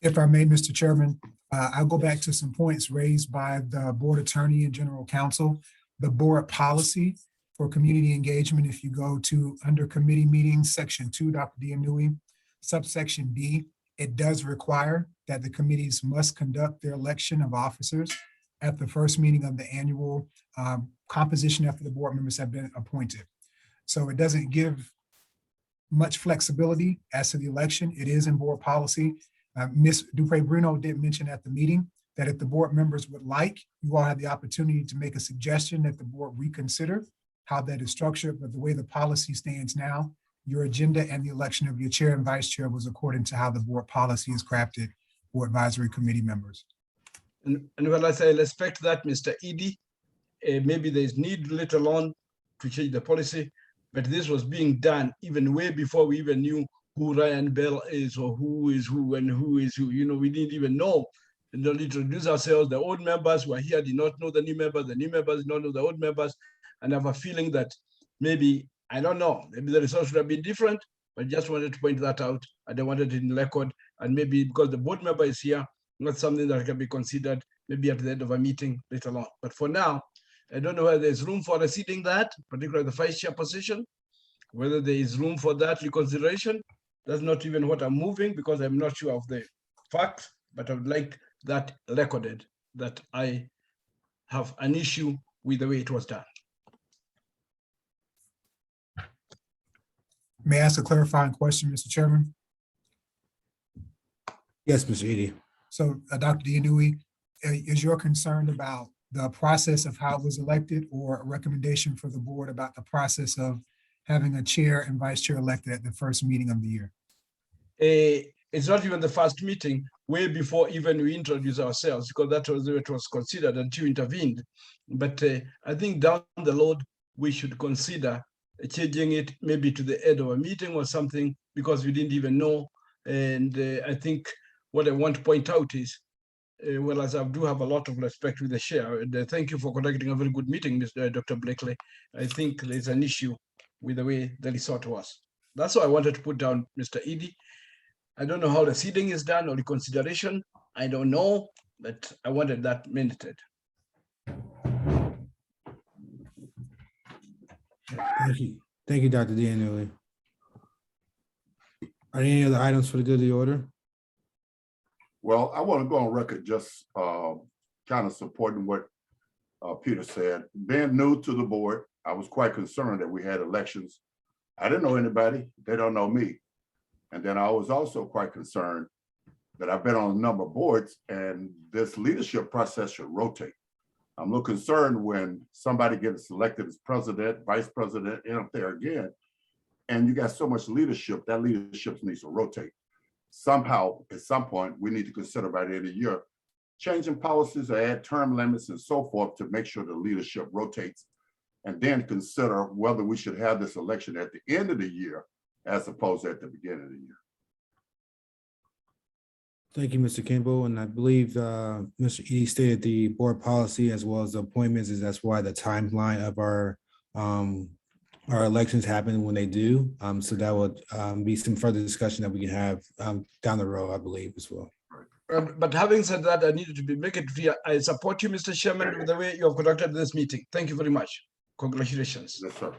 If I may, Mr. Chairman, I'll go back to some points raised by the board attorney and general counsel. The board policy for community engagement, if you go to under committee meetings, section 2, Dr. Inouye, subsection B, it does require that the committees must conduct their election of officers at the first meeting of the annual composition after the board members have been appointed. So it doesn't give much flexibility as to the election. It is in board policy. Ms. Dupre-Bruno did mention at the meeting that if the board members would like, you all have the opportunity to make a suggestion that the board reconsider how that is structured, but the way the policy stands now, your agenda and the election of your chair and vice chair was according to how the board policy is crafted for advisory committee members. And well, as I respect that, Mr. Eady, maybe there's need later on to change the policy, but this was being done even way before we even knew who Ryan Bell is or who is who and who is who. You know, we didn't even know. And don't introduce ourselves. The old members were here, did not know the new members did not know the old members. And I have a feeling that maybe, I don't know, maybe the results would have been different, but just wanted to point that out. And I wanted it in record. And maybe because the board member is here, not something that can be considered maybe at the end of a meeting later on. But for now, I don't know whether there's room for receding that, particularly the vice chair position, whether there is room for that reconsideration. That's not even what I'm moving because I'm not sure of the facts, but I would like that recorded, that I have an issue with the way it was done. May I ask a clarifying question, Mr. Chairman? Yes, Mr. Eady. So Dr. Inouye, is your concern about the process of how it was elected or a recommendation for the board about the process of having a chair and vice chair elected at the first meeting of the year? It's not even the first meeting, way before even we introduce ourselves, because that was the way it was considered until you intervened. But I think down the road, we should consider changing it maybe to the end of a meeting or something, because we didn't even know. And I think what I want to point out is whereas I do have a lot of respect with the chair. And thank you for conducting a very good meeting, Dr. Blakely. I think there's an issue with the way the resort was. That's why I wanted to put down Mr. Edie. I don't know how the seeding is done or reconsideration. I don't know, but I wanted that minuted. Thank you. Thank you, Dr. D'Anjoli. Are there any other items for the good of the order? Well, I want to go on record just kind of supporting what Peter said. Being new to the board, I was quite concerned that we had elections. I didn't know anybody. They don't know me. And then I was also quite concerned that I've been on a number of boards and this leadership process should rotate. I'm a little concerned when somebody gets elected as president, vice president, and up there again, and you got so much leadership, that leadership needs to rotate. Somehow, at some point, we need to consider by the end of the year, changing policies or add term limits and so forth to make sure the leadership rotates, and then consider whether we should have this election at the end of the year as opposed to at the beginning of the year. Thank you, Mr. Kimball. And I believe Mr. Edie stated the board policy as well as the appointments is that's why the timeline of our elections happen when they do. So that would be some further discussion that we can have down the road, I believe, as well. But having said that, I needed to make it clear. I support you, Mr. Chairman, with the way you have conducted this meeting. Thank you very much. Congratulations. Yes, sir.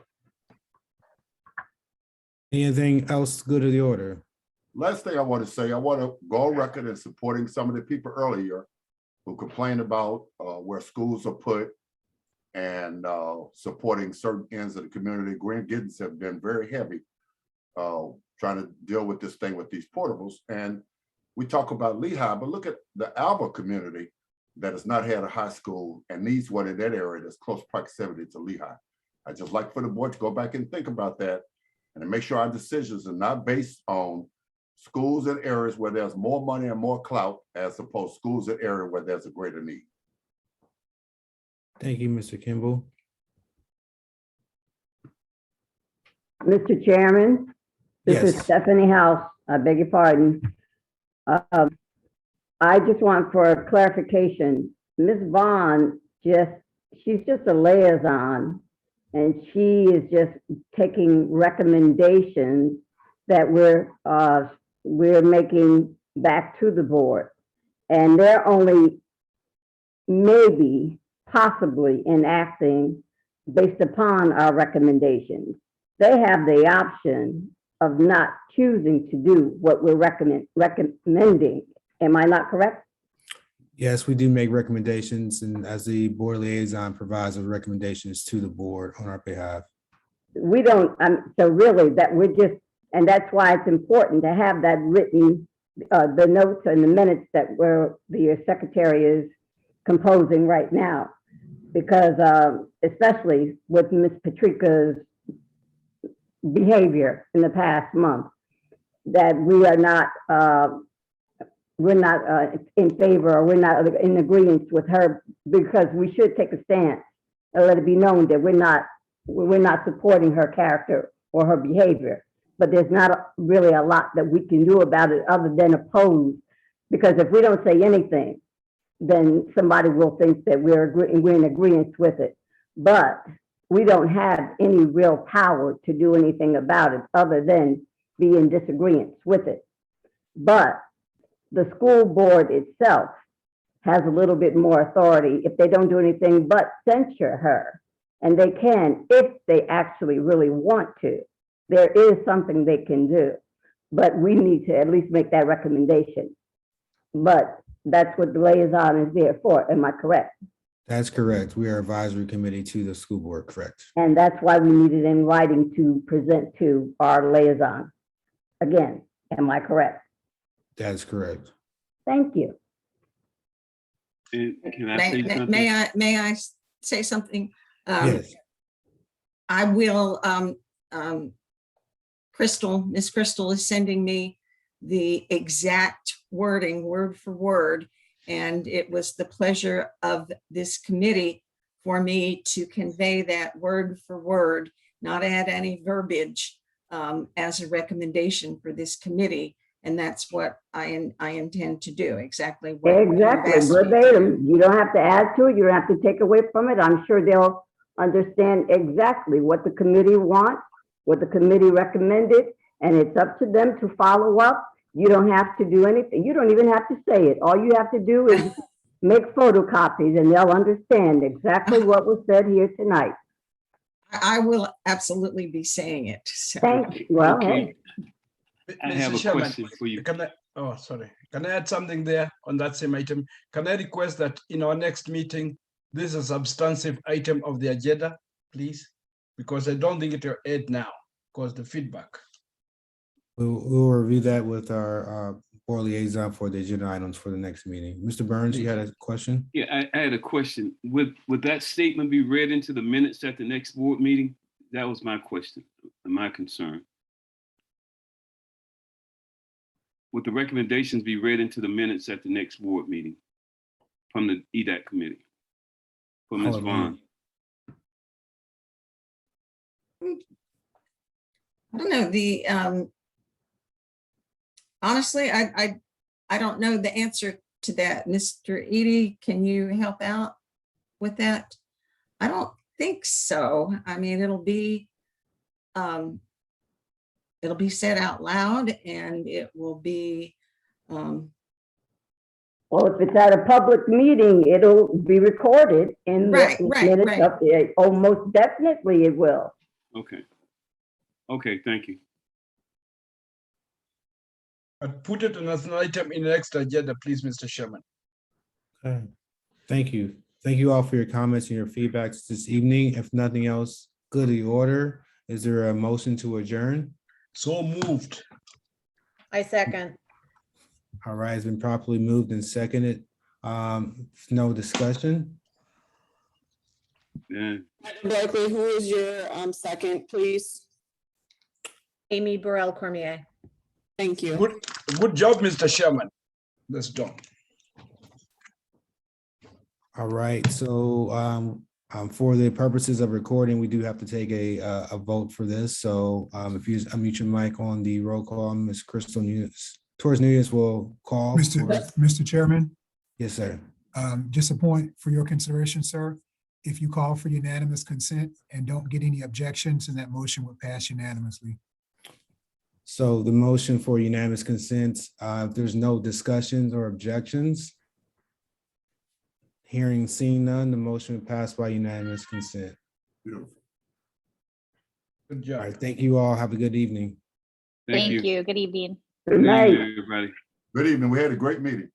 Anything else good of the order? Last thing I want to say, I want to go on record in supporting some of the people earlier who complained about where schools are put and supporting certain ends of the community. Green Giddens have been very heavy trying to deal with this thing with these portables. And we talk about Lehigh, but look at the Alba community that has not had a high school and needs one in that area that's close proximity to Lehigh. I just like for the board to go back and think about that and to make sure our decisions are not based on schools in areas where there's more money and more clout as opposed to schools in areas where there's a greater need. Thank you, Mr. Kimball. Mr. Chairman, this is Yes. Stephanie House. I beg your pardon. I just want for clarification. Ms. Vaughn she's just a liaison and she is just taking recommendations that we're making back to the board. And they're only maybe possibly enacting based upon our recommendations. They have the option of not choosing to do what we're recommending. Am I not correct? Yes, we do make recommendations, and as the board liaison provides those recommendations to the board on our behalf. We don't, so really that we're just, and that's why it's important to have that written, the notes and the minutes that the secretary is composing right now. Because especially with Ms. Patrica's behavior in the past month, that we are not, we're not in favor or we're not in agreement with her, because we should take a stance and let it be known that we're not supporting her character or her behavior. But there's not really a lot that we can do about it other than oppose, because if we don't say anything, then somebody will think that we're in agreement with it. But we don't have any real power to do anything about it other than be in disagreement with it. But the school board itself has a little bit more authority if they don't do anything but censure her. And they can, if they actually really want to. There is something they can do, but we need to at least make that recommendation. But that's what the liaison is there for. Am I correct? That's correct. We are advisory committee to the school board, correct? And that's why we need it in writing to present to our liaison. Again, am I correct? That is correct. Thank you. And can I say something? May I say something? Yes. I will, Miss Crystal is sending me the exact wording, word for word. And it was the pleasure of this committee for me to convey that word for word, not add any verbiage as a recommendation for this committee. And that's what I intend to do, exactly what you Exactly, asked me to do. verbatim. You don't have to add to it. You don't have to take away from it. I'm sure they'll understand exactly what the committee wants, what the committee recommended, and it's up to them to follow up. You don't have to do anything. You don't even have to say it. All you have to do is make photocopies and they'll understand exactly what was said here tonight. I will absolutely be saying it. So. Thanks. Well, Okay. hey. I have a question for you. Sorry. Can I add something there on that same item? Can I request that in our next meeting, this is a substantive item of the agenda, please? Because I don't think it will add now, because the feedback. We'll review that with our board liaison for the agenda items for the next meeting. Mr. Burns, you had a question? Yeah, I had a question. Would that statement be read into the minutes at the next board meeting? That was my question, my concern. Would the recommendations be read into the minutes at the next board meeting from the Edac committee? For Ms. Vaughn? I don't know, honestly, I don't know the answer to that. Mr. Edie, can you help out with that? I don't think so. I mean, it'll be said out loud and it will be, Well, if it's at a public meeting, it'll be recorded in the minutes of the, oh, most definitely it will. Okay. Okay, thank you. I'd put it as an item in the next agenda, please, Mr. Chairman. Okay, thank you. Thank you all for your comments and your feedbacks this evening. If nothing else, good of the order. Is there a motion to adjourn? So moved. I second. All right, it's been properly moved and seconded. No discussion. Yeah. Blakely, who is your second, please? Amy Burrell Cormier. Thank you. Good job, Mr. Chairman. That's done. All right, so for the purposes of recording, we do have to take a vote for this. So if you unmute your mic on the roll call, Ms. Crystal Torres Nunez will call. Mr. Chairman, Yes, sir. just a point for your consideration, sir. If you call for unanimous consent and don't get any objections, then that motion would pass unanimously. So the motion for unanimous consent, if there's no discussions or objections, hearing seen none, the motion will pass by unanimous consent. Beautiful. Good job. All right, thank you all. Have a good evening. Thank you. Good evening. Good night. Everybody. Good evening. We had a great meeting.